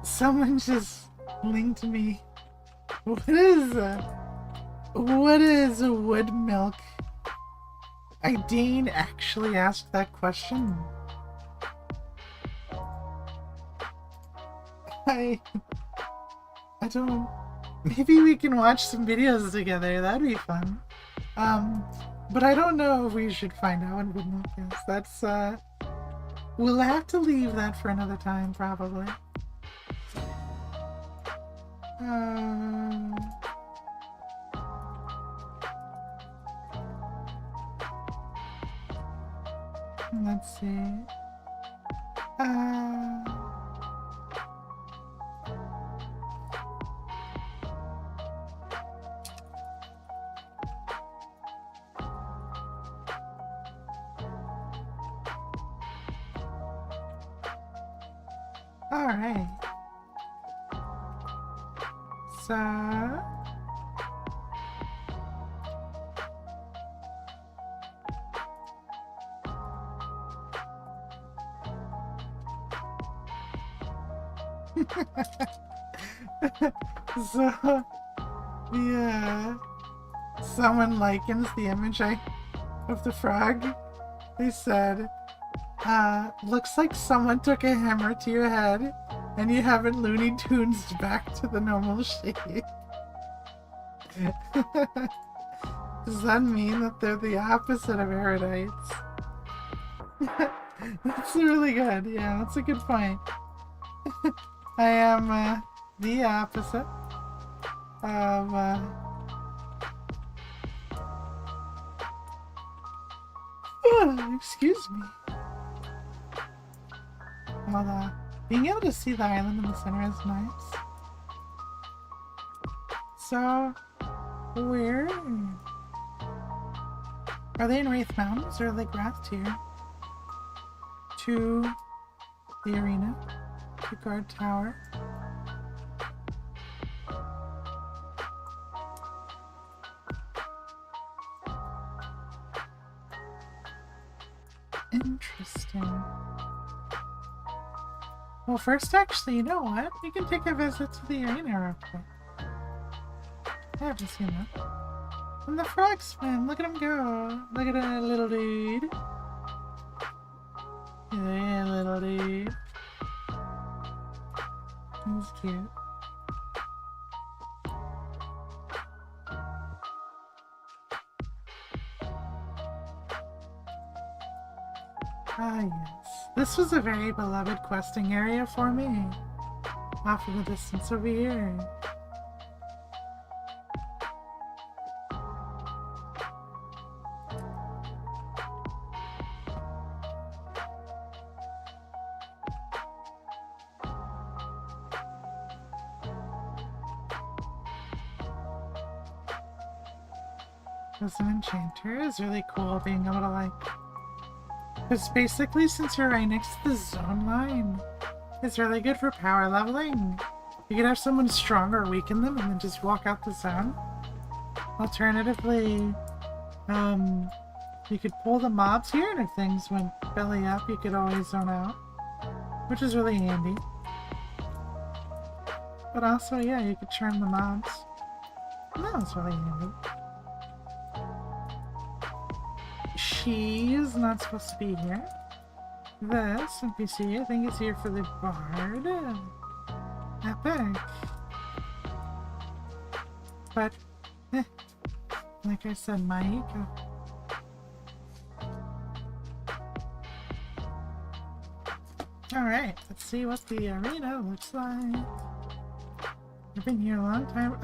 Speaker 1: Someone just linked me. What is wood milk? Idane actually asked that question. I don't. Maybe we can watch some videos together. That'd be fun. But I don't know if we should find out what wood milk is. That's we'll have to leave that for another time, probably. Let's see. All right. So yeah, someone likens the image I of the frog. They said, looks like someone took a hammer to your head and you haven't Looney Tunes back to the normal shape. Does that mean that they're the opposite of Erodites? That's really good. Yeah, that's a good point. I am the opposite of excuse me. Well, being able to see the island in the center is nice. So, where are they in Wraith Mountains or Lake Wrath tier? To the arena, to guard tower. Interesting. Well, first, actually, you know what? We can take a visit to the arena real quick. I haven't seen that. And the frog swim, look at him go. Look at that little dude. Yeah, little dude. He's cute. Ah, yes. This was a very beloved questing area for me. Off in the distance over here. As an enchanter is really cool being able to like... Because basically, since you're right next to the zone line, it's really good for power leveling. You could have someone strong or weaken them and then just walk out the zone. Alternatively, you could pull the mobs here, and if things went belly up, you could always zone out. Which is really handy. But also, yeah, you could charm the mobs. And that was really handy. She is not supposed to be here. This NPC, I think, is here for the bard. Epic. But, like I said, my ego. Alright, let's see what the arena looks like. I've been here a long time.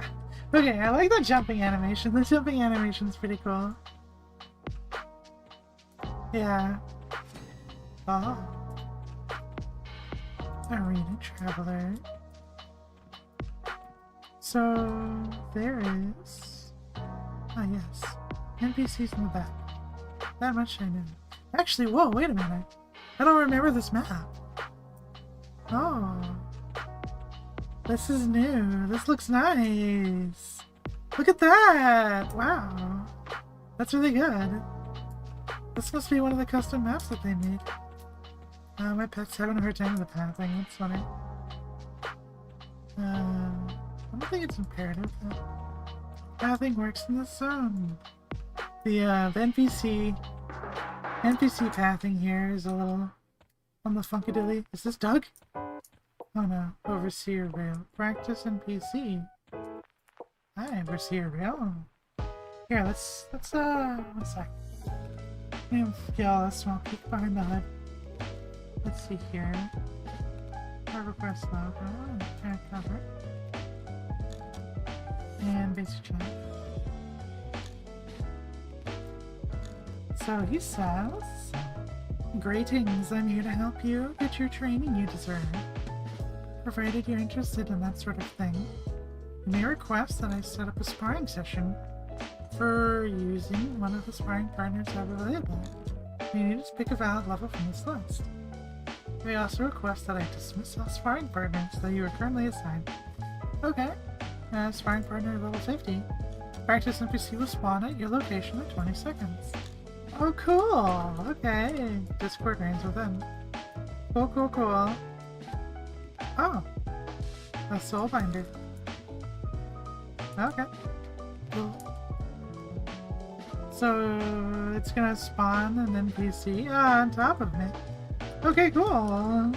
Speaker 1: Okay, I like the jumping animation. The jumping animation's pretty cool. Yeah. Oh. Arena Traveler. So, there is... Ah, yes. NPCs in the back. That much I know. Actually, whoa, wait a minute. I don't remember this map. Oh. This is new. This looks nice. Look at that! Wow. That's really good. This must be one of the custom maps that they made. My pet's having a hard time with the pathing, that's funny. I don't think it's imperative that pathing works in this zone. The NPC pathing here is a little on the funkadilly. Is this Doug? Oh no, Overseer Rail. Practice NPC. Hi, Overseer Rail. Here, let's one sec. Yeah, a small peek behind the hood. Let's see here. EverQuest logo, and cover. And basic chat. So he says, greetings, I'm here to help you get your training you deserve. Provided you're interested in that sort of thing, you may request that I set up a sparring session for using one of the sparring partners I have available. You need to pick a valid level from this list. You may also request that I dismiss all sparring partners that you are currently assigned. Okay. Sparring partner level 50. Practice NPC will spawn at your location in 20 seconds. Oh, cool! Okay. Discord reigns within. Cool, cool, cool. Oh. A soulbinder. Okay. Cool. So it's gonna spawn an NPC on top of me. Okay, cool.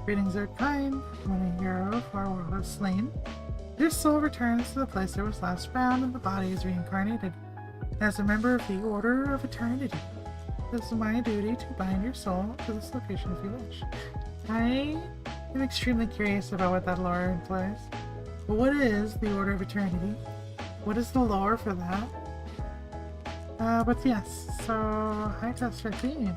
Speaker 1: Greetings are kind. When a hero for a world is slain, their soul returns to the place it was last found and the body is reincarnated as a member of the Order of Eternity. It is my duty to bind your soul to this location if you wish. I am extremely curious about what that lore implies. But what is the Order of Eternity? What is the lore for that? But yes, so high test 15.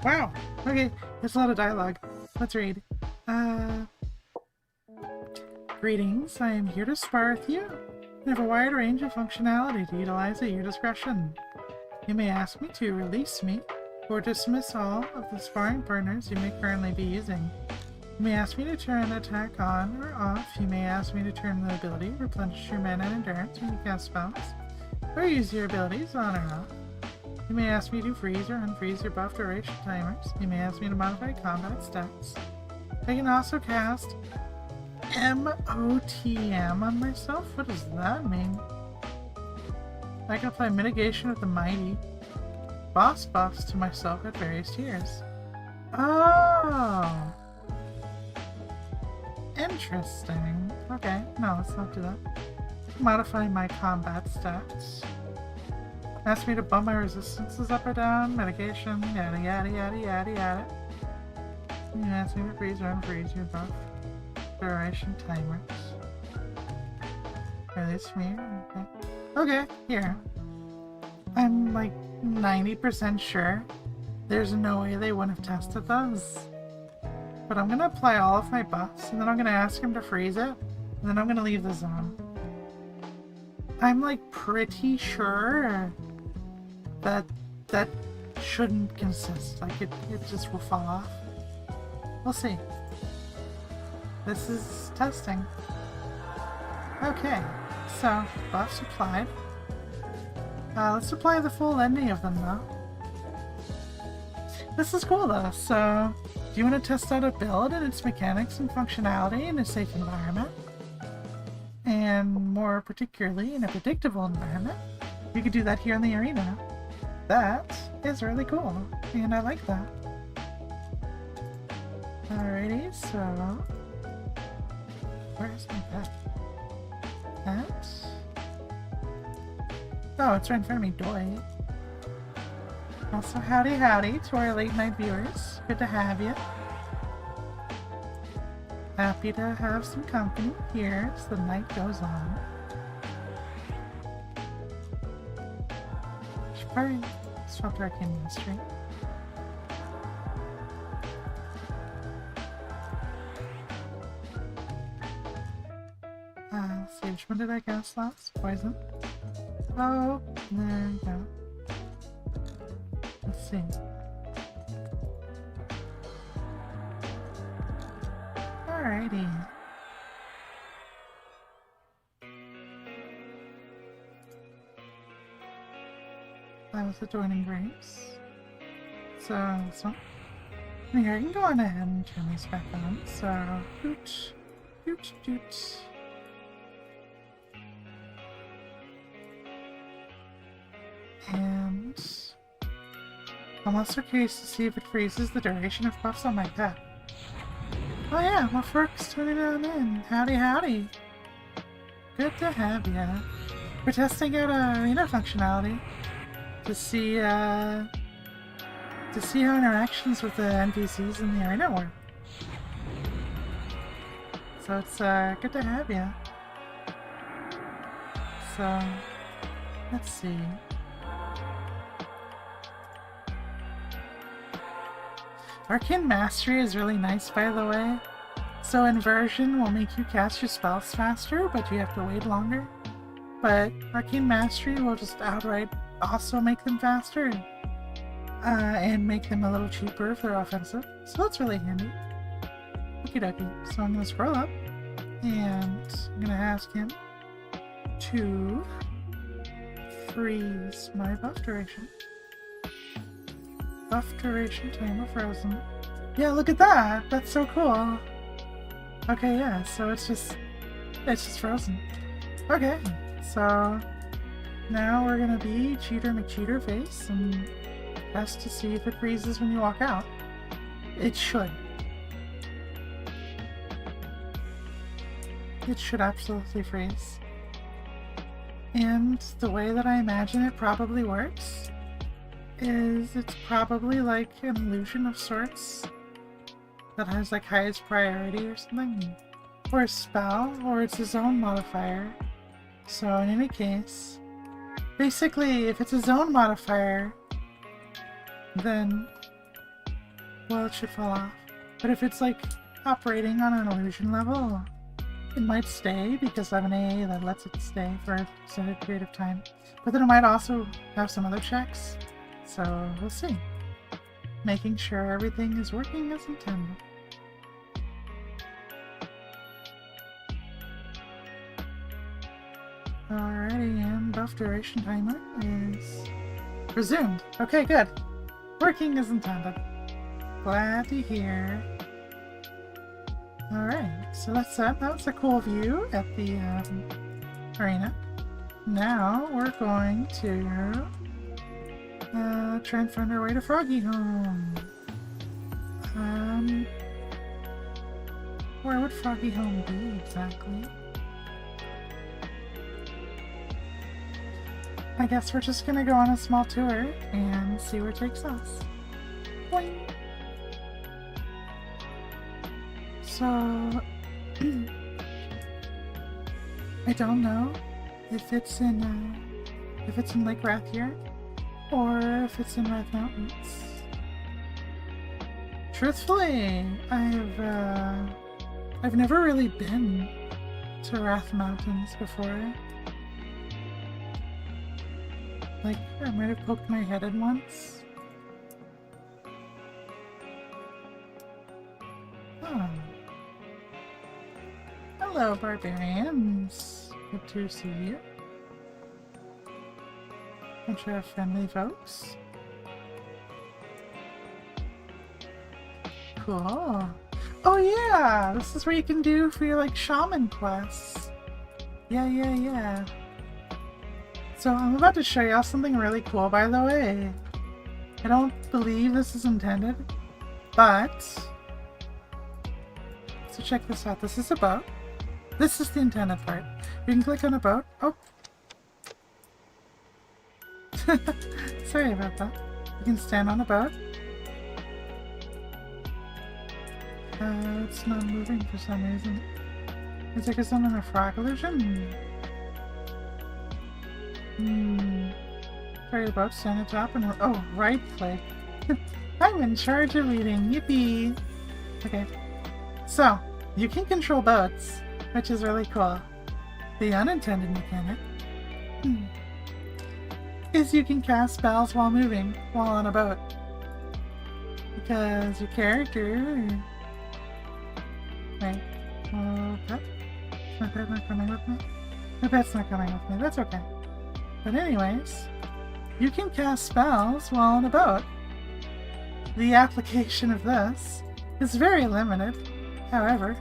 Speaker 1: Wow! Okay, there's a lot of dialogue. Let's read. Greetings, I am here to spar with you. I have a wide range of functionality to utilize at your discretion. You may ask me to release me, or dismiss all of the sparring partners you may currently be using. You may ask me to turn the attack on or off. You may ask me to turn the ability, replenish your mana and endurance when you cast spells, or use your abilities on or off. You may ask me to freeze or unfreeze your buff duration timers. You may ask me to modify combat stats. I can also cast MOTM on myself? What does that mean? I can apply mitigation of the mighty boss buffs to myself at various tiers. Oh! Interesting. Okay, no, let's not do that. Modify my combat stats. Ask me to bump my resistances up or down, mitigation, yada yada yada yada yada. You ask me to freeze or unfreeze your buff duration timers. Release me. Okay. Okay, here. I'm like 90% sure there's no way they wouldn't have tested those. But I'm gonna apply all of my buffs, and then I'm gonna ask him to freeze it, and then I'm gonna leave the zone. I'm like pretty sure that that shouldn't consist. Like it just will fall off. We'll see. This is testing. Okay, so buffs applied. Let's apply the full ending of them though. This is cool though, so do you want to test out a build and its mechanics and functionality in a safe environment? And more particularly in a predictable environment? You could do that here in the arena. That is really cool, and I like that. Alrighty, so where's my pet? Pet? Oh, it's right in front of me, doy. Also, howdy howdy to our late night viewers. Good to have you. Happy to have some company here as the night goes on. Should probably swap to Arcane Ministry. Let's see, which one did I cast last? Poison? Oh, there you go. Let's see. Alrighty. That was Adorning Grapes. So, this one. Here, I can go on ahead and turn these back on. So, doot, doot, doot. And I'm also curious to see if it freezes the duration of buffs on my pet. Oh yeah, my Fork's turning on in. Howdy howdy. Good to have ya. We're testing out arena functionality to see how interactions with the NPCs in the arena work. So it's good to have ya. So let's see. Arcane Mastery is really nice, by the way. So Inversion will make you cast your spells faster, but you have to wait longer. But Arcane Mastery will just outright also make them faster. And make them a little cheaper if they're offensive. So that's really handy. Okie dokie. So I'm going to scroll up. And I'm going to ask him to freeze my buff duration. Buff duration timer frozen. Yeah, look at that! That's so cool! Okay, yeah, so it's just frozen. Okay, so Now we're gonna be Cheater McCheater face and test to see if it freezes when you walk out. It should. It should absolutely freeze. And the way that I imagine it probably works is it's probably like an illusion of sorts that has like highest priority or something. Or a spell, or it's a zone modifier. So in any case, basically if it's a zone modifier, then, well, it should fall off. But if it's like operating on an illusion level, it might stay because I have an AA that lets it stay for an extended period of time. But then it might also have some other checks. So we'll see. Making sure everything is working as intended. Alrighty, and buff duration timer is resumed. Okay, good. Working as intended. Glad to hear. Alright, so that was a cool view at the arena. Now we're going to try and find our way to Froggy Home. Where would Froggy Home be exactly? I guess we're just gonna go on a small tour and see where it takes us. Boing. So, I don't know if it's in Lake Wrath here, or if it's in Red Mountains. Truthfully, I've never really been to Wrath Mountains before. Like, I might have poked my head in once. Oh. Hello, barbarians. Good to see you. Bunch of friendly folks. Cool. Oh yeah! This is where you can do for your, like, shaman quests. Yeah. So I'm about to show y'all something really cool, by the way. I don't believe this is intended, but... So check this out. This is a boat. This is the intended part. You can click on a boat. Oh! Sorry about that. You can stand on a boat. It's not moving for some reason. Is it because I'm in a frog illusion? Carry the boat, stand on top, and oh, right click. I'm in charge of reading. Yippee! Okay. So, you can control boats, which is really cool. The unintended mechanic is you can cast spells while moving, while on a boat. Because your character... Wait. Oh, pet? My pet's not coming with me? My pet's not coming with me. That's okay. But anyways, you can cast spells while on a boat. The application of this is very limited, however.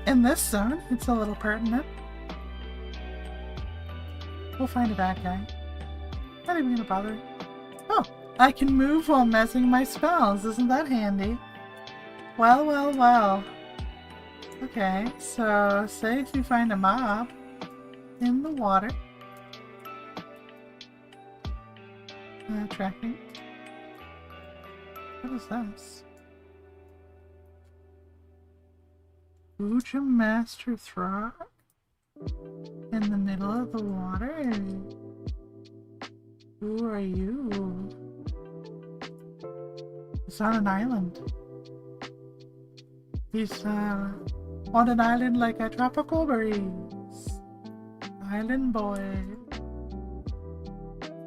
Speaker 1: In this zone, it's a little pertinent. We'll find a bad guy. Not even gonna bother. Oh, I can move while messing my spells. Isn't that handy? Well. Okay, so say if you find a mob in the water. Tracking. What is this? Uja Master Throg? In the middle of the water? Who are you? It's on an island. He's on an island like a tropical breeze. Island boy.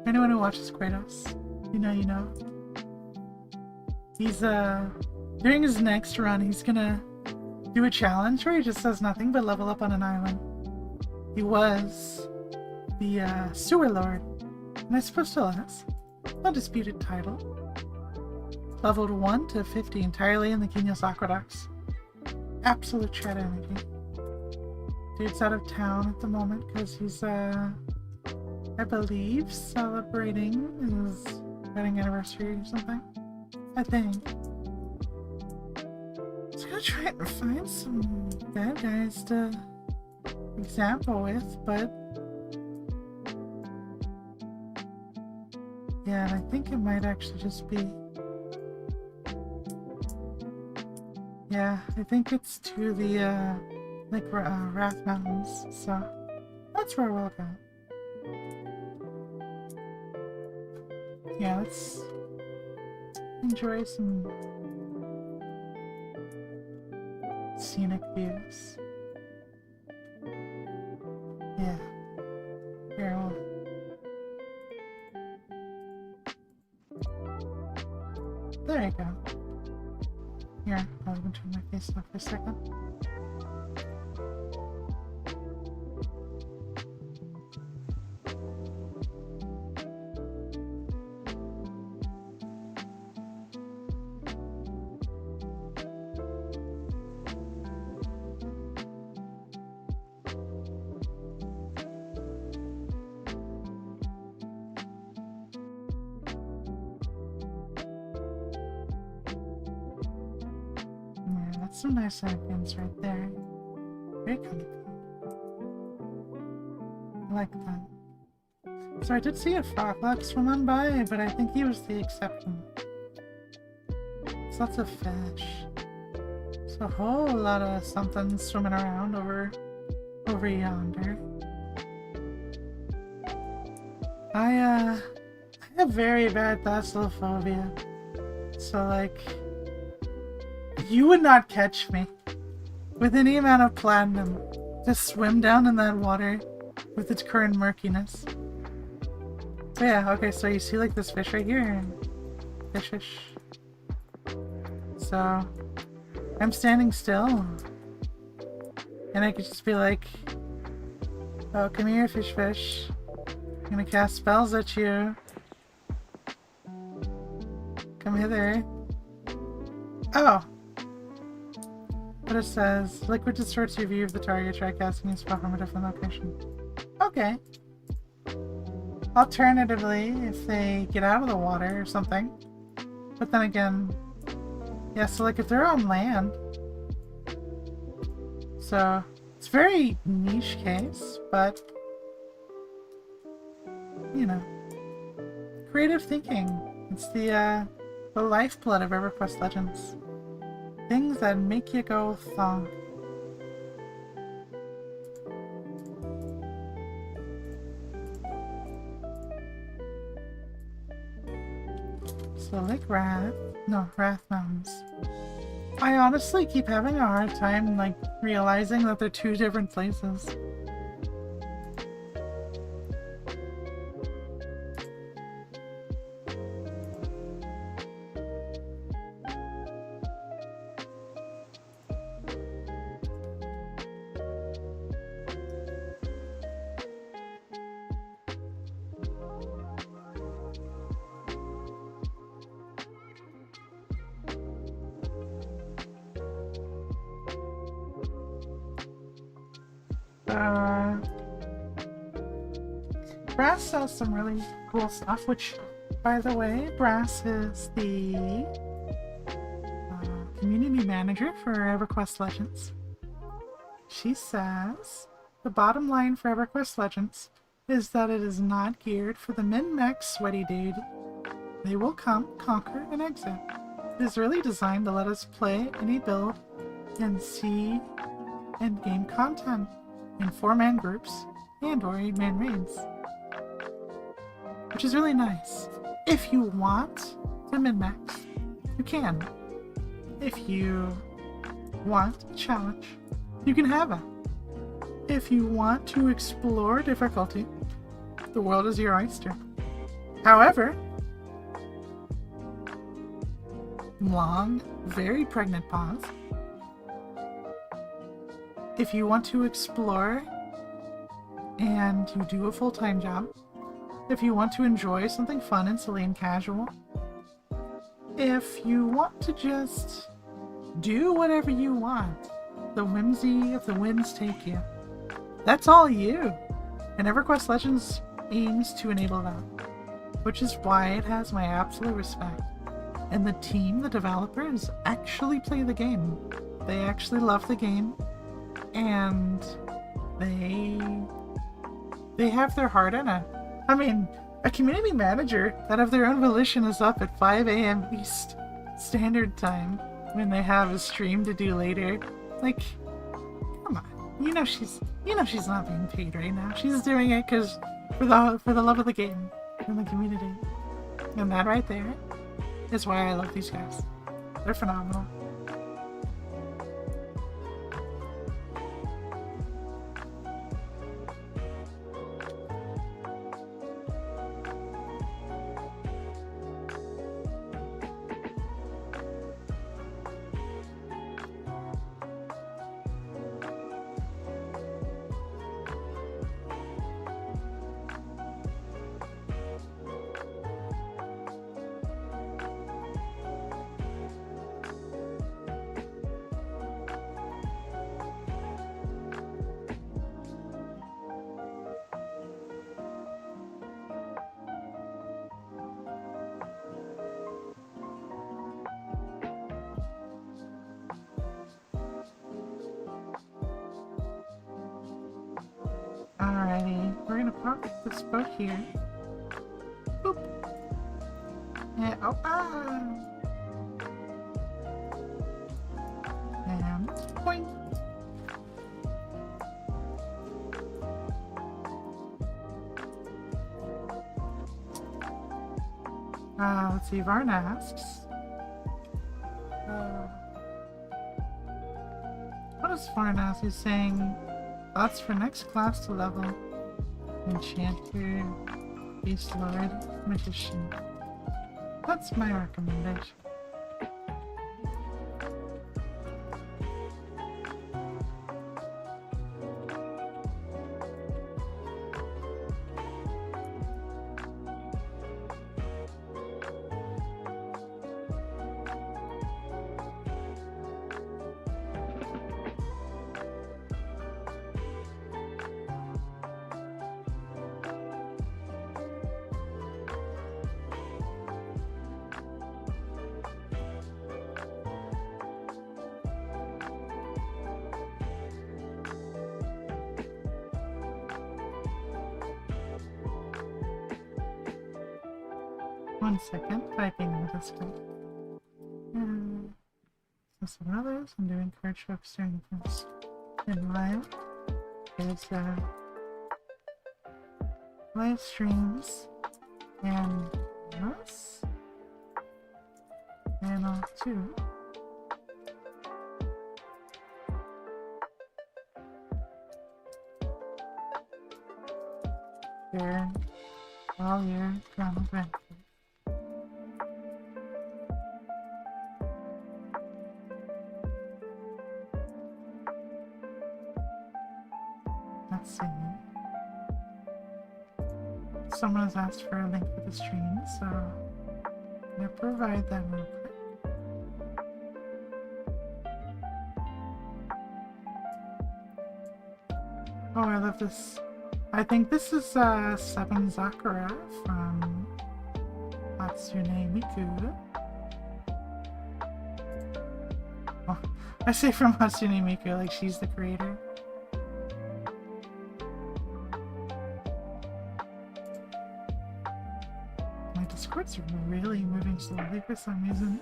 Speaker 1: Anyone who watches Kratos, you know. He's during his next run, he's gonna do a challenge where he just does nothing but level up on an island. He was the Sewer Lord, and I suppose still is. Undisputed title. Leveled 1 to 50 entirely in the Kinyos Aqueducts. Absolute chat energy. Dude's out of town at the moment because he's, I believe, celebrating his wedding anniversary or something. I think. Just gonna try and find some bad guys to example with, but yeah, and I think it might actually just be, yeah, I think it's to the like Wrath Mountains, so that's where we'll go. Yeah, let's enjoy some scenic views. Yeah. Here, there you go. Here, I'll even turn my face off for a second. Some nice ambience right there. Very comfy. I like that. So I did see a frog swim on by, but I think he was the exception. There's lots of fish. There's a whole lot of something swimming around over yonder. I have very bad thalassophobia. So like, you would not catch me with any amount of platinum to swim down in that water with its current murkiness. So yeah, okay, so you see like this fish right here. Fish. So I'm standing still and I could just be like, oh, come here, fish. I'm gonna cast spells at you. Come hither. Oh. But it says, liquid distorts your view of the target, try casting a spell from a different location. Okay. Alternatively, if they get out of the water or something. But then again, yeah, so like if they're on land. So, it's a very niche case, but, you know. Creative thinking. It's the lifeblood of EverQuest Legends. Things that make you go thong. So like Wrath Mountains. I honestly keep having a hard time like realizing that they're two different places. Brass sells some really cool stuff, which, by the way, Brass is the community manager for EverQuest Legends. She says, the bottom line for EverQuest Legends is that it is not geared for the min-max sweaty dude. They will come, conquer, and exit. It is really designed to let us play any build and see endgame content in 4-man groups and or 8-man raids. Which is really nice. If you want to min-max, you can. If you want a challenge, you can have it. If you want to explore difficulty, the world is your oyster. However, long, very pregnant pause. If you want to explore and you do a full-time job, if you want to enjoy something fun and silly and casual, if you want to just do whatever you want, the whimsy of the winds take you, That's all you. And EverQuest Legends aims to enable that, which is why it has my absolute respect. And the team, the developers, actually play the game. They actually love the game, and they have their heart in it. I mean, a community manager that of their own volition is up at 5 a.m. East Standard Time when they have a stream to do later. Like, come on. You know she's not being paid right now. She's doing it because for the love of the game and the community. And that right there is why I love these guys. They're phenomenal. Alrighty, we're gonna park this boat here. Boop. And and point. Let's see, Varn asks. What does Varn ask? He's saying thoughts for next class to level. Enchanter, Beast Lord, Magician. That's my recommendation. One second, typing in the Discord. So some others, I'm doing card trips during this in live. There's live streams and us and all too. They're all your drama benefits. Let's see. Someone has asked for a link for the stream, so I'm gonna provide that real quick. Oh, I love this. I think this is Seven Zakura from Hatsune Miku. Oh, I say from Hatsune Miku like she's the creator. Discord's really moving slowly for some reason.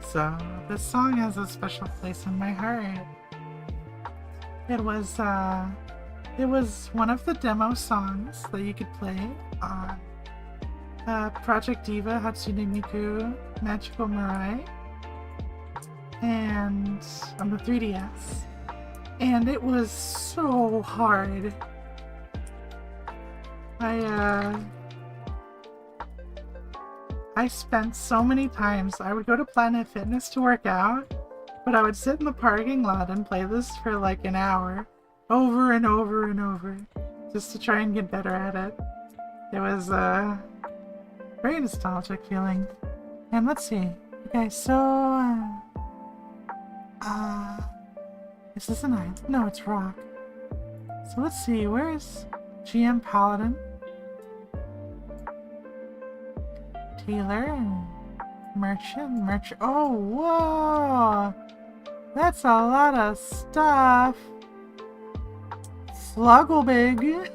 Speaker 1: So, this song has a special place in my heart. It was one of the demo songs that you could play on Project Diva Hatsune Miku Magical Mirai and on the 3DS. And it was so hard. I I spent so many times, I would go to Planet Fitness to work out, but I would sit in the parking lot and play this for like an hour, over and over and over, just to try and get better at it. It was a very nostalgic feeling. And let's see. Okay, so is this an island? No, it's rock. So let's see, where's GM Paladin? Tailor and merchant. Oh, whoa! That's a lot of stuff. Flogglebig.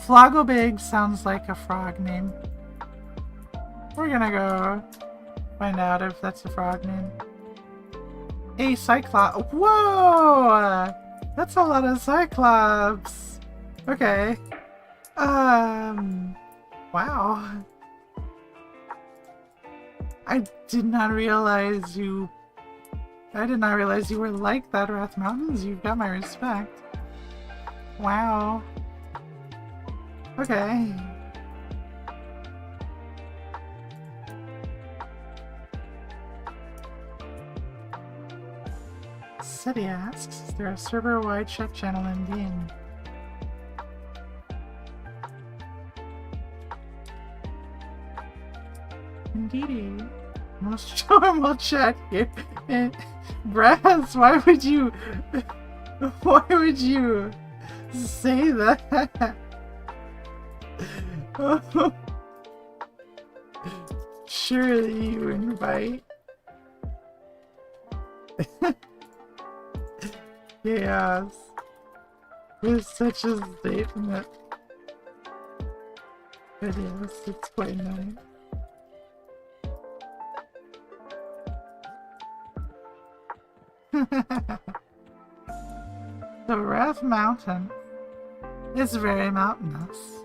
Speaker 1: Flogglebig sounds like a frog name. We're gonna go find out if that's a frog name. A Cyclops. Whoa! That's a lot of Cyclops. Okay. Wow. I did not realize you were like that, Wrath Mountains. You've got my respect. Wow. Okay. City asks, is there a server-wide chat channel in-game? Indeedy. Most normal chat here. Brass, why would you say that? Surely you invite. Chaos. With such a statement. But yes, it's quite nice. The Wrath Mountain is very mountainous.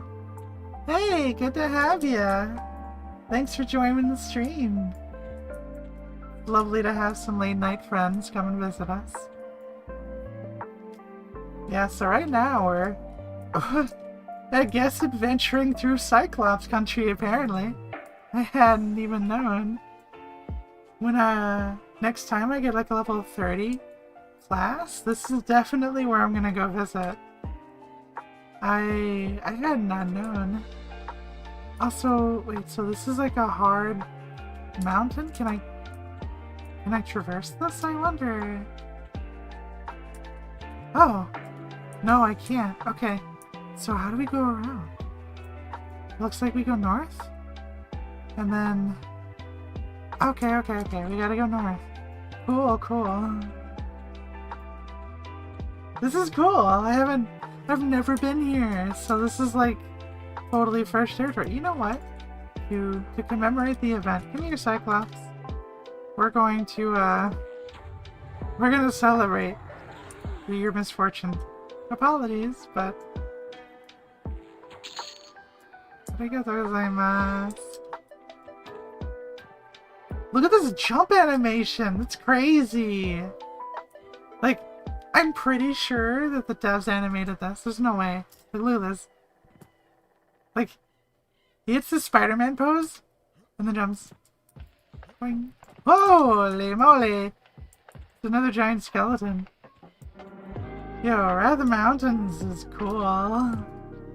Speaker 1: Hey, good to have ya! Thanks for joining the stream. Lovely to have some late night friends come and visit us. Yeah, so right now we're, I guess, adventuring through Cyclops country, apparently. I hadn't even known. When, next time I get like a level 30 class, this is definitely where I'm gonna go visit. I had not known. Also, wait, so this is like a hard mountain? Can I traverse this, I wonder? Oh. No, I can't. Okay. So how do we go around? Looks like we go north? And then... Okay. We gotta go north. Cool. This is cool. I've never been here. So this is like totally fresh territory. You know what? To commemorate the event, give me your Cyclops. We're going to celebrate your misfortune. Apologies, but... Look at this jump animation! That's crazy! Like, I'm pretty sure that the devs animated this. There's no way. Like, look at this. Like, he hits the Spider-Man pose, and then jumps. Boing. Holy moly! It's another giant skeleton. Yo, Wrath Mountains is cool.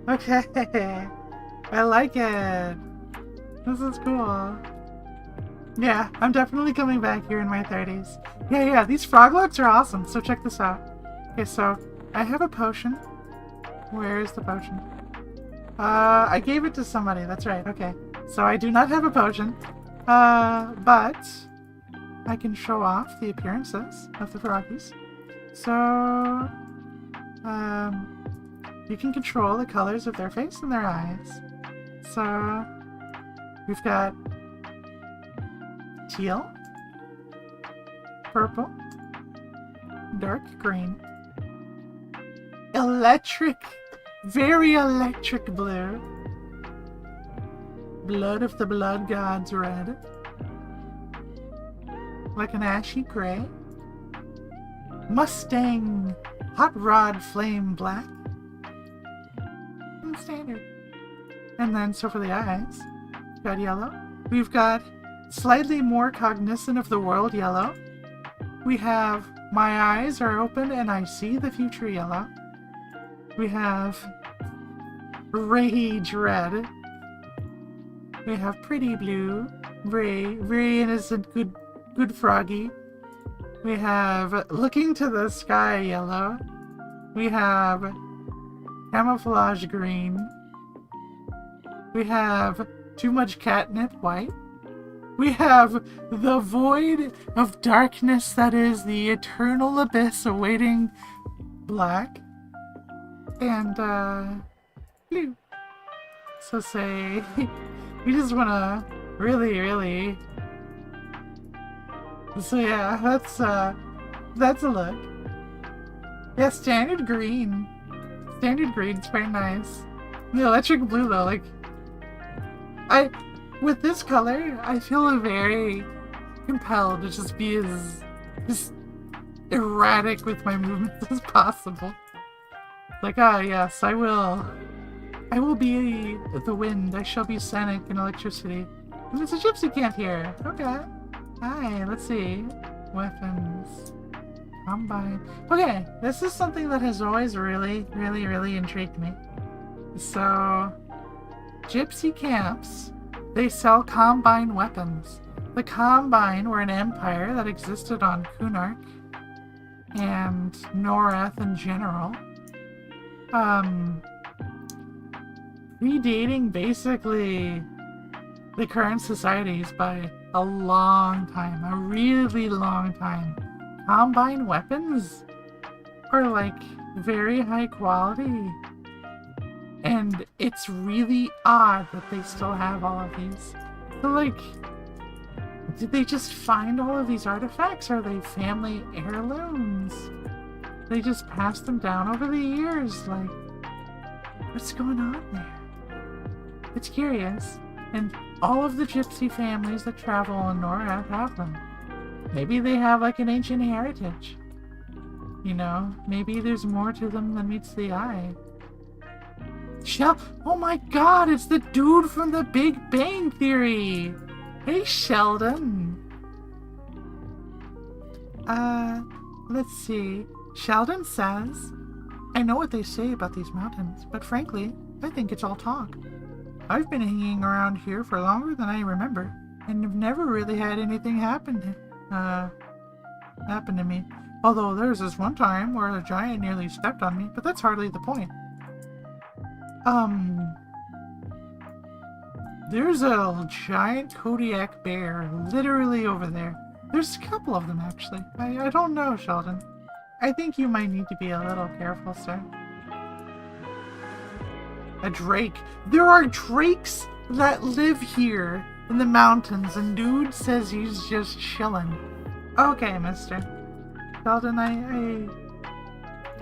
Speaker 1: Okay. I like it. This is cool. Yeah, I'm definitely coming back here in my 30s. Yeah, these froglocks are awesome, so check this out. Okay, so I have a potion. Where is the potion? I gave it to somebody, that's right, okay. So I do not have a potion, but I can show off the appearances of the froggies. So, you can control the colors of their face and their eyes. So, we've got teal, purple, dark green, electric, very electric blue, blood of the blood gods red, like an ashy gray, Mustang hot rod flame black, and standard. And then, so for the eyes, we've got yellow, We've got slightly more cognizant of the world, yellow. We have my eyes are open and I see the future, yellow. We have rage, red. We have pretty blue, very innocent, good froggy. We have looking to the sky, yellow. We have camouflage, green. We have too much catnip, white. We have the void of darkness that is the eternal abyss awaiting, black. And, blue. So say, we just wanna really... So yeah, that's a look. Yeah, standard green. Standard green's very nice. The electric blue though, like, with this color, I feel very compelled to just be as erratic with my movements as possible. Like, yes, I will be the wind, I shall be sonic in electricity. There's a gypsy camp here. Okay. Hi, let's see. Weapons. Combine. Okay, this is something that has always really intrigued me. So, gypsy camps, they sell combine weapons. The Combine were an empire that existed on Kunark and Norrath in general. Predating basically the current societies by a long time, a really long time. Combine weapons are like very high quality, and it's really odd that they still have all of these. So like, did they just find all of these artifacts? Are they family heirlooms? They just passed them down over the years. Like, what's going on there? It's curious. And all of the gypsy families that travel in Norrath have them. Maybe they have like an ancient heritage. You know, maybe there's more to them than meets the eye. Oh my god, it's the dude from the Big Bang Theory! Hey, Sheldon! Let's see. Sheldon says, I know what they say about these mountains, but frankly, I think it's all talk. I've been hanging around here for longer than I remember, and have never really had anything happen to me. Although there's this one time where a giant nearly stepped on me, but that's hardly the point. There's a giant Kodiak bear literally over there. There's a couple of them, actually. I don't know, Sheldon. I think you might need to be a little careful, sir. A drake. There are drakes that live here in the mountains, and dude says he's just chilling. Okay, mister. Sheldon,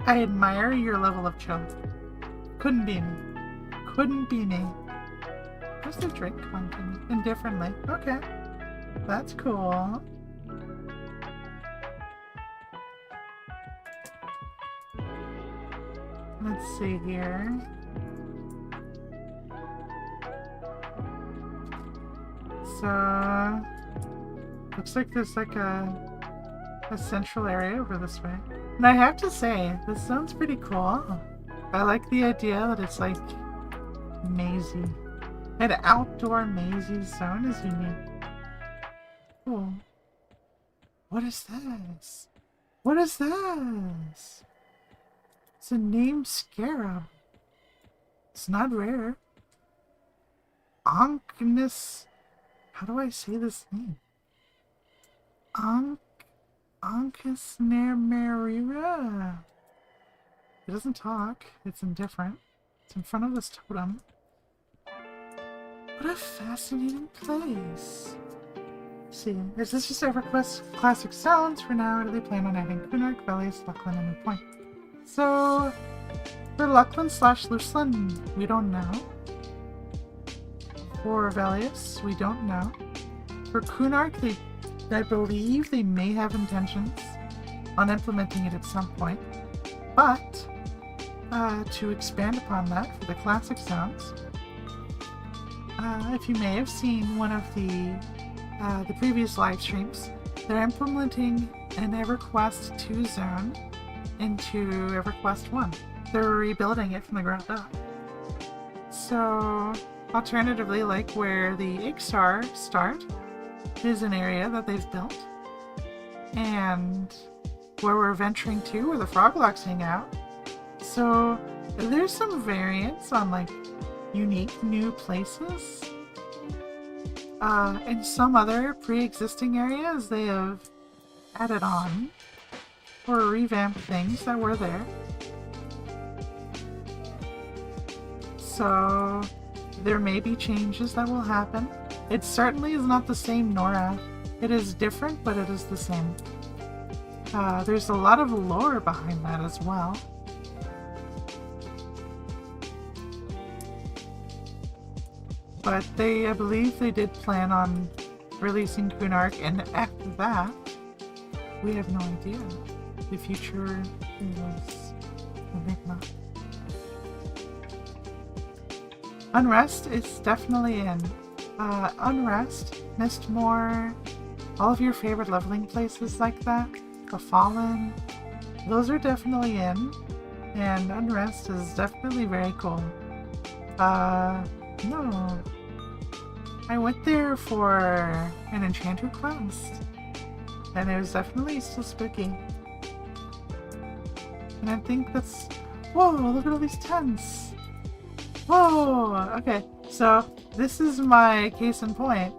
Speaker 1: I admire your level of chill. Couldn't be me. Couldn't be me. Just a drink content indifferently. Okay. That's cool. Let's see here. So, looks like there's like a central area over this way. And I have to say, this sounds pretty cool. I like the idea that it's like mazy. An outdoor mazy zone is unique. Cool. What is this? What is this? It's a named scarab. It's not rare. Onkness. How do I say this name? Onkisnermerira. It doesn't talk. It's indifferent. It's in front of this totem. What a fascinating place. Let's see, is this just EverQuest classic sounds? For now, do they plan on adding Kunark, Velius, Luclin, and New Point? So, for Luclin / Luclin, we don't know. For Velius, we don't know. For Kunark, I believe they may have intentions on implementing it at some point. But, to expand upon that, for the classic sounds, if you may have seen one of the previous live streams, they're implementing an EverQuest 2 zone into EverQuest 1. They're rebuilding it from the ground up. So, alternatively, like where the Ixar start is an area that they've built, and where we're venturing to, where the Froglocks hang out. So, there's some variance on like unique new places. In some other pre-existing areas, they have added on or revamped things that were there. So there may be changes that will happen. It certainly is not the same Norrath. It is different, but it is the same. There's a lot of lore behind that as well. But I believe they did plan on releasing Kunark, and after that, we have no idea. The future is enigma. Unrest is definitely in. Unrest, Mistmore, all of your favorite leveling places like that, the Fallen, those are definitely in, and Unrest is definitely very cool. No. I went there for an enchanter quest, and it was definitely still spooky. And I think that's... Whoa, look at all these tents! Whoa! Okay, so this is my case in point,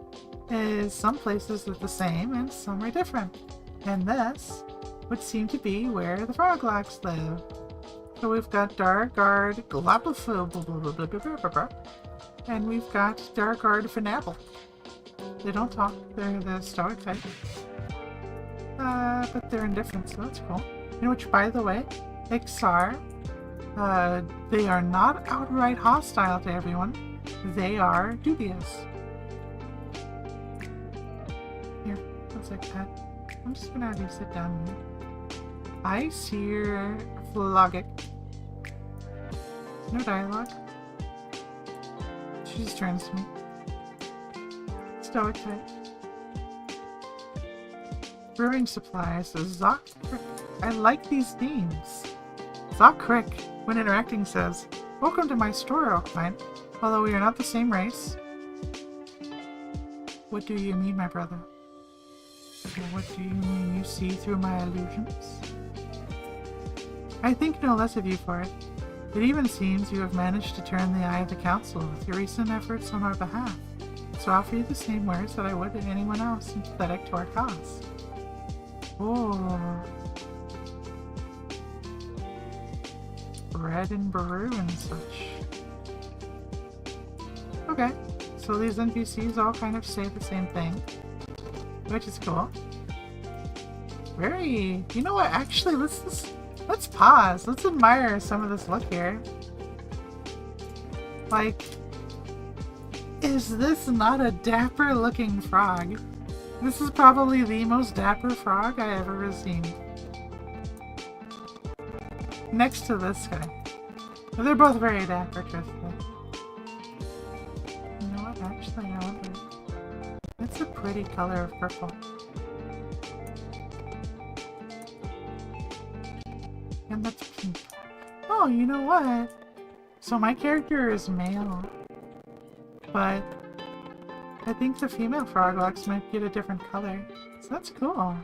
Speaker 1: is some places are the same and some are different. And this would seem to be where the Froglocks live. So we've got Darkguard Globophobe, and we've got Darkguard Finapple. They don't talk, they're the stoic type. But they're indifferent, so that's cool. In which, by the way, Ixar, they are not outright hostile to everyone. They are dubious. Here, let's like that. I'm just gonna have you sit down here. I see your Flogic. No dialogue. She just turns to me. Stoic type. Brewing supplies. Zokrick. I like these names. Zokrick, when interacting, says, "Welcome to my store, O client. Although we are not the same race." What do you mean, my brother? What do you mean you see through my illusions? I think no less of you for it. It even seems you have managed to turn the eye of the council with your recent efforts on our behalf. So I offer you the same wares that I would to anyone else, sympathetic to our cause. Oh. Bread and brew and such. Okay, so these NPCs all kind of say the same thing, which is cool. Very... You know what, actually, let's pause. Let's admire some of this look here. Like, is this not a dapper looking frog? This is probably the most dapper frog I have ever seen. Next to this guy. But they're both very dapper, truthfully. You know what, actually, I wonder. It's a pretty color of purple. And that's pink. Oh, you know what? So my character is male. But I think the female Froglocks might get a different color. So that's cool.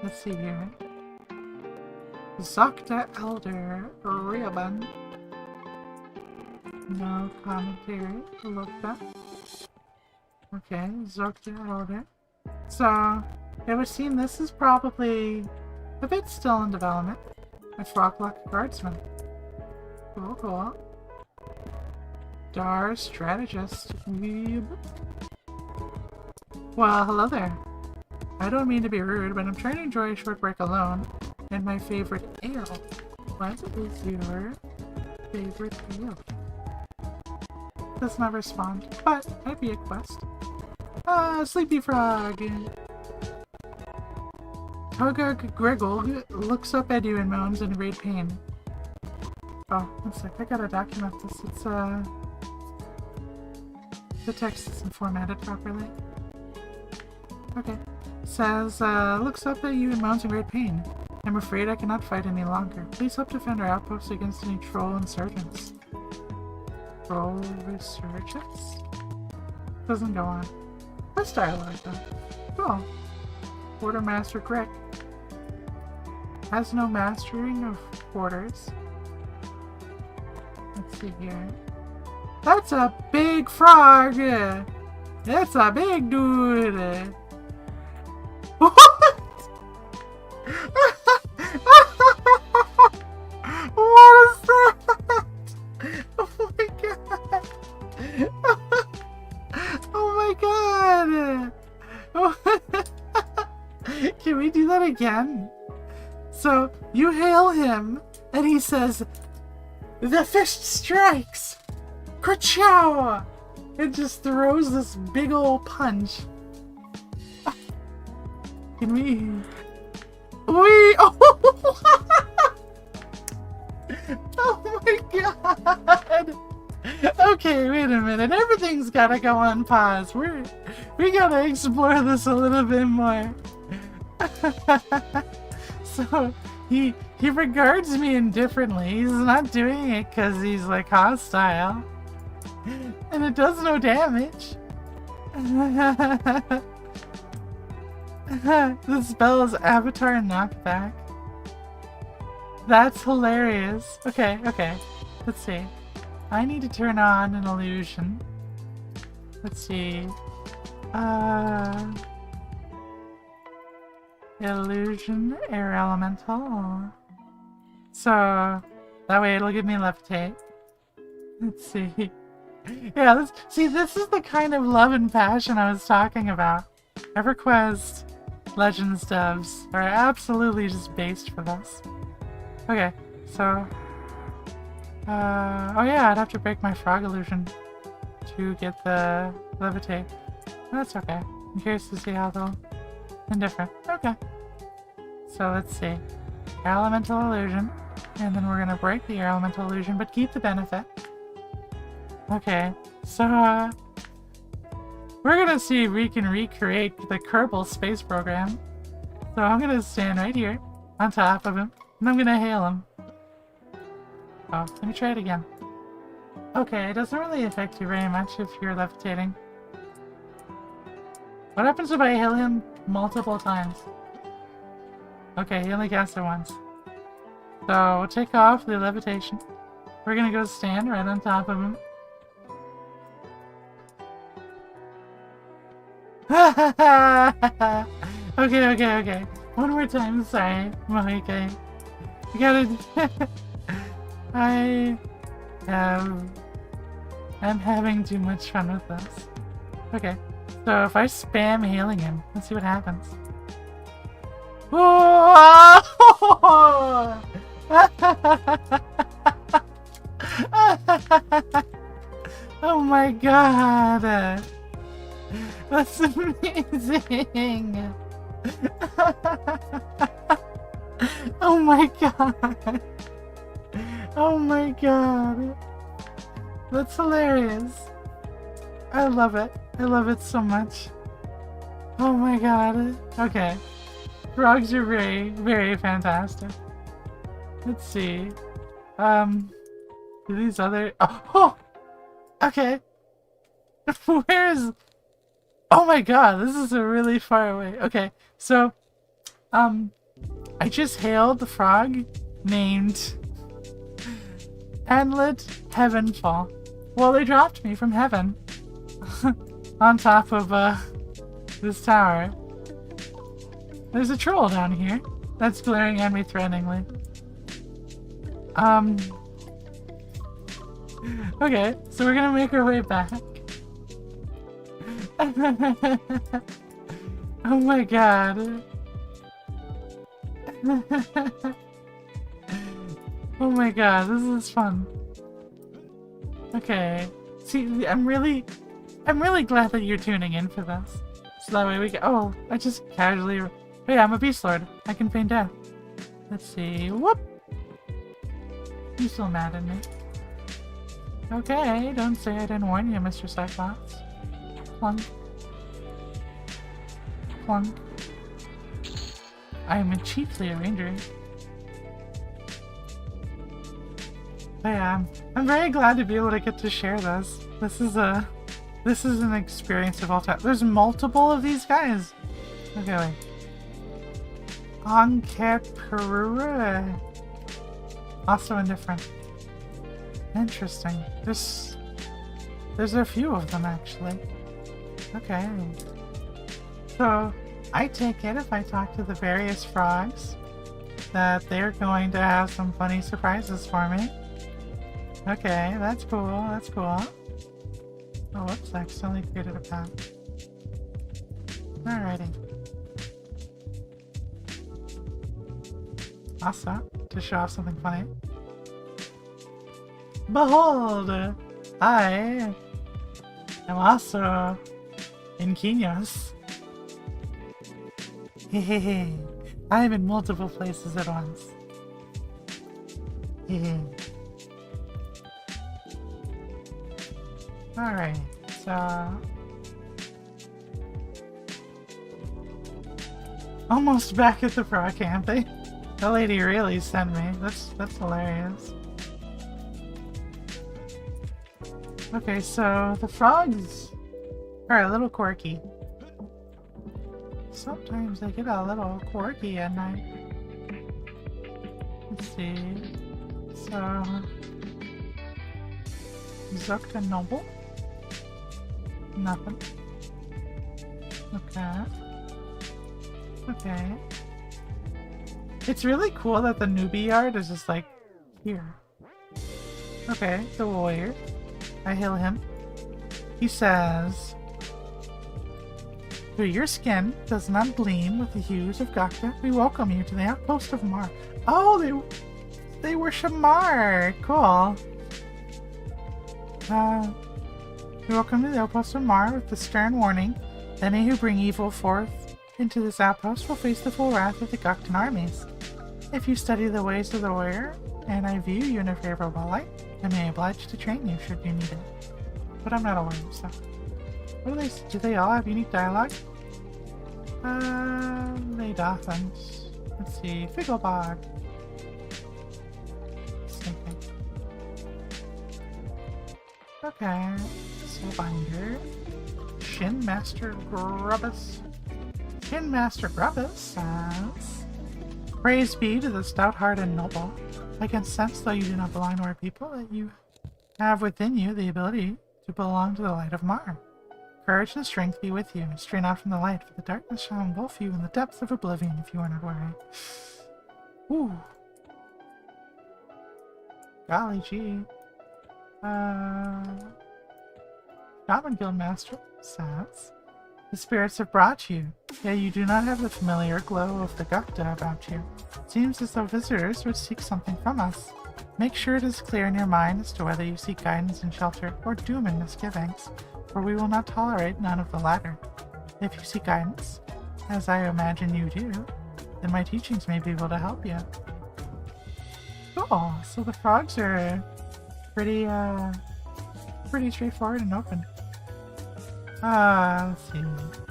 Speaker 1: Let's see here. Zokta Elder Ribbon. No commentary. Look that. Okay, Zokta Elder. So, it would seem this is probably a bit still in development. A Froglock Guardsman. Cool, cool. Dar Strategist. Well, hello there. I don't mean to be rude, but I'm trying to enjoy a short break alone. And my favorite ale. What is your favorite ale? Does not respond, but might be a quest. Sleepy Frog! Hogog Gregor looks up at you and moans in great pain. Oh, one sec, I gotta document this. It's The text isn't formatted properly. Okay. Says, looks up at you and mounts in great pain. I'm afraid I cannot fight any longer. Please help defend our outposts against any troll insurgents. Troll resurgence? Doesn't go on. That's dialogue though. Cool. Quartermaster Crick. Has no mastering of quarters. Let's see here. That's a big frog! That's a big dude! What? What is that? Oh my god! Oh my god! Can we do that again? So, you hail him, and he says, "The fist strikes! Ka-chow!" It just throws this big ol' punch. Can we... Oh! Oh my god! Okay, wait a minute. Everything's gotta go on pause. We gotta explore this a little bit more. So, he regards me indifferently. He's not doing it because he's like hostile. And it does no damage. The spell is Avatar Knockback. That's hilarious. Okay, okay. Let's see. I need to turn on an illusion. Let's see. Illusion, air elemental. So that way it'll give me levitate. Let's see. Yeah, this is the kind of love and passion I was talking about. EverQuest Legends devs are absolutely just based for this. Okay, so oh yeah, I'd have to break my frog illusion to get the levitate. That's okay. I'm curious to see how they'll indifferent. Okay. So let's see. Air elemental illusion. And then we're gonna break the air elemental illusion, but keep the benefit. Okay. So we're gonna see if we can recreate the Kerbal space program. So I'm gonna stand right here on top of him, and I'm gonna hail him. Oh, let me try it again. Okay, it doesn't really affect you very much if you're levitating. What happens if I hail him multiple times? Okay, he only cast it once. So we'll take off the levitation. We're gonna go stand right on top of him. Okay. One more time, sorry. Okay. You gotta... I'm having too much fun with this. Okay. So if I spam hailing him, let's see what happens. Oh my god! That's amazing! Oh my god! Oh my god! That's hilarious! I love it. I love it so much. Oh my god. Okay. Frogs are very, very fantastic. Let's see. Do these other... Oh! Okay. Where is... Oh my god, this is a really far away. Okay, so... I just hailed the frog named... Anlet Heavenfall. Well, they dropped me from heaven. On top of, this tower. There's a troll down here that's glaring at me threateningly. Okay, so we're gonna make our way back. Oh my god. Oh my god, this is fun. Okay. See, I'm really glad that you're tuning in for this. So that way we can... Oh, I just casually... Oh yeah, I'm a Beast Lord. I can feign death. Let's see. Whoop! You still mad at me. Okay, don't say I didn't warn you, Mr. Cyclops. Plunk. Plunk. I am chiefly a ranger. But yeah, I'm very glad to be able to get to share this. This is an experience of all time. There's multiple of these guys. Okay, wait. Ankeperura. Also indifferent. Interesting. There's a few of them actually. Okay. So I take it if I talk to the various frogs that they're going to have some funny surprises for me. Okay, that's cool, that's cool. Oh, whoops, I accidentally created a path. Alrighty. Also, to show off something funny. Behold! I am also ingenious. Hehehe. I am in multiple places at once. Hehe. Alright, so... almost back at the frog camp. The lady really sent me. That's hilarious. Okay, so the frogs are a little quirky. Sometimes they get a little quirky at night. Let's see. So... Zukta Noble? Nothing. Okay. Okay. It's really cool that the newbie yard is just like here. Okay, the warrior. I hail him. He says, "Though your skin does not gleam with the hues of Gokta, we welcome you to the outpost of Mar." Oh, they worship Mar. Cool. We welcome to the outpost of Mar with the stern warning: any who bring evil forth into this outpost will face the full wrath of the Goktan armies. If you study the ways of the warrior, and I view you in a favorable light, I may oblige to train you should you need it. But I'm not a warrior, so... What do they all have unique dialogue? They dothn't. Let's see, Figglebog. Same thing. Okay, Soulbinder. Shin Master Grubbus. Shin Master Grubbus says, "Praise be to the stout heart and noble. I can sense, though you do not belong to our people, that you have within you the ability to belong to the light of Mar. Courage and strength be with you. Stray not from the light, for the darkness shall engulf you in the depths of oblivion if you are not wary." Ooh. Golly gee. Shaman Guildmaster says, "The spirits have brought you, yet you do not have the familiar glow of the Gokta about you. It seems as though visitors would seek something from us. Make sure it is clear in your mind as to whether you seek guidance and shelter, or doom and misgivings, for we will not tolerate none of the latter. If you seek guidance, as I imagine you do, then my teachings may be able to help you." Cool, so the frogs are pretty straightforward and open. Let's see.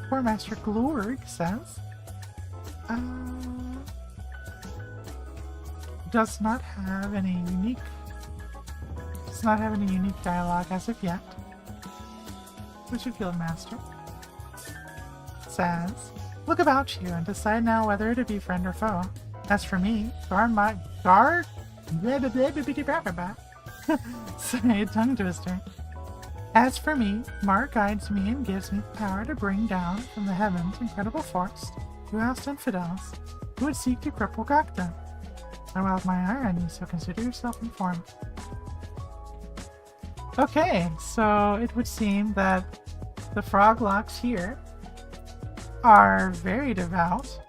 Speaker 1: Poor Master Glorg says, does not have any unique dialogue as of yet. Which your Guild Master says, "Look about you and decide now whether to be friend or foe. As for me, say tongue twister. As for me, Mar guides me and gives me the power to bring down from the heavens incredible force to oust infidels who would seek to cripple Gokta. I will have my eye on you, so consider yourself informed." Okay, so it would seem that the froglocks here are very devout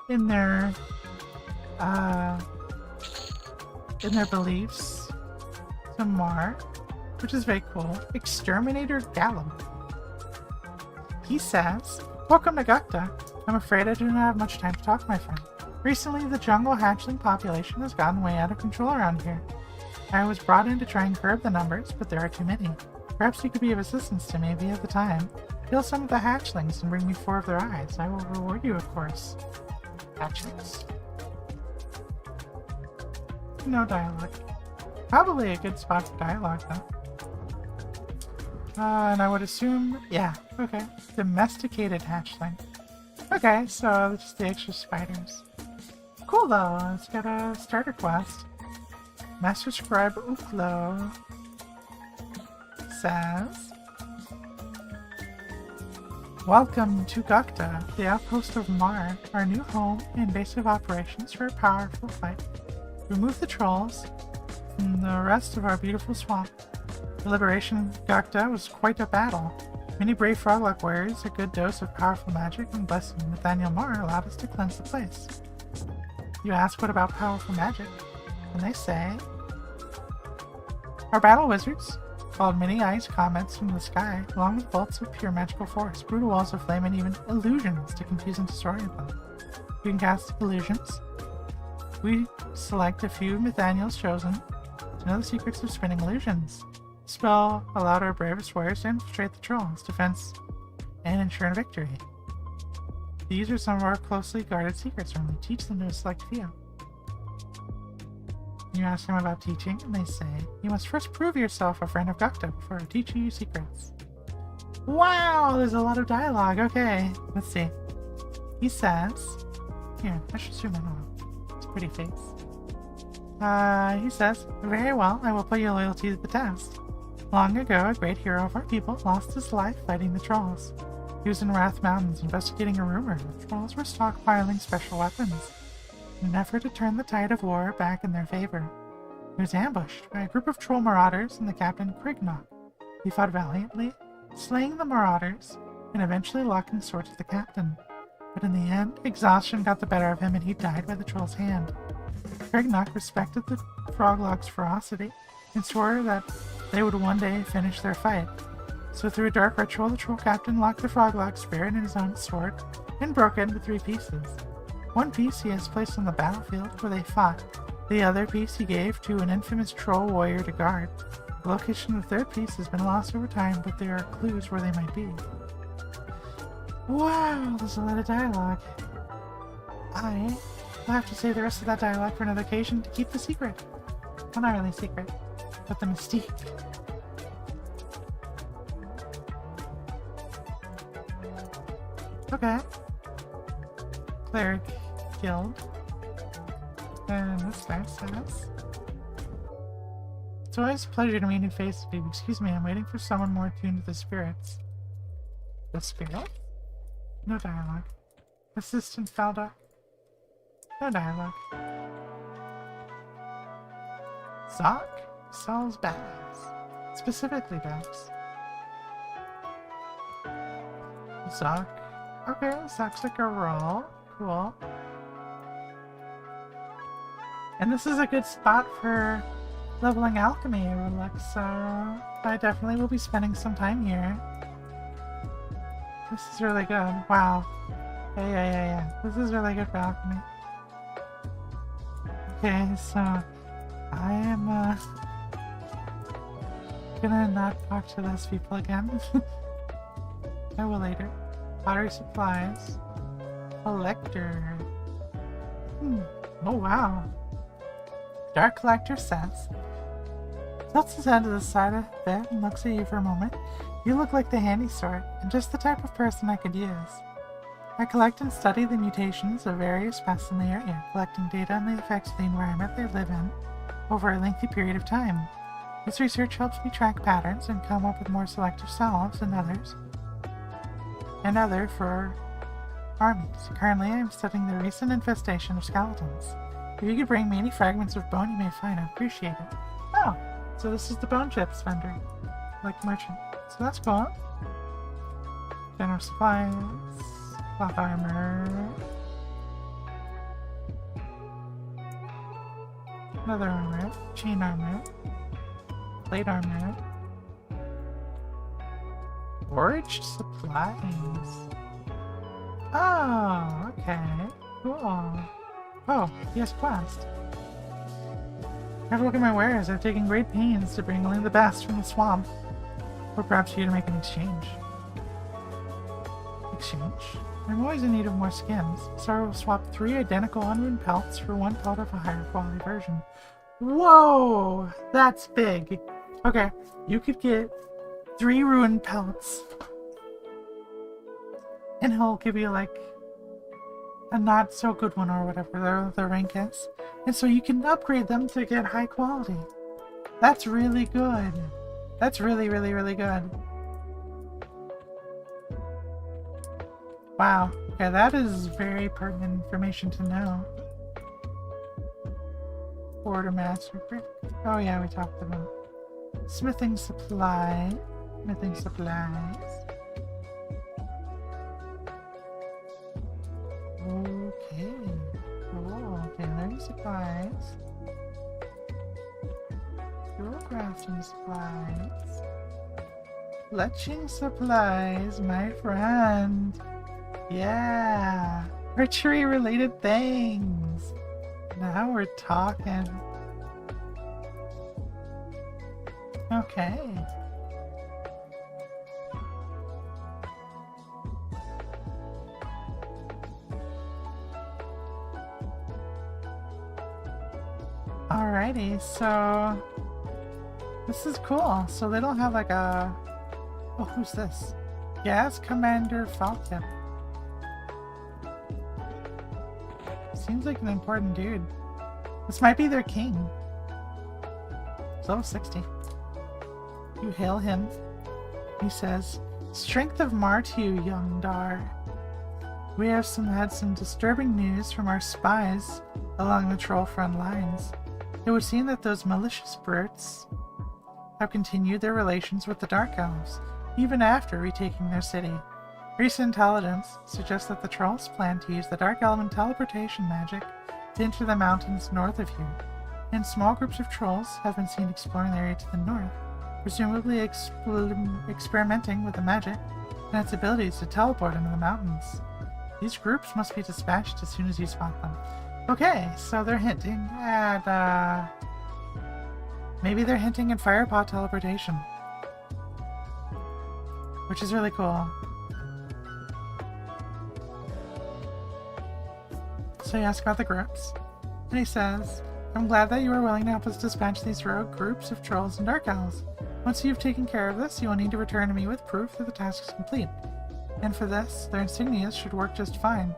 Speaker 1: in their beliefs to Mar, which is very cool. Exterminator Gallum. He says, "Welcome to Gokta. I'm afraid I do not have much time to talk, my friend. Recently, the jungle hatchling population has gotten way out of control around here. I was brought in to try and curb the numbers, but there are too many. Perhaps you could be of assistance to me if you have the time. Kill some of the hatchlings and bring me 4 of their eyes. I will reward you, of course. Hatchlings? No dialogue. Probably a good spot for dialogue, though. And I would assume, yeah, okay. Domesticated hatchling. Okay, so just the extra spiders. Cool though, let's get a starter quest. Master Scribe Uklo says, welcome to Gukta, the outpost of Mar, our new home and base of operations for a powerful fight. Remove the trolls from the rest of our beautiful swamp. The liberation of Gukta was quite a battle. Many brave froglock warriors, a good dose of powerful magic, and blessed Nathaniel Mar allowed us to cleanse the place. You ask what about powerful magic, and they say, our battle wizards followed many ice comets from the sky, along with bolts of pure magical force, brutal walls of flame, and even illusions to confuse and disorient them. You can cast illusions. We select a few Nathaniel's chosen to know the secrets of spinning illusions. The spell allowed our bravest warriors to infiltrate the trolls' defense and ensure a victory. These are some of our closely guarded secrets, and we teach them to a select few. You ask them about teaching, and they say, you must first prove yourself a friend of Gukta before teaching you secrets. Wow, there's a lot of dialogue. Okay, let's see. He says, here, I should zoom in on his pretty face. He says, very well, I will put your loyalty to the test. Long ago, a great hero of our people lost his life fighting the trolls. He was in Norrath Mountains investigating a rumor that trolls were stockpiling special weapons in an effort to turn the tide of war back in their favor. He was ambushed by a group of troll marauders and the captain Krignok. He fought valiantly, slaying the marauders and eventually locking swords with the captain. But in the end, exhaustion got the better of him and he died by the troll's hand. Krignok respected the froglock's ferocity and swore that they would one day finish their fight. So through a dark ritual, the troll captain locked the froglock's spirit in his own sword and broke it into 3 pieces. One piece he has placed on the battlefield where they fought. The other piece he gave to an infamous troll warrior to guard. The location of the 3rd piece has been lost over time, but there are clues where they might be. Wow, there's a lot of dialogue. I will have to save the rest of that dialogue for another occasion to keep the secret. Well, not really secret, but the mystique. Okay. Cleric Guild. And this guy says, it's always a pleasure to meet new faces. Excuse me, I'm waiting for someone more attuned to the spirits. The spirit? No dialogue. Assistant Felda. No dialogue. Zoc sells bags. Specifically bags. Zoc. Okay, Zoc's like a roll. Cool. And this is a good spot for leveling alchemy, it looks, so I definitely will be spending some time here. This is really good. Wow. Yeah. This is really good for alchemy. Okay, so I am gonna not talk to those people again. I will later. Pottery supplies. Collector. Oh wow. Dark Collector says. Tilts his head to the side of the bed and looks at you for a moment. You look like the handy sort, and just the type of person I could use. I collect and study the mutations of various pests in the area, collecting data on the effects of the environment they live in over a lengthy period of time. This research helps me track patterns and come up with more selective salves and other for armies. Currently, I am studying the recent infestation of skeletons. If you could bring me any fragments of bone you may find, I'd appreciate it. Oh, so this is the bone chips vendor, like merchant. So that's cool. General supplies, cloth armor, leather armor, chain armor, plate armor, foraged supplies. Oh, okay, cool. Oh, yes, quest. Have a look at my wares. I've taken great pains to bring only the best from the swamp. Or perhaps you to make an exchange. exchange. I'm always in need of more skins, so I will swap 3 identical unruined pelts for 1 pelt of a higher quality version. Whoa! That's big. Okay, you could get 3 ruined pelts, and he'll give you like a not so good one or whatever the rank is. And so you can upgrade them to get high quality. That's really good. That's really, really, really good. Wow. Okay, that is very pertinent information to know. Quartermaster brick. Oh yeah, we talked about smithing supply. Smithing supplies. Okay. Cool. Okay, learning supplies. Fuel crafting supplies. Fletching supplies, my friend. Yeah. Archery related things. Now we're talking. Okay. Alrighty, so this is cool. So they don't have like a... Oh, who's this? Gas Commander Falcon. Seems like an important dude. This might be their king. He's level 60. You hail him. He says, "Strength of Martu, young Dar. We have had some disturbing news from our spies along the troll front lines. It would seem that those malicious brutes have continued their relations with the Dark Elves, even after retaking their city. Recent intelligence suggests that the trolls plan to use the Dark Element teleportation magic to enter the mountains north of here, and small groups of trolls have been seen exploring the area to the north, presumably experimenting with the magic and its abilities to teleport into the mountains. These groups must be dispatched as soon as you spot them." Okay, so they're hinting at, maybe they're hinting at firepot teleportation, which is really cool. So you ask about the groups, and he says, "I'm glad that you are willing to help us dispatch these rogue groups of trolls and dark elves. Once you've taken care of this, you will need to return to me with proof that the task is complete. And for this, their insignias should work just fine.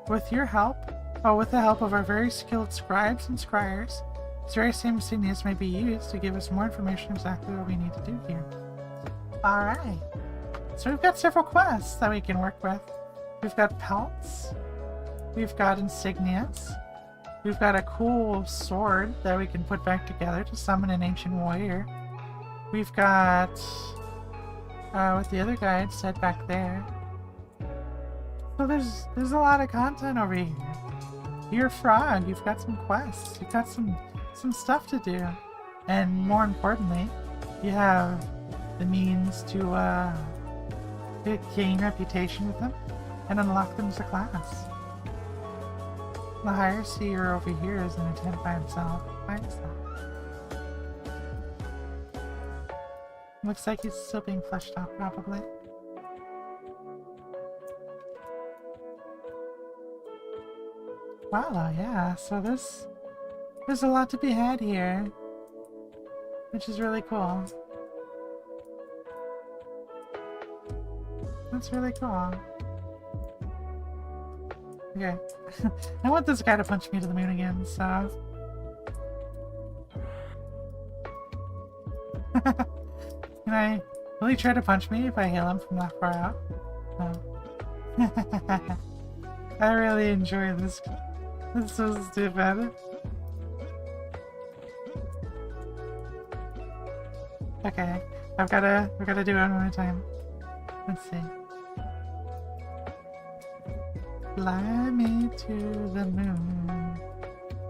Speaker 1: With your help, with the help of our very skilled scribes and scryers, these very same insignias may be used to give us more information exactly what we need to do here." Alright. So we've got several quests that we can work with. We've got pelts. We've got insignias. We've got a cool sword that we can put back together to summon an ancient warrior. We've got what the other guide said back there. So there's a lot of content over here. You're a frog, you've got some quests, you've got some stuff to do. And more importantly, you have the means to gain reputation with them and unlock them as a class. The higher seer over here is in a tent by himself. Looks like he's still being fleshed out, probably. Wow, yeah, so there's a lot to be had here, which is really cool. That's really cool. Okay. I want this guy to punch me to the moon again, so... Will he try to punch me if I heal him from that far out? No. I really enjoy this. This is so stupid. Okay, we've gotta do it one more time. Let's see. Fly me to the moon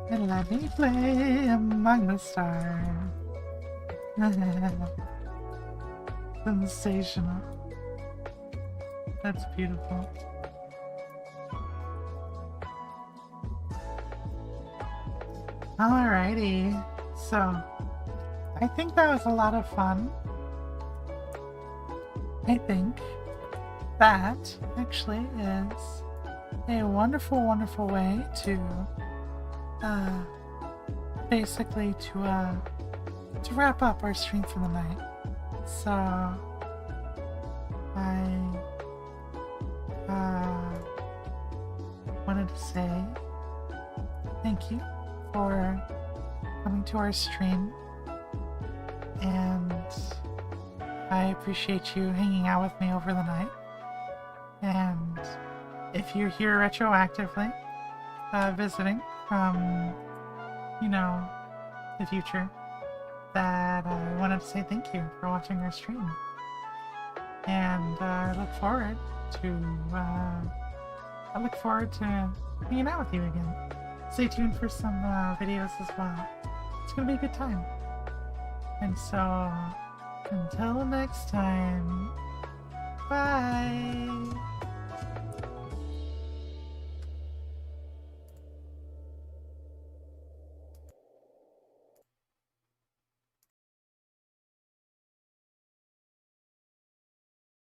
Speaker 1: and let me play among the stars. Sensational. That's beautiful. Alrighty, so I think that was a lot of fun. I think. that actually is a wonderful, wonderful way to basically to wrap up our stream for the night. So I wanted to say thank you for coming to our stream, and I appreciate you hanging out with me over the night. And if you're here retroactively, visiting from, you know, the future, that I wanted to say thank you for watching our stream. And I look forward to hanging out with you again. Stay tuned for some videos as well. It's gonna be a good time. And so, until next time, bye!